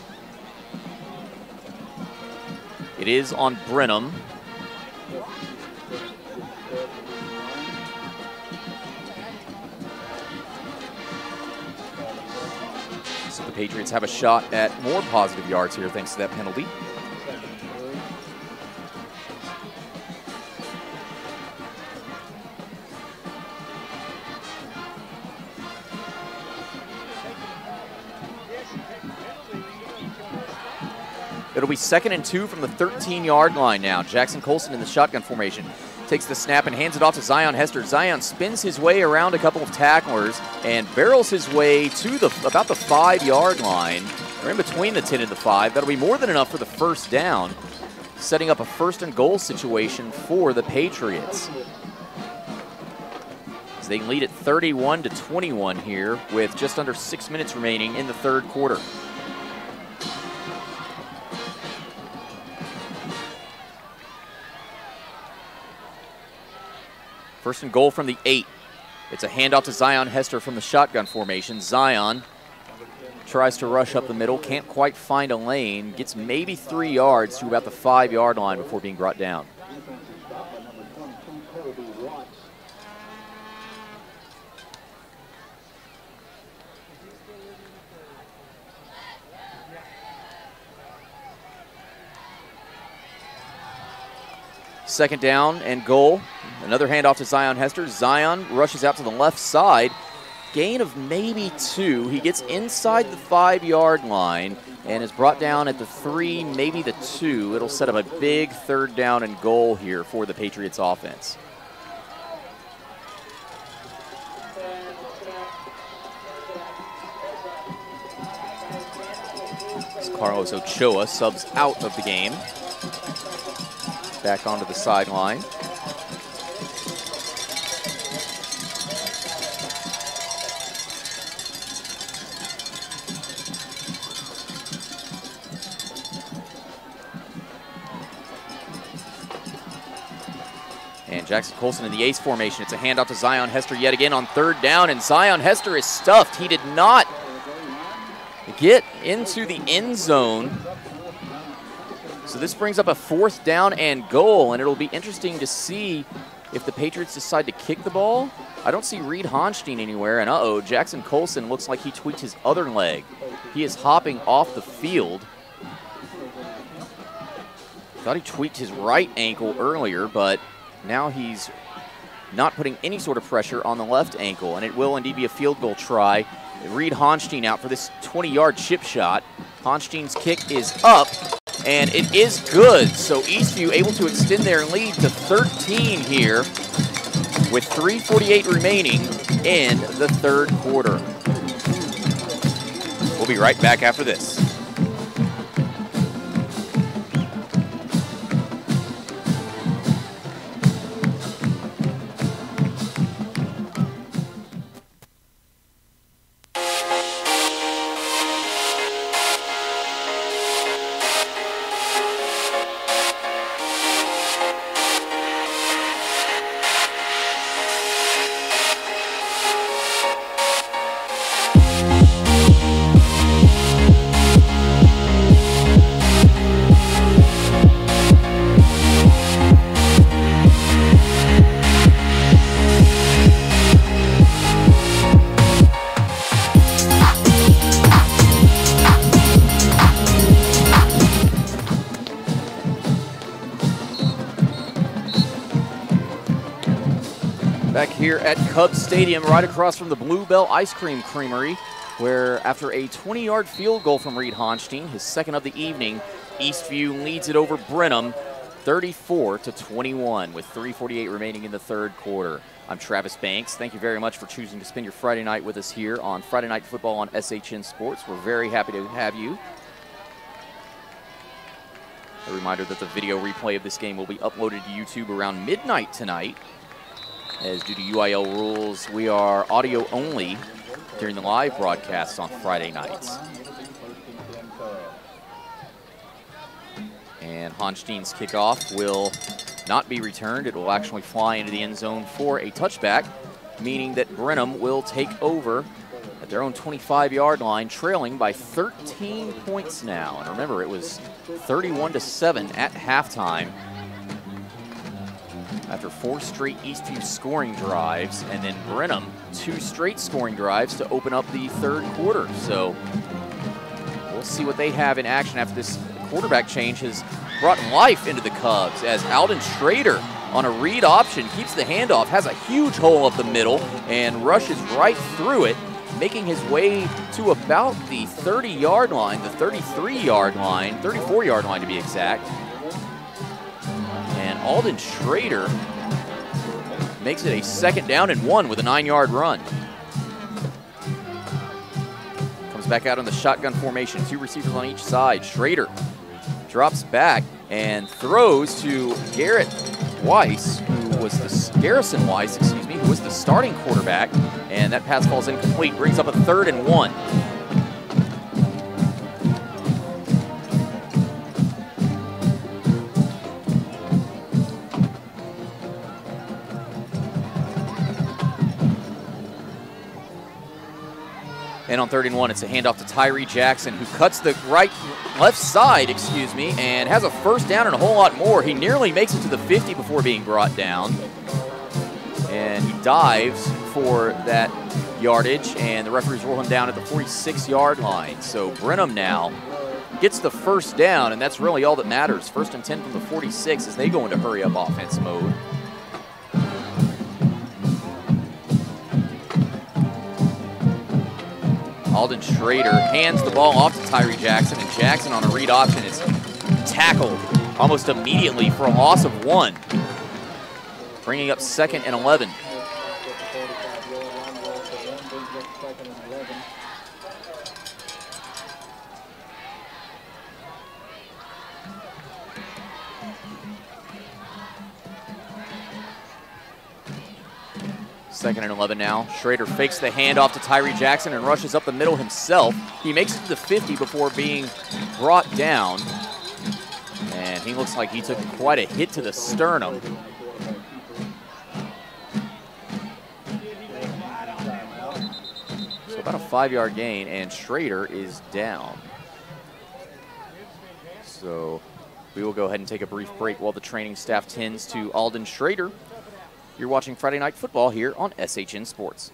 It is on Brenham. So the Patriots have a shot at more positive yards here thanks to that penalty. It'll be 2nd and 2 from the 13-yard line now. Jackson Colson in the shotgun formation takes the snap and hands it off to Zion Hester. Zion spins his way around a couple of tacklers and barrels his way to about the 5-yard line, or in between the 10 and the 5. That'll be more than enough for the 1st down, setting up a 1st and goal situation for the Patriots. As they lead at 31-21 here with just under 6 minutes remaining in the 3rd quarter. First and goal from the 8. It's a handoff to Zion Hester from the shotgun formation. Zion tries to rush up the middle, can't quite find a lane, gets maybe 3 yards to about the 5-yard line before being brought down. Second down and goal. Another handoff to Zion Hester. Zion rushes out to the left side. Gain of maybe 2. He gets inside the 5-yard line and is brought down at the 3, maybe the 2. It'll set up a big 3rd down and goal here for the Patriots offense. As Carlos Ochoa subs out of the game. Back onto the sideline. And Jackson Colson in the ace formation. It's a handoff to Zion Hester yet again on 3rd down, and Zion Hester is stuffed. He did not get into the end zone. So this brings up a 4th down and goal, and it'll be interesting to see if the Patriots decide to kick the ball. I don't see Reed Honstein anywhere, and Jackson Colson looks like he tweaked his other leg. He is hopping off the field. Thought he tweaked his right ankle earlier, but now he's not putting any sort of pressure on the left ankle, and it will indeed be a field goal try. Reed Honstein out for this 20-yard chip shot. Honstein's kick is up, and it is good. So Eastview able to extend their lead to 13 here with 3:48 remaining in the 3rd quarter. We'll be right back after this. Here at Cubs Stadium, right across from the Bluebell Ice Cream Creamery, where after a 20-yard field goal from Reed Honstein, his 2nd of the evening, Eastview leads it over Brenham 34-21 with 3:48 remaining in the 3rd quarter. I'm Travis Banks. Thank you very much for choosing to spend your Friday night with us here on Friday Night Football on SHN Sports. We're very happy to have you. A reminder that the video replay of this game will be uploaded to YouTube around midnight tonight. As due to UIL rules, we are audio only during the live broadcasts on Friday nights. And Honstein's kickoff will not be returned. It will actually fly into the end zone for a touchback, meaning that Brenham will take over at their own 25-yard line, trailing by 13 points now. And remember, it was 31-7 at halftime, after 4 straight Eastview scoring drives, and then Brenham 2 straight scoring drives to open up the 3rd quarter. So we'll see what they have in action after this quarterback change has brought life into the Cubs, as Alden Schrader on a read option keeps the handoff, has a huge hole up the middle, and rushes right through it, making his way to about the 30-yard line, the 33-yard line, 34-yard line to be exact. And Alden Schrader makes it a 2nd down and 1 with a 9-yard run. Comes back out in the shotgun formation, 2 receivers on each side. Schrader drops back and throws to Garrison Weiss, who was the starting quarterback, and that pass falls incomplete, brings up a 3rd and 1. And on 3rd and 1, it's a handoff to Tyree Jackson, who cuts the left side, and has a 1st down and a whole lot more. He nearly makes it to the 50 before being brought down. And he dives for that yardage, and the referees roll him down at the 46-yard line. So Brenham now gets the 1st down, and that's really all that matters. 1st and 10 from the 46 as they go into hurry-up offense mode. Alden Schrader hands the ball off to Tyree Jackson, and Jackson on a read option is tackled almost immediately for a loss of 1, bringing up 2nd and 11. Second and 11 now. Schrader fakes the handoff to Tyree Jackson and rushes up the middle himself. He makes it to the 50 before being brought down. And he looks like he took quite a hit to the sternum. about a 5-yard gain, and Schrader is down. So we will go ahead and take a brief break while the training staff tends to Alden Schrader. You're watching Friday Night Football here on SHN Sports.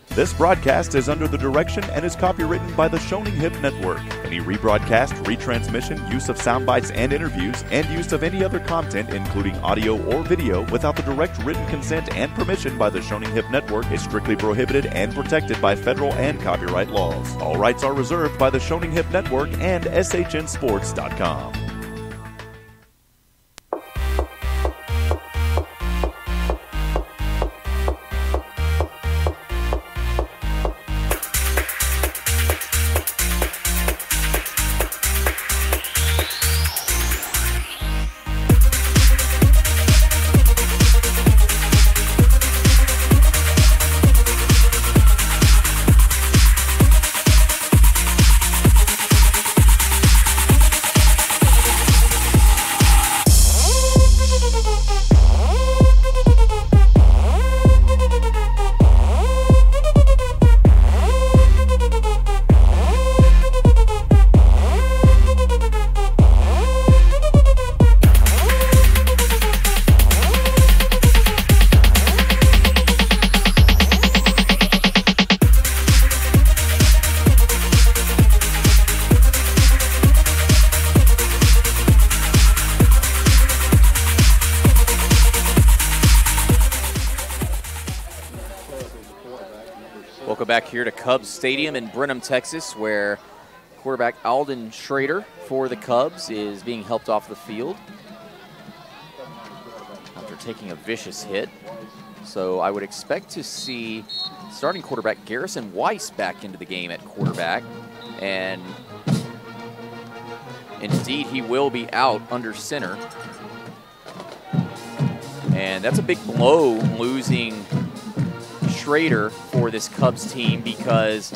This broadcast is under the direction and is copywritten by the Shoning Hip Network. Any rebroadcast, retransmission, use of sound bites and interviews, and use of any other content, including audio or video, without the direct written consent and permission by the Shoning Hip Network is strictly prohibited and protected by federal and copyright laws. All rights are reserved by the Shoning Hip Network and SHNSports.com. Welcome back here to Cubs Stadium in Brenham, Texas, where quarterback Alden Schrader for the Cubs is being helped off the field after taking a vicious hit. So I would expect to see starting quarterback Garrison Weiss back into the game at quarterback. And indeed, he will be out under center. And that's a big blow, losing Schrader for this Cubs team, because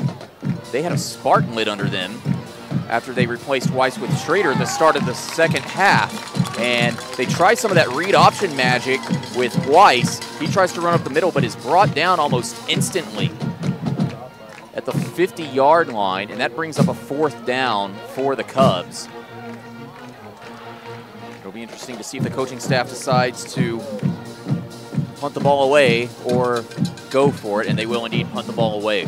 they had a spark lit under them after they replaced Weiss with Schrader at the start of the second half. And they try some of that read option magic with Weiss. He tries to run up the middle, but is brought down almost instantly at the 50-yard line, and that brings up a 4th down for the Cubs. It'll be interesting to see if the coaching staff decides to punt the ball away or go for it, and they will indeed punt the ball away.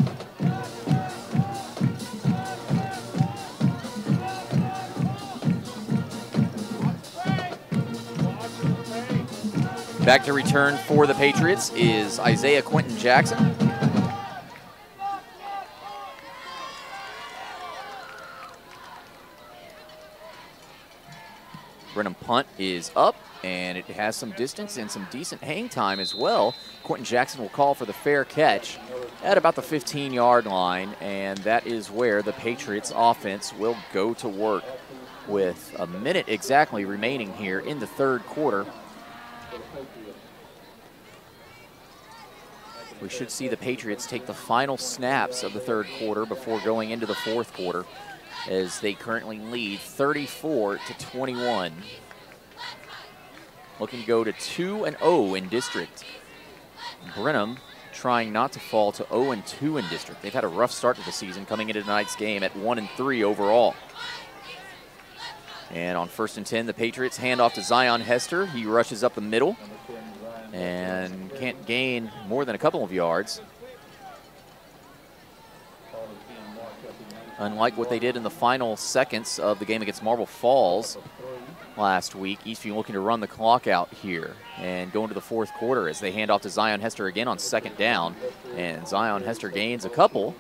Back to return for the Patriots is Isaiah Quentin Jackson. Brenham punt is up, and it has some distance and some decent hang time as well. Quentin Jackson will call for the fair catch at about the 15-yard line, and that is where the Patriots offense will go to work with a minute exactly remaining here in the third quarter. We should see the Patriots take the final snaps of the third quarter before going into the fourth quarter, as they currently lead 34-21. Looking to go to 2-0 in district. Brenham trying not to fall to 0-2 in district. They've had a rough start to the season, coming into tonight's game at 1-3 overall. And on 1st and 10, the Patriots hand off to Zion Hester. He rushes up the middle and can't gain more than a couple of yards. Unlike what they did in the final seconds of the game against Marble Falls last week, Eastview looking to run the clock out here and go into the fourth quarter as they hand off to Zion Hester again on 2nd down. And Zion Hester gains a couple.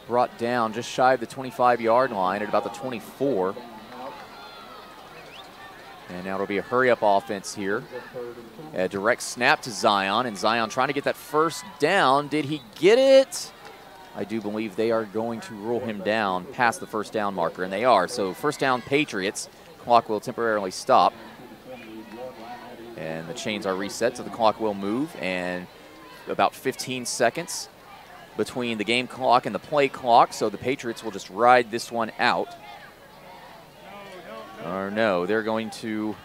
Brought down just shy of the 25-yard line at about the 24. And now it'll be a hurry-up offense here. A direct snap to Zion, and Zion trying to get that first down. Did he get it? I do believe they are going to rule him down past the first down marker, and they are. So first down Patriots. Clock will temporarily stop. And the chains are reset, so the clock will move. And about 15 seconds between the game clock and the play clock, so the Patriots will just ride this one out. Or no, they're going to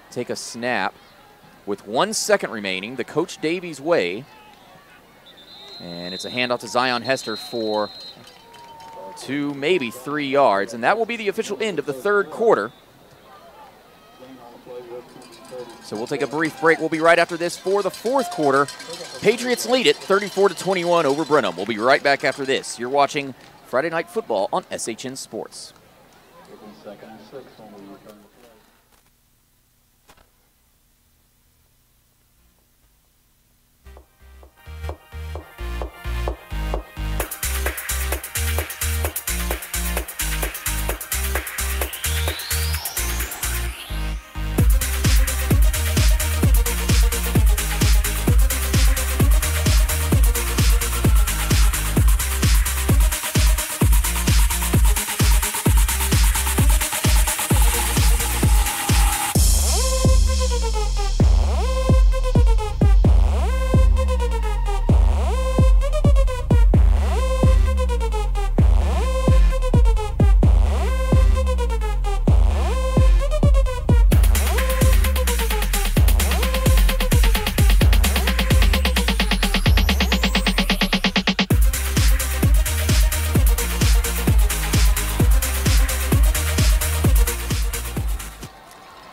take a snap with 1 second remaining, the Coach Davies way. And it's a handoff to Zion Hester for 2, maybe 3 yards. And that will be the official end of the third quarter. So we'll take a brief break. We'll be right after this for the fourth quarter. Patriots lead it 34-21 over Brenham. We'll be right back after this. You're watching Friday Night Football on SHN Sports. Second and 6 when we return to play.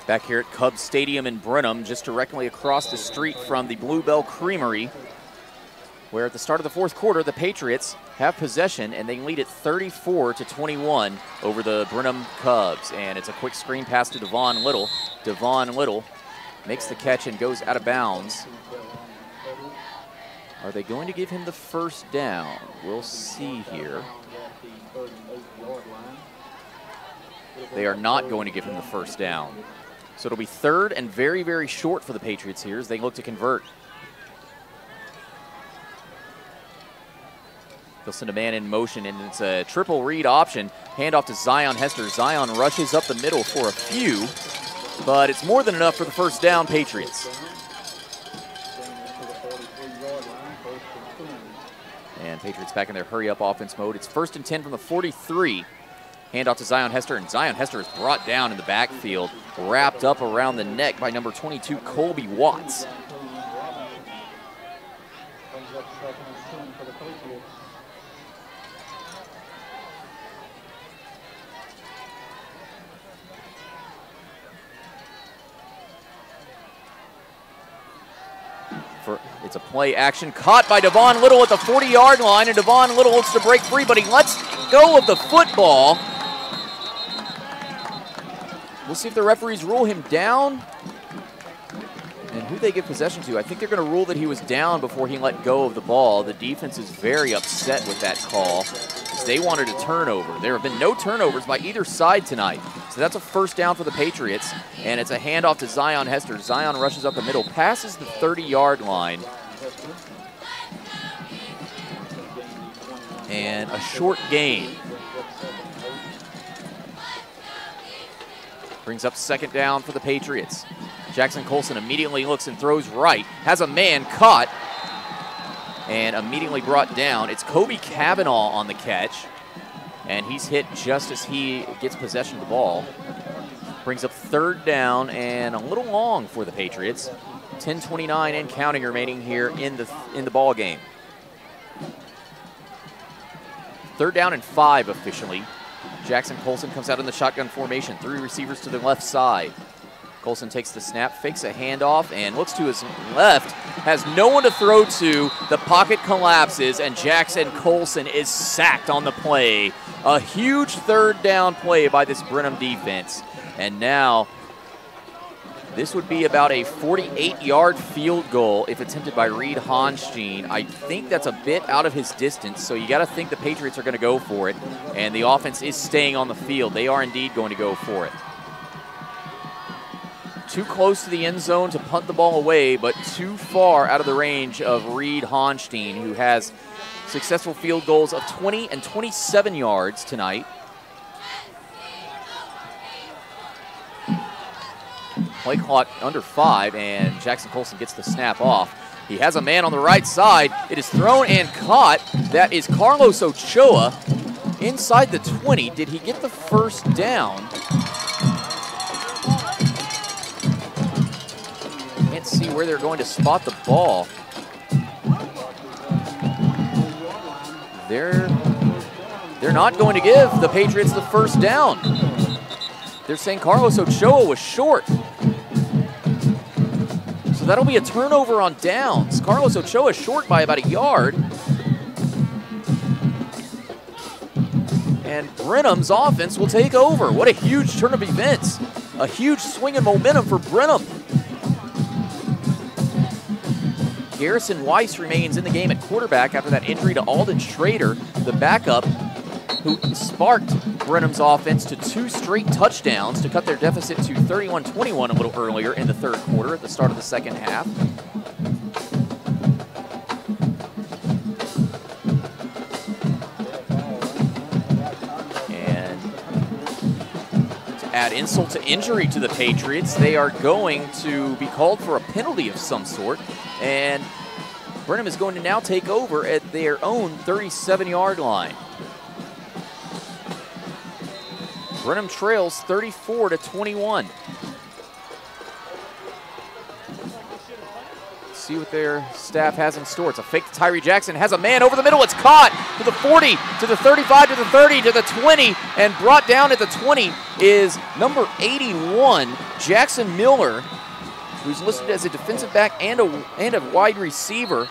Back here at Cubs Stadium in Brenham, just directly across the street from the Bluebell Creamery, where at the start of the fourth quarter, the Patriots have possession and they lead it 34-21 over the Brenham Cubs. And it's a quick screen pass to Devon Little. Devon Little makes the catch and goes out of bounds. Are they going to give him the first down? We'll see here. They are not going to give him the first down. So it'll be third and very, very short for the Patriots here as they look to convert. They'll send a man in motion, and it's a triple read option. Handoff to Zion Hester. Zion rushes up the middle for a few, but it's more than enough for the first down, Patriots. And Patriots back in their hurry-up offense mode. It's 1st and 10 from the 43. Handoff to Zion Hester, and Zion Hester is brought down in the backfield, wrapped up around the neck by number 22, Colby Watts. It's a play action caught by Devon Little at the 40-yard line, and Devon Little looks to break free, but he lets go of the football. We'll see if the referees rule him down and who they give possession to. I think they're going to rule that he was down before he let go of the ball. The defense is very upset with that call because they wanted a turnover. There have been no turnovers by either side tonight. So that's a first down for the Patriots, and it's a handoff to Zion Hester. Zion rushes up the middle, passes the 30-yard line. And a short gain. Brings up second down for the Patriots. Jackson Colson immediately looks and throws right. Has a man caught and immediately brought down. It's Kobe Cavanaugh on the catch. And he's hit just as he gets possession of the ball. Brings up third down and a little long for the Patriots. 10:29 and counting remaining here in the ball game. 3rd down and 5 officially. Jackson Colson comes out in the shotgun formation. 3 receivers to the left side. Colson takes the snap, fakes a handoff, and looks to his left. Has no one to throw to. The pocket collapses, and Jackson Colson is sacked on the play. A huge 3rd down play by this Brenham defense. And now this would be about a 48-yard field goal if attempted by Reed Honstein. I think that's a bit out of his distance, so you got to think the Patriots are going to go for it. And the offense is staying on the field. They are indeed going to go for it. Too close to the end zone to punt the ball away, but too far out of the range of Reed Honstein, who has successful field goals of 20 and 27 yards tonight. Play clock under 5, and Jackson Colson gets the snap off. He has a man on the right side. It is thrown and caught. That is Carlos Ochoa inside the 20. Did he get the first down? Can't see where they're going to spot the ball. They're not going to give the Patriots the first down. They're saying Carlos Ochoa was short. So that'll be a turnover on downs. Carlos Ochoa short by about a yard. And Brenham's offense will take over. What a huge turn of events. A huge swing in momentum for Brenham. Garrison Weiss remains in the game at quarterback after that injury to Alden Schrader, the backup, who sparked Brenham's offense to 2 straight touchdowns to cut their deficit to 31-21 a little earlier in the third quarter at the start of the second half. And to add insult to injury to the Patriots, they are going to be called for a penalty of some sort, and Brenham is going to now take over at their own 37-yard line. Brenham trails 34-21. See what their staff has in store. It's a fake to Tyree Jackson. Has a man over the middle. It's caught to the 40, to the 35, to the 30, to the 20, and brought down at the 20 is number 81, Jackson Miller, who's listed as a defensive back and a wide receiver.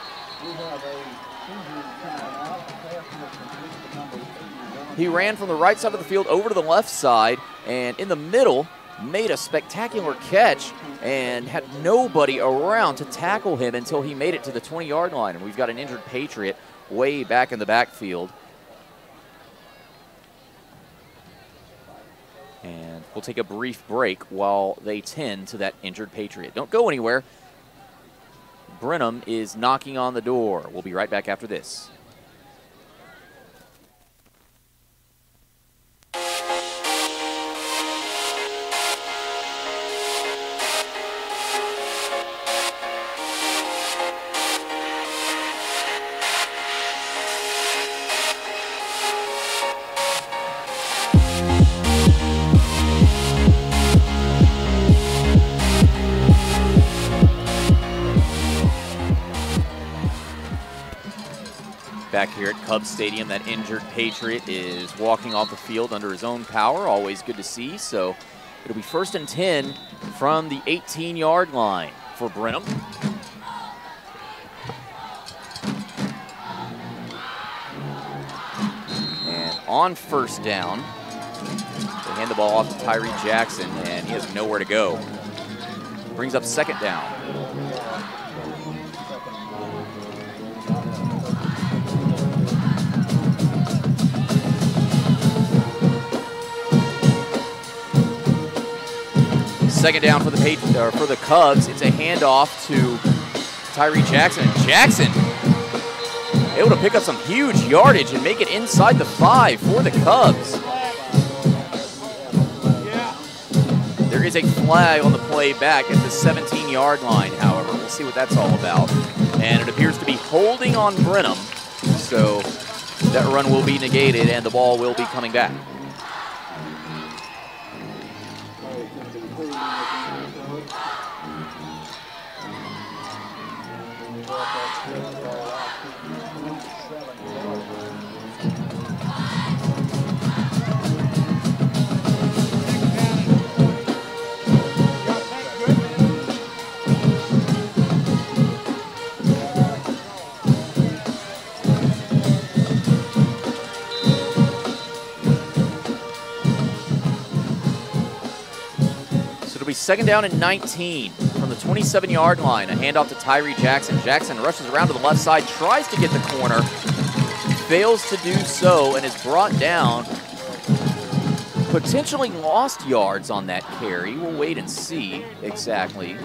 He ran from the right side of the field over to the left side, and in the middle made a spectacular catch and had nobody around to tackle him until he made it to the 20-yard line. And we've got an injured Patriot way back in the backfield. And we'll take a brief break while they tend to that injured Patriot. Don't go anywhere. Brenham is knocking on the door. We'll be right back after this. Back here at Cubs Stadium, that injured Patriot is walking off the field under his own power. Always good to see. So it'll be 1st and 10 from the 18-yard line for Brenham. And on 1st down, they hand the ball off to Tyree Jackson, and he has nowhere to go. Brings up 2nd down. Second down for the Cubs. It's a handoff to Tyree Jackson. Jackson able to pick up some huge yardage and make it inside the 5 for the Cubs. There is a flag on the play back at the 17-yard line, however. We'll see what that's all about. And it appears to be holding on Brenham, so that run will be negated and the ball will be coming back. Second down and 19 from the 27-yard line. A handoff to Tyree Jackson. Jackson rushes around to the left side, tries to get the corner, fails to do so, and is brought down. Potentially lost yards on that carry. We'll wait and see exactly.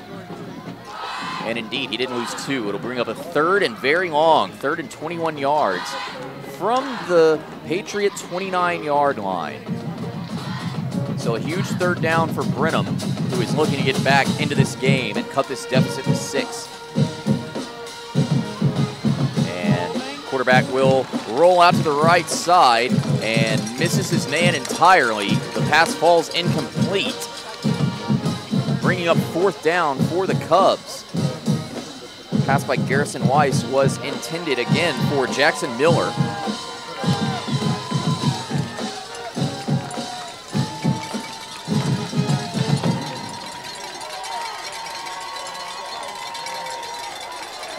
And indeed, he didn't lose 2. It'll bring up a 3rd and very long, 3rd and 21 yards from the Patriot 29-yard line. So a huge 3rd down for Brenham, who is looking to get back into this game and cut this deficit to 6. And quarterback will roll out to the right side and misses his man entirely. The pass falls incomplete, bringing up 4th down for the Cubs. pass by Garrison Weiss was intended again for Jackson Miller.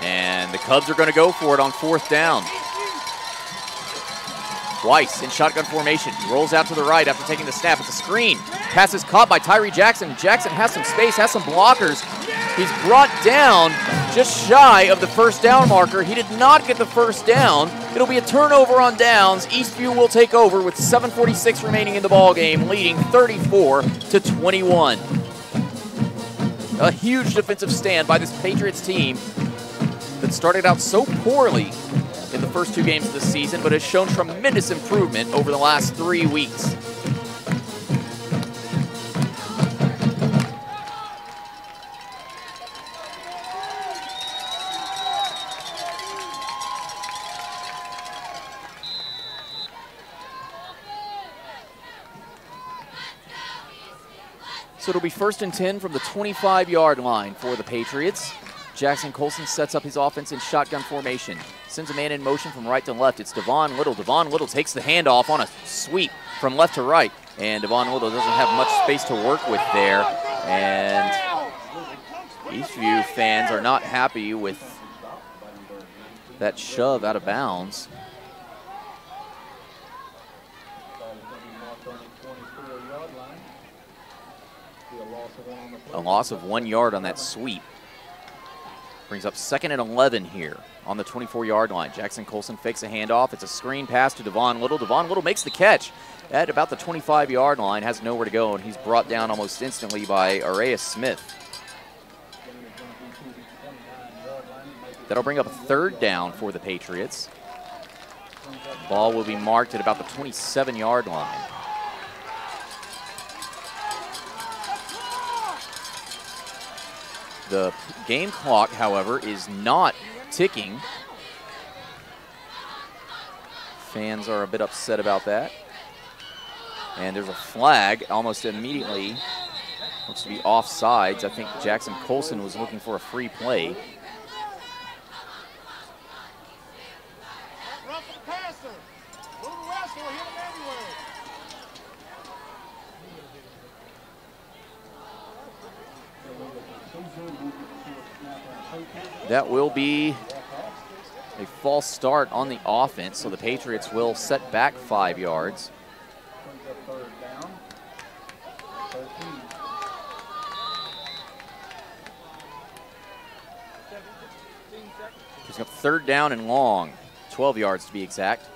And the Cubs are going to go for it on 4th down. Weiss in shotgun formation, rolls out to the right after taking the snap. It's a screen. Pass is caught by Tyree Jackson. Jackson has some space, has some blockers. He's brought down just shy of the 1st down marker. He did not get the 1st down. It'll be a turnover on downs. Eastview will take over with 7:46 remaining in the ball game, leading 34-21. A huge defensive stand by this Patriots team that started out so poorly in the first 2 games of the season, but has shown tremendous improvement over the last 3 weeks. So it'll be 1st and 10 from the 25-yard line for the Patriots. Jackson Colson sets up his offense in shotgun formation. Sends a man in motion from right to left. It's Devon Little. Devon Little takes the handoff on a sweep from left to right. And Devon Little doesn't have much space to work with there. And Eastview fans are not happy with that shove out of bounds. A loss of 1 yard on that sweep. Brings up 2nd and 11 here on the 24-yard line. Jackson Colson fakes a handoff. It's a screen pass to Devon Little. Devon Little makes the catch at about the 25-yard line, has nowhere to go, and he's brought down almost instantly by Arias Smith. That'll bring up a 3rd down for the Patriots. Ball will be marked at about the 27-yard line. The game clock, however, is not ticking. Fans are a bit upset about that. And there's a flag almost immediately. Looks to be offsides. I think Jackson Colson was looking for a free play. That will be a false start on the offense, so the Patriots will set back 5 yards. He's got 3rd down and long, 12 yards to be exact.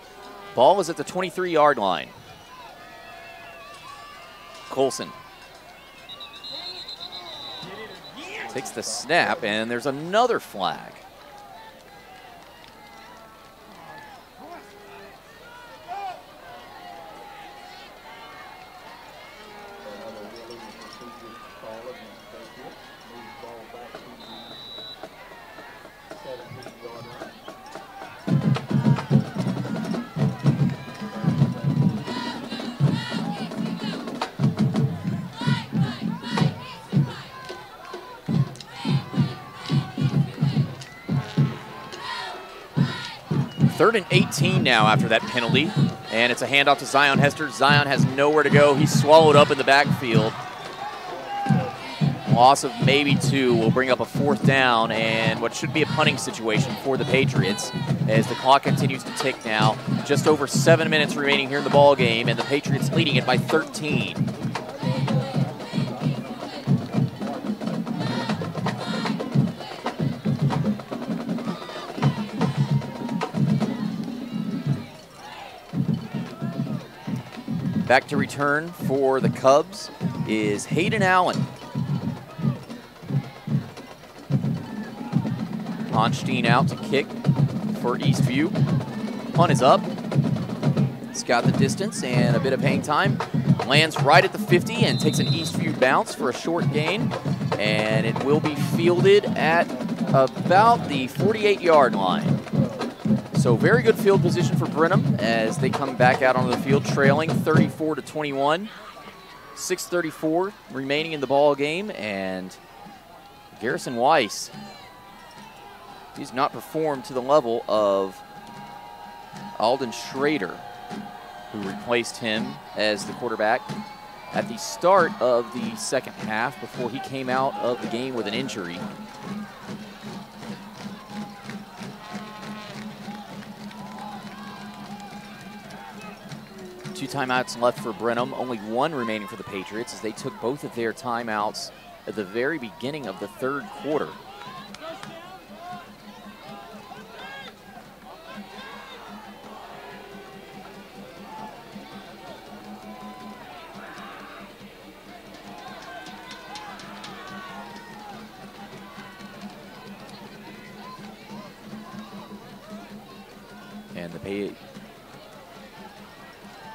Ball is at the 23-yard line. Colson takes the snap, and there's another flag. Third and 18 now after that penalty, and it's a handoff to Zion Hester. Zion has nowhere to go. He's swallowed up in the backfield. Loss of maybe 2 will bring up a 4th down and what should be a punting situation for the Patriots as the clock continues to tick now. Just over 7 minutes remaining here in the ball game, and the Patriots leading it by 13. Back to return for the Cubs is Hayden Allen. Honstein out to kick for Eastview. Punt is up. It's got the distance and a bit of hang time. Lands right at the 50 and takes an Eastview bounce for a short gain. And it will be fielded at about the 48-yard line. So very good field position for Brenham as they come back out onto the field trailing 34-21. 6:34 remaining in the ball game, and Garrison Weiss He's not performed to the level of Alden Schrader, who replaced him as the quarterback at the start of the second half before he came out of the game with an injury. Two timeouts left for Brenham, only one remaining for the Patriots as they took both of their timeouts at the very beginning of the third quarter. And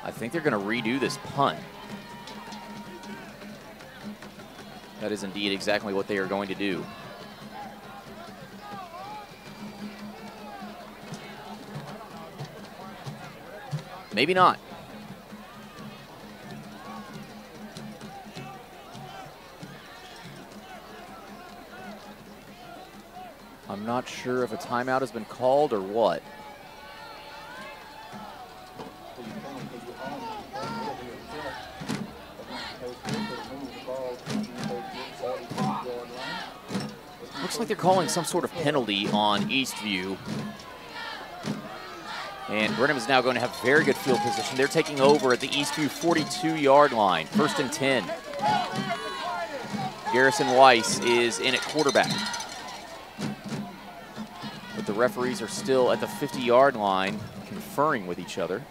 I think they're going to redo this punt. That is indeed exactly what they are going to do. Maybe not. I'm not sure if a timeout has been called or what. Looks like they're calling some sort of penalty on Eastview. And Brenham is now going to have very good field position. They're taking over at the Eastview 42-yard line, 1st and 10. Garrison Weiss is in at quarterback. But the referees are still at the 50-yard line, conferring with each other.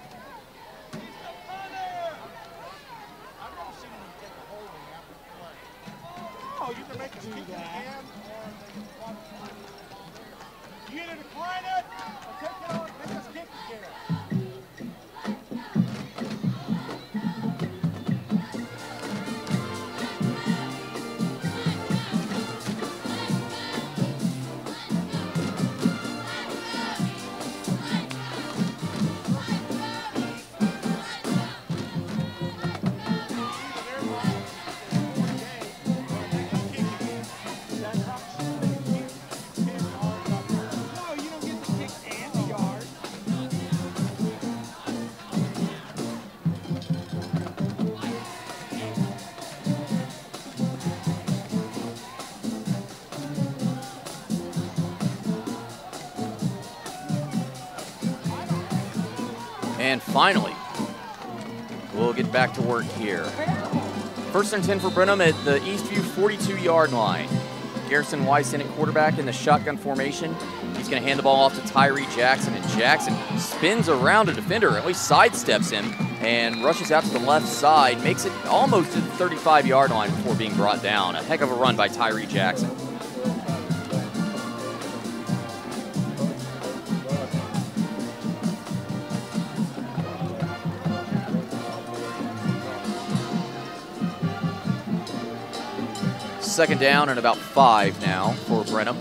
And finally, we'll get back to work here. 1st and 10 for Brenham at the Eastview 42-yard line. Garrison Weiss in at quarterback in the shotgun formation. He's going to hand the ball off to Tyree Jackson, and Jackson spins around a defender, or at least sidesteps him, and rushes out to the left side, makes it almost to the 35-yard line before being brought down. A heck of a run by Tyree Jackson. Second down and about 5 now for Brenham.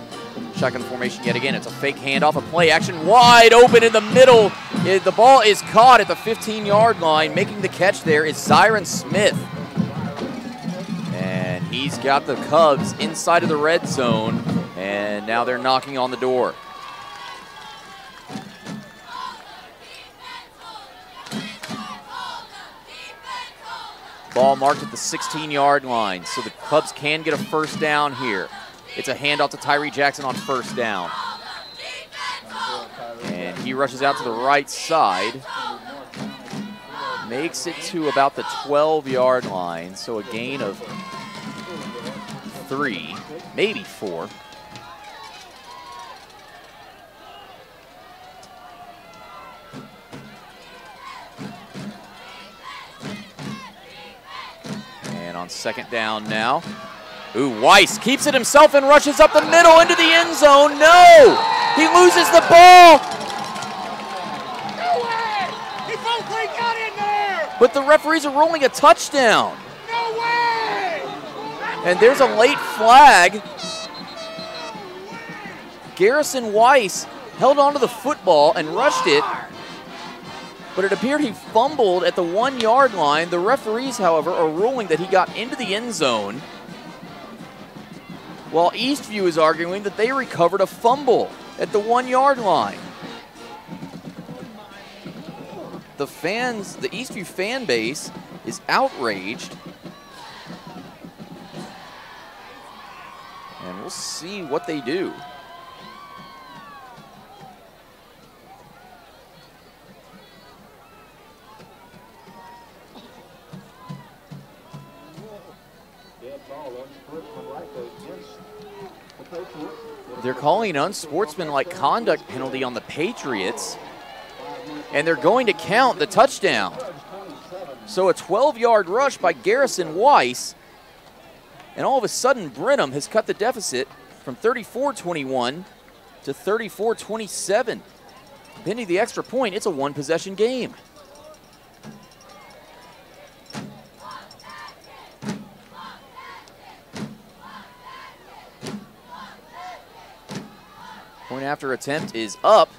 Shotgun formation yet again. It's a fake handoff, a play action wide open in the middle. The ball is caught at the 15-yard line. Making the catch there is Zyron Smith. And he's got the Cubs inside of the red zone, and now they're knocking on the door. Ball marked at the 16-yard line, so the Cubs can get a first down here. It's a handoff to Tyree Jackson on 1st down. And he rushes out to the right side. Makes it to about the 12-yard line, so a gain of 3, maybe 4. On 2nd down now. Ooh, Weiss keeps it himself and rushes up the middle into the end zone. No! He loses the ball! No way! He got in there! But the referees are ruling a touchdown. No way! And there's a late flag. Garrison Weiss held onto the football and rushed it, but it appeared he fumbled at the 1-yard line. The referees, however, are ruling that he got into the end zone, while Eastview is arguing that they recovered a fumble. at the 1-yard line. The fans, the Eastview fan base is outraged. And we'll see what they do. They're calling an unsportsmanlike conduct penalty on the Patriots, and they're going to count the touchdown. So a 12-yard rush by Garrison Weiss, and all of a sudden Brenham has cut the deficit from 34-21 to 34-27. Pending the extra point, it's a one-possession game. Point after attempt is up.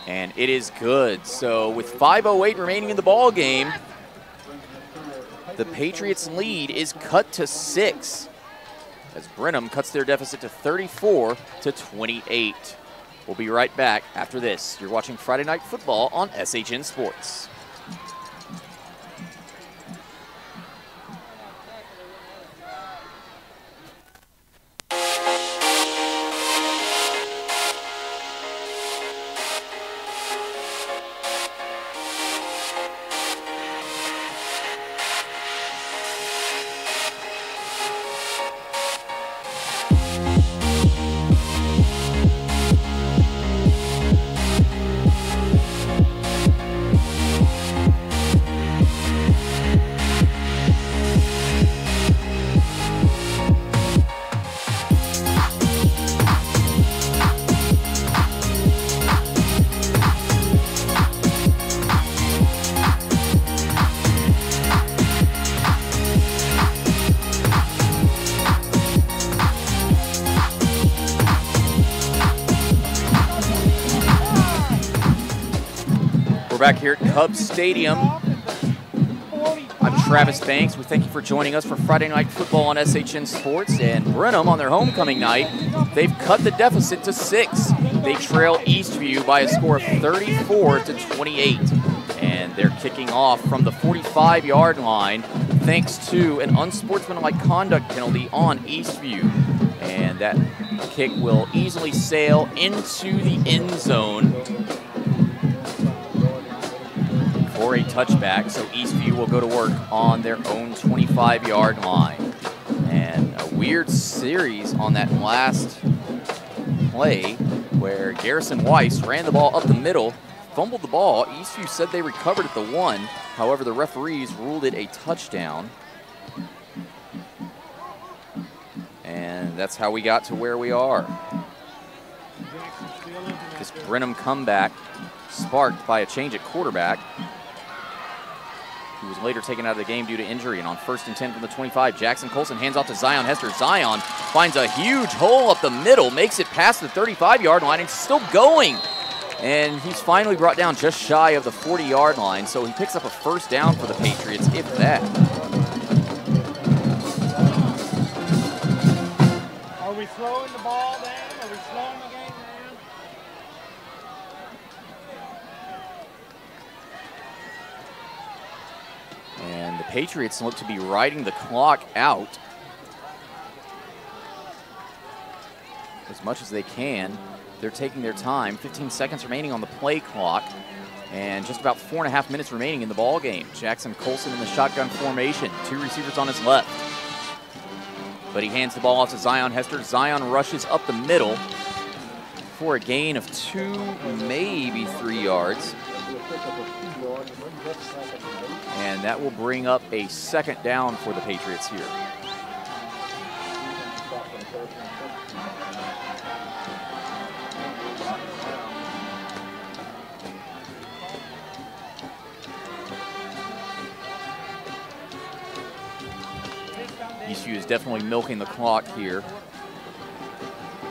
And it is good. So with 5:08 remaining in the ball game, the Patriots' lead is cut to 6 as Brenham cuts their deficit to 34-28. We'll be right back after this. You're watching Friday Night Football on SHN Sports. Back here at Cubs Stadium. I'm Travis Banks. We thank you for joining us for Friday Night Football on SHN Sports. And Brenham, on their homecoming night, they've cut the deficit to 6. They trail Eastview by a score of 34-28. And they're kicking off from the 45-yard line thanks to an unsportsmanlike conduct penalty on Eastview. And that kick will easily sail into the end zone for a touchback, so Eastview will go to work on their own 25-yard line. And a weird series on that last play where Garrison Weiss ran the ball up the middle, fumbled the ball. Eastview said they recovered at the 1. However, the referees ruled it a touchdown. And that's how we got to where we are. This Brenham comeback sparked by a change at quarterback, who was later taken out of the game due to injury. And on 1st and 10 from the 25, Jackson Colson hands off to Zion Hester. Zion finds a huge hole up the middle, makes it past the 35-yard line, and still going. And he's finally brought down just shy of the 40-yard line, so he picks up a first down for the Patriots, if that. Are we slowing the ball down? Are we slowing the game down? And the Patriots look to be riding the clock out as much as they can. They're taking their time. 15 seconds remaining on the play clock, and just about 4.5 minutes remaining in the ball game. Jackson Colson in the shotgun formation. 2 receivers on his left. But he hands the ball off to Zion Hester. Zion rushes up the middle for a gain of 2, maybe 3 yards. And that will bring up a second down for the Patriots here. Eastview is definitely milking the clock here.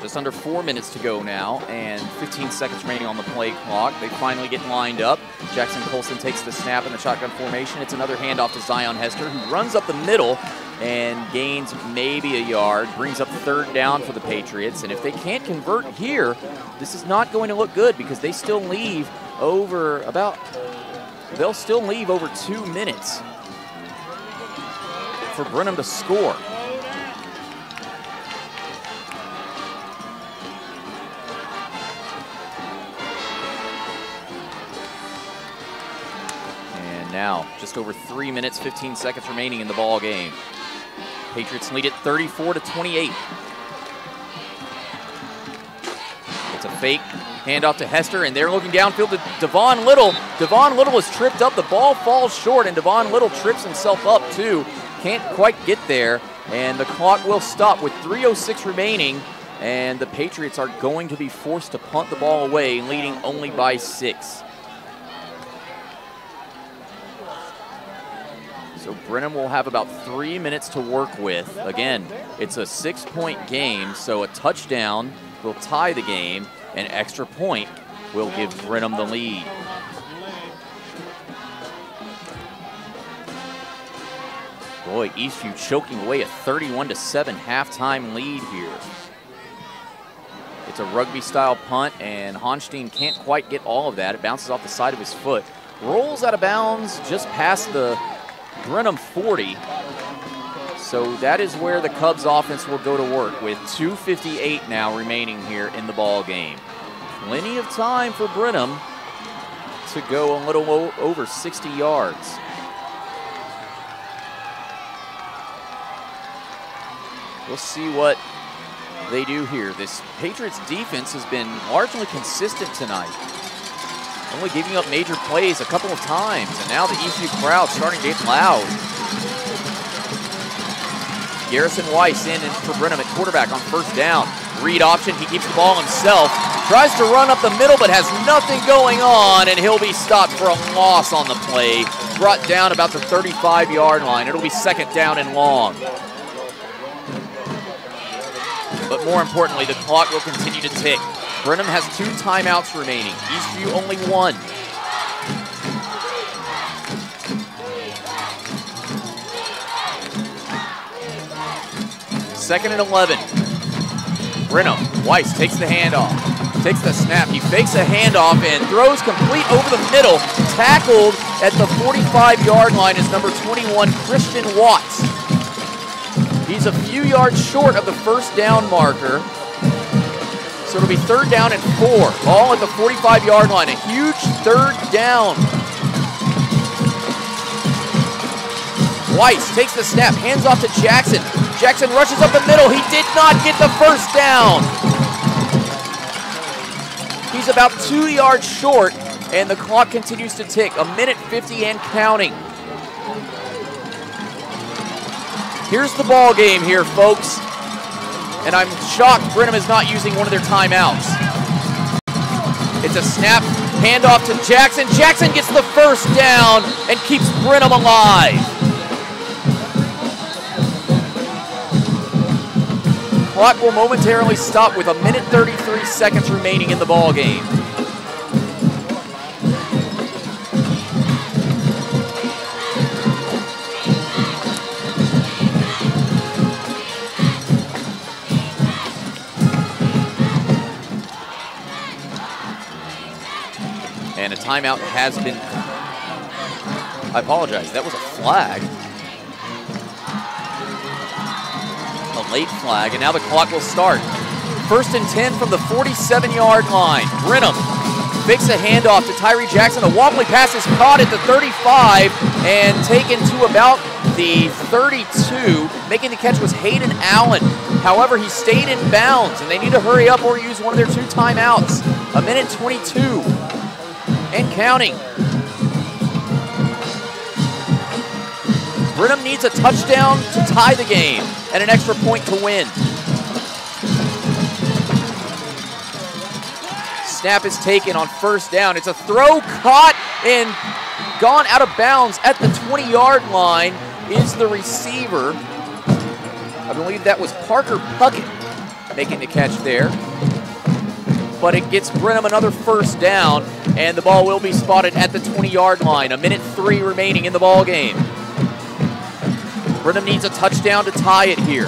Just under 4 minutes to go now, and 15 seconds remaining on the play clock. They finally get lined up. Jackson Colson takes the snap in the shotgun formation. It's another handoff to Zion Hester, who runs up the middle, and gains maybe a yard, brings up 3rd down for the Patriots. And if they can't convert here, this is not going to look good because they still leave over they'll still leave over 2 minutes for Brenham to score. And now, just over 3 minutes, 15 seconds remaining in the ball game. Patriots lead it 34-28. It's a fake handoff to Hester, and they're looking downfield to Devon Little. Devon Little is tripped up. The ball falls short, and Devon Little trips himself up, too. Can't quite get there, and the clock will stop with 3:06 remaining, and the Patriots are going to be forced to punt the ball away, leading only by 6. So Brenham will have about 3 minutes to work with. Again, it's a 6-point game, so a touchdown will tie the game. An extra point will give Brenham the lead. Boy, Eastview choking away a 31-7 halftime lead here. It's a rugby-style punt, and Honstein can't quite get all of that. It bounces off the side of his foot. Rolls out of bounds just past the Brenham 40. So that is where the Cubs offense will go to work with 2:58 now remaining here in the ball game. Plenty of time for Brenham to go a little over 60 yards. We'll see what they do here. This Patriots defense has been largely consistent tonight, only giving up major plays a couple of times, and now the Eastview crowd starting to get loud. Garrison Weiss in for Brenham at quarterback on 1st down. Read option, he keeps the ball himself. Tries to run up the middle, but has nothing going on, and he'll be stopped for a loss on the play. Brought down about the 35-yard line. It'll be 2nd down and long. But more importantly, the clock will continue to tick. Brenham has 2 timeouts remaining. Eastview only 1. Second and 11. Brenham, Weiss takes the handoff, takes the snap. He fakes a handoff and throws complete over the middle. Tackled at the 45-yard line is number 21, Christian Watts. He's a few yards short of the 1st down marker. So it'll be 3rd down and 4. Ball at the 45-yard line. A huge 3rd down. Weiss takes the snap, hands off to Jackson. Jackson rushes up the middle. He did not get the 1st down. He's about 2 yards short, and the clock continues to tick. 1:50 and counting. Here's the ball game here, folks. And I'm shocked Brenham is not using one of their timeouts. It's a snap, handoff to Jackson. Jackson gets the 1st down and keeps Brenham alive. Clock will momentarily stop with 1:33 seconds remaining in the ball game. And a timeout has been, I apologize, that was a flag. A late flag, and now the clock will start. 1st and 10 from the 47-yard line. Brenham fakes a handoff to Tyree Jackson. A wobbly pass is caught at the 35 and taken to about the 32. Making the catch was Hayden Allen. However, he stayed in bounds, and they need to hurry up or use one of their 2 timeouts. 1:22 and counting. Brenham needs a touchdown to tie the game and an extra point to win. Snap is taken on 1st down. It's a throw caught and gone out of bounds at the 20-yard line is the receiver. I believe that was Parker Puckett making the catch there. But it gets Brenham another 1st down, and the ball will be spotted at the 20-yard line. 1:03 remaining in the ball game. Brenham needs a touchdown to tie it here.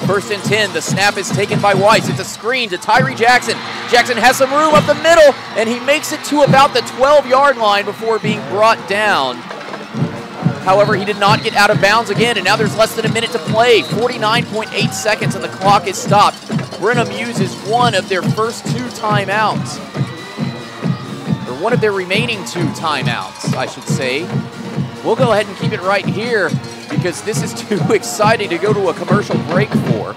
First and 10, the snap is taken by Weiss. It's a screen to Tyree Jackson. Jackson has some room up the middle, and he makes it to about the 12-yard line before being brought down. However, he did not get out of bounds again, and now there's less than a minute to play. 49.8 seconds, and the clock is stopped. Brenham uses one of their first 2 timeouts. Or one of their remaining 2 timeouts, I should say. We'll go ahead and keep it right here because this is too exciting to go to a commercial break for.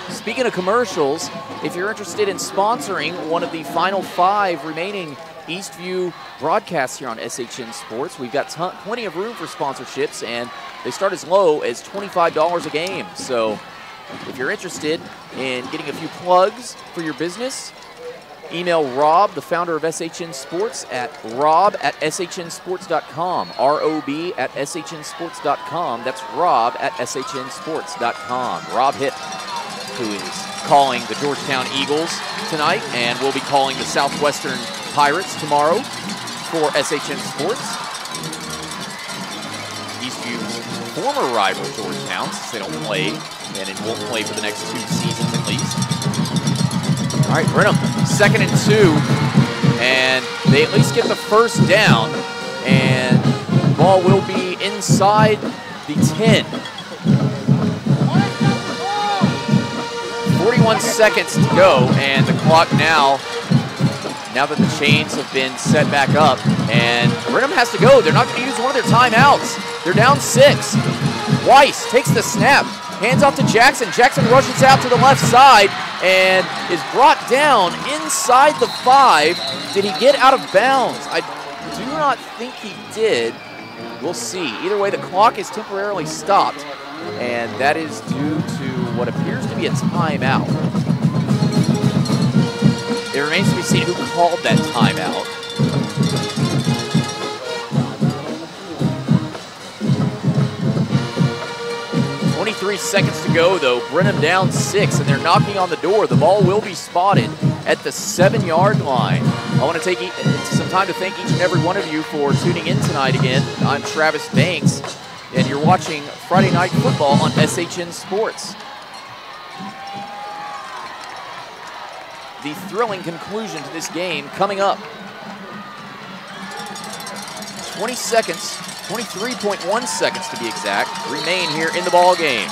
Speaking of commercials, if you're interested in sponsoring one of the final 5 remaining Eastview broadcasts here on SHN Sports, we've got plenty of room for sponsorships, and they start as low as $25 a game. So if you're interested in getting a few plugs for your business, email Rob, the founder of SHN Sports, at rob@shnsports.com, rob@shnsports.com. That's rob@shnsports.com. Rob Hipp, who is calling the Georgetown Eagles tonight and will be calling the Southwestern Pirates tomorrow for SHN Sports. Eastview's former rival Georgetown, since they don't play, and it won't play for the next 2 seasons at least. All right, Brenham, 2nd and 2, and they at least get the first down, and the ball will be inside the 10. 41 seconds to go, and the clock now that the chains have been set back up, and Brenham has to go. They're not going to use one of their timeouts. They're down 6. Weiss takes the snap, hands off to Jackson. Jackson rushes out to the left side and is brought down inside the 5. Did he get out of bounds? I do not think he did. We'll see. Either way, the clock is temporarily stopped, and that is due to what appears to be a timeout. It remains to be seen who called that timeout. .3 seconds to go, though. Brenham down 6, and they're knocking on the door. The ball will be spotted at the 7-yard line. I want to take some time to thank each and every one of you for tuning in tonight again. I'm Travis Banks, and you're watching Friday Night Football on SHN Sports. The thrilling conclusion to this game coming up. 20 seconds, 23.1 seconds to be exact, remain here in the ball game.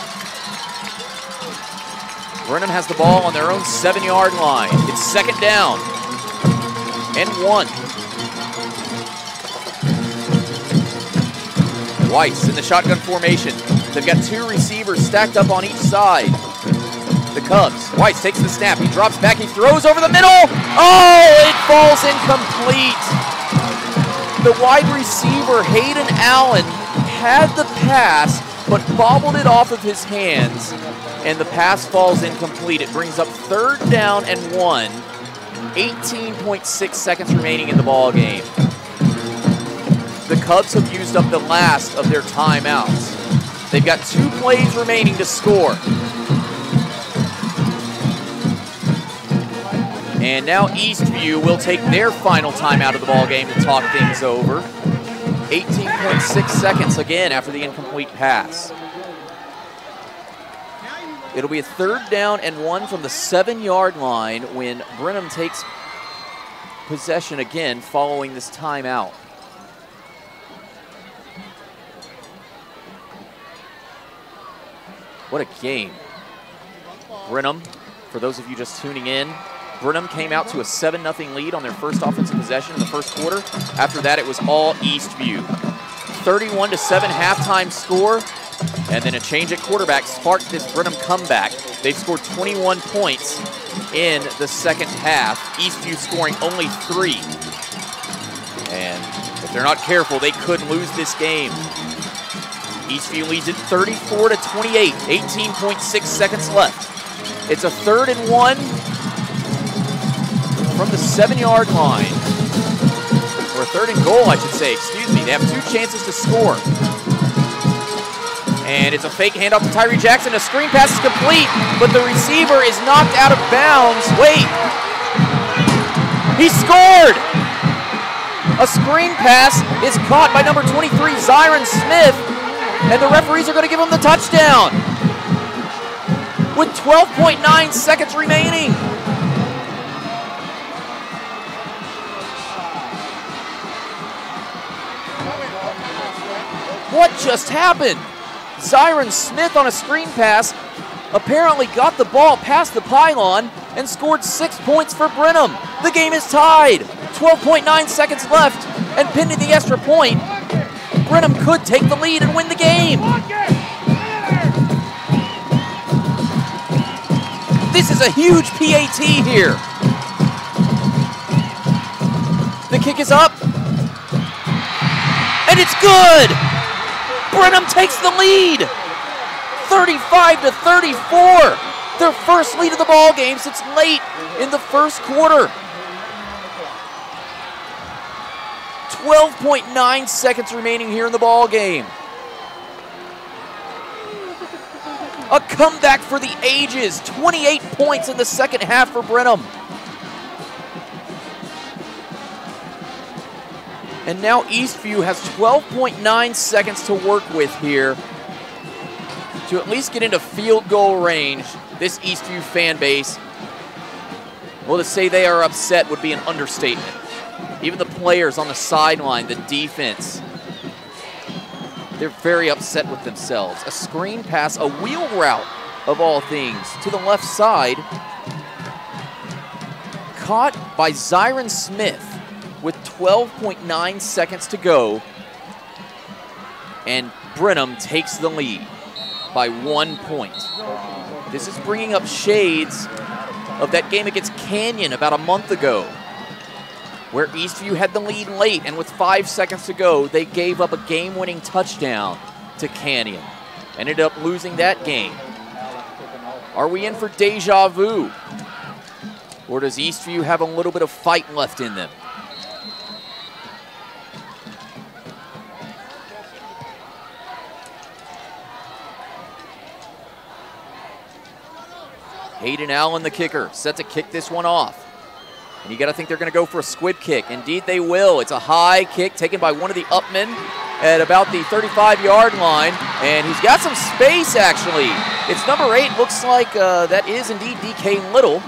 Brenham has the ball on their own 7-yard line. It's 2nd down and 1. Weiss in the shotgun formation. They've got 2 receivers stacked up on each side. The Cubs. Weiss takes the snap. He drops back. He throws over the middle. Oh, it falls incomplete. The wide receiver, Hayden Allen, had the pass, but bobbled it off of his hands, and the pass falls incomplete. It brings up 3rd down and 1. 18.6 seconds remaining in the ball game. The Cubs have used up the last of their timeouts. They've got 2 plays remaining to score. And now Eastview will take their final timeout of the ball game to talk things over. 18.6 seconds again after the incomplete pass. It'll be a 3rd down and 1 from the 7-yard line when Brenham takes possession again following this timeout. What a game. Brenham, for those of you just tuning in, Brenham came out to a 7-0 lead on their first offensive possession in the first quarter. After that, it was all Eastview. 31-7 halftime score, and then a change at quarterback sparked this Brenham comeback. They've scored 21 points in the second half, Eastview scoring only 3. And if they're not careful, they could lose this game. Eastview leads it 34-28, 18.6 seconds left. It's a 3rd and 1 from the 7-yard line. Or a 3rd and goal, I should say, excuse me. They have 2 chances to score. And it's a fake handoff to Tyree Jackson. A screen pass is complete, but the receiver is knocked out of bounds. Wait. He scored! A screen pass is caught by number 23, Zyron Smith, and the referees are going to give him the touchdown with 12.9 seconds remaining. What just happened? Zyron Smith on a screen pass apparently got the ball past the pylon and scored 6 points for Brenham. The game is tied. 12.9 seconds left, and pending the extra point, Brenham could take the lead and win the game. This is a huge PAT here. The kick is up, and it's good. Brenham takes the lead, 35-34. Their first lead of the ball game since late in the first quarter. 12.9 seconds remaining here in the ball game. A comeback for the ages. 28 points in the second half for Brenham. And now Eastview has 12.9 seconds to work with here to at least get into field goal range. This Eastview fan base, well, to say they are upset would be an understatement. Even the players on the sideline, the defense, they're very upset with themselves. A screen pass, a wheel route of all things, to the left side, caught by Zyron Smith with 12.9 seconds to go, and Brenham takes the lead by 1 point. This is bringing up shades of that game against Canyon about a month ago, where Eastview had the lead late, and with 5 seconds to go, they gave up a game-winning touchdown to Canyon. Ended up losing that game. Are we in for deja vu? Or does Eastview have a little bit of fight left in them? Hayden Allen, the kicker, set to kick this one off. And you got to think they're going to go for a squib kick. Indeed, they will. It's a high kick taken by one of the upmen at about the 35-yard line. And he's got some space, actually. It's number 8. Looks like that is indeed DK Little.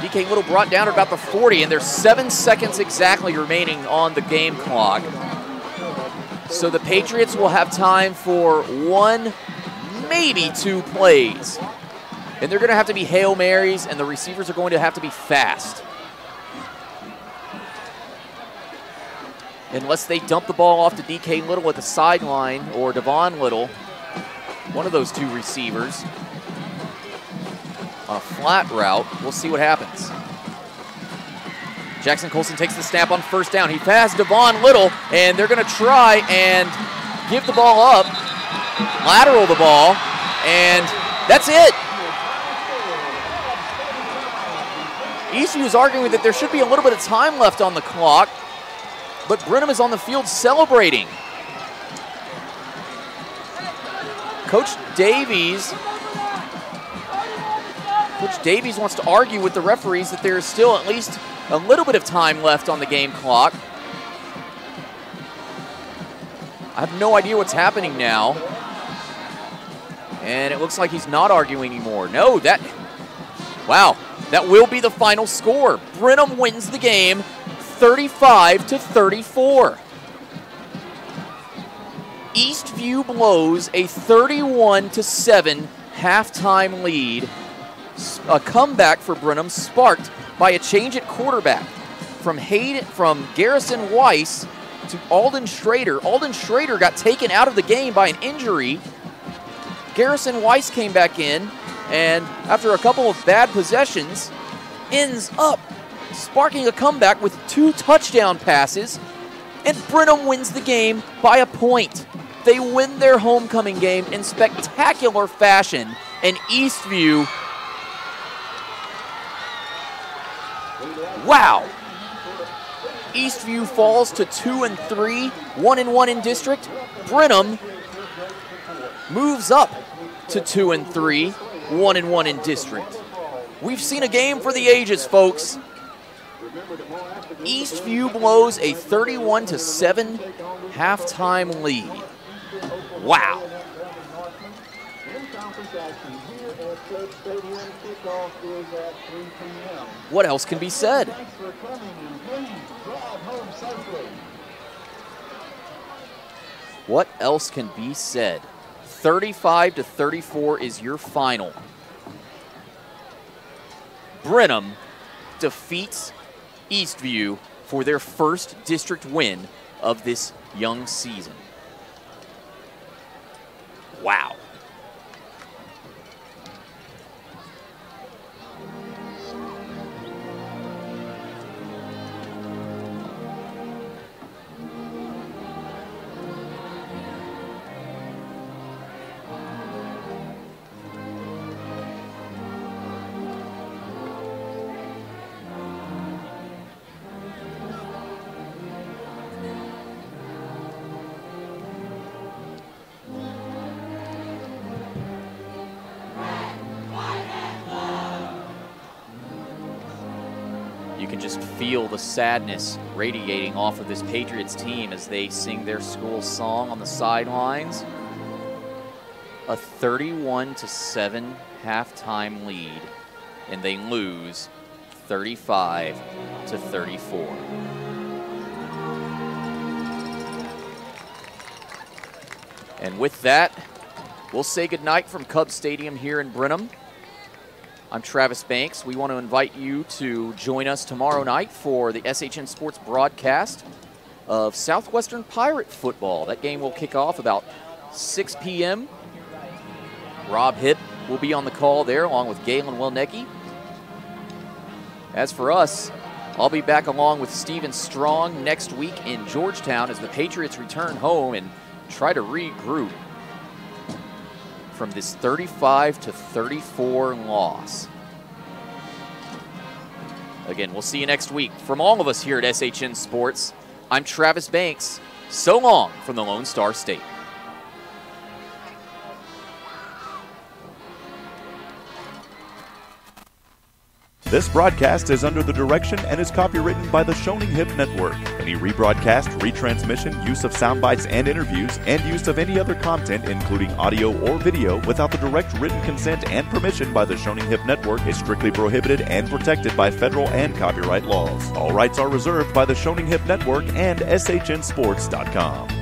DK Little brought down at about the 40, and there's 7 seconds exactly remaining on the game clock. So the Patriots will have time for 1, maybe 2 plays. And they're going to have to be Hail Marys, and the receivers are going to have to be fast. Unless they dump the ball off to DK Little at the sideline, or Devon Little, one of those 2 receivers, on a flat route. We'll see what happens. Jackson Colson takes the snap on first down. He passed Devon Little, and they're going to try and give the ball up, lateral the ball, and that's it. Eastview is arguing that there should be a little bit of time left on the clock, but Brenham is on the field celebrating. Coach Davies wants to argue with the referees that there is still at least a little bit of time left on the game clock. I have no idea what's happening now. And it looks like he's not arguing anymore. No, wow. That will be the final score. Brenham wins the game 35-34. Eastview blows a 31-7 halftime lead. A comeback for Brenham sparked by a change at quarterback from Garrison Weiss to Alden Schrader. Alden Schrader got taken out of the game by an injury. Garrison Weiss came back in, and after a couple of bad possessions, ends up sparking a comeback with 2 touchdown passes, and Brenham wins the game by a point. They win their homecoming game in spectacular fashion, and Eastview, wow. Eastview falls to 2-3, 1-1 in district. Brenham moves up to 2-3, 1-1 in district. We've seen a game for the ages, folks. Eastview blows a 31-7 halftime lead. Wow. What else can be said? What else can be said? 35-34 is your final. Brenham defeats Eastview for their first district win of this young season. Wow. You can just feel the sadness radiating off of this Patriots team as they sing their school song on the sidelines. A 31-7 halftime lead, and they lose 35-34. And with that, we'll say goodnight from Cub Stadium here in Brenham. I'm Travis Banks. We want to invite you to join us tomorrow night for the SHN Sports broadcast of Southwestern Pirate football. That game will kick off about 6 p.m. Rob Hipp will be on the call there along with Galen Wilnecki. As for us, I'll be back along with Steven Strong next week in Georgetown as the Patriots return home and try to regroup from this 35-34 loss. Again, we'll see you next week. From all of us here at SHN Sports, I'm Travis Banks. So long from the Lone Star State. This broadcast is under the direction and is copywritten by the Shoning Hip Network. Any rebroadcast, retransmission, use of sound bites and interviews, and use of any other content, including audio or video, without the direct written consent and permission by the Shoning Hip Network is strictly prohibited and protected by federal and copyright laws. All rights are reserved by the Shoning Hip Network and SHNSports.com.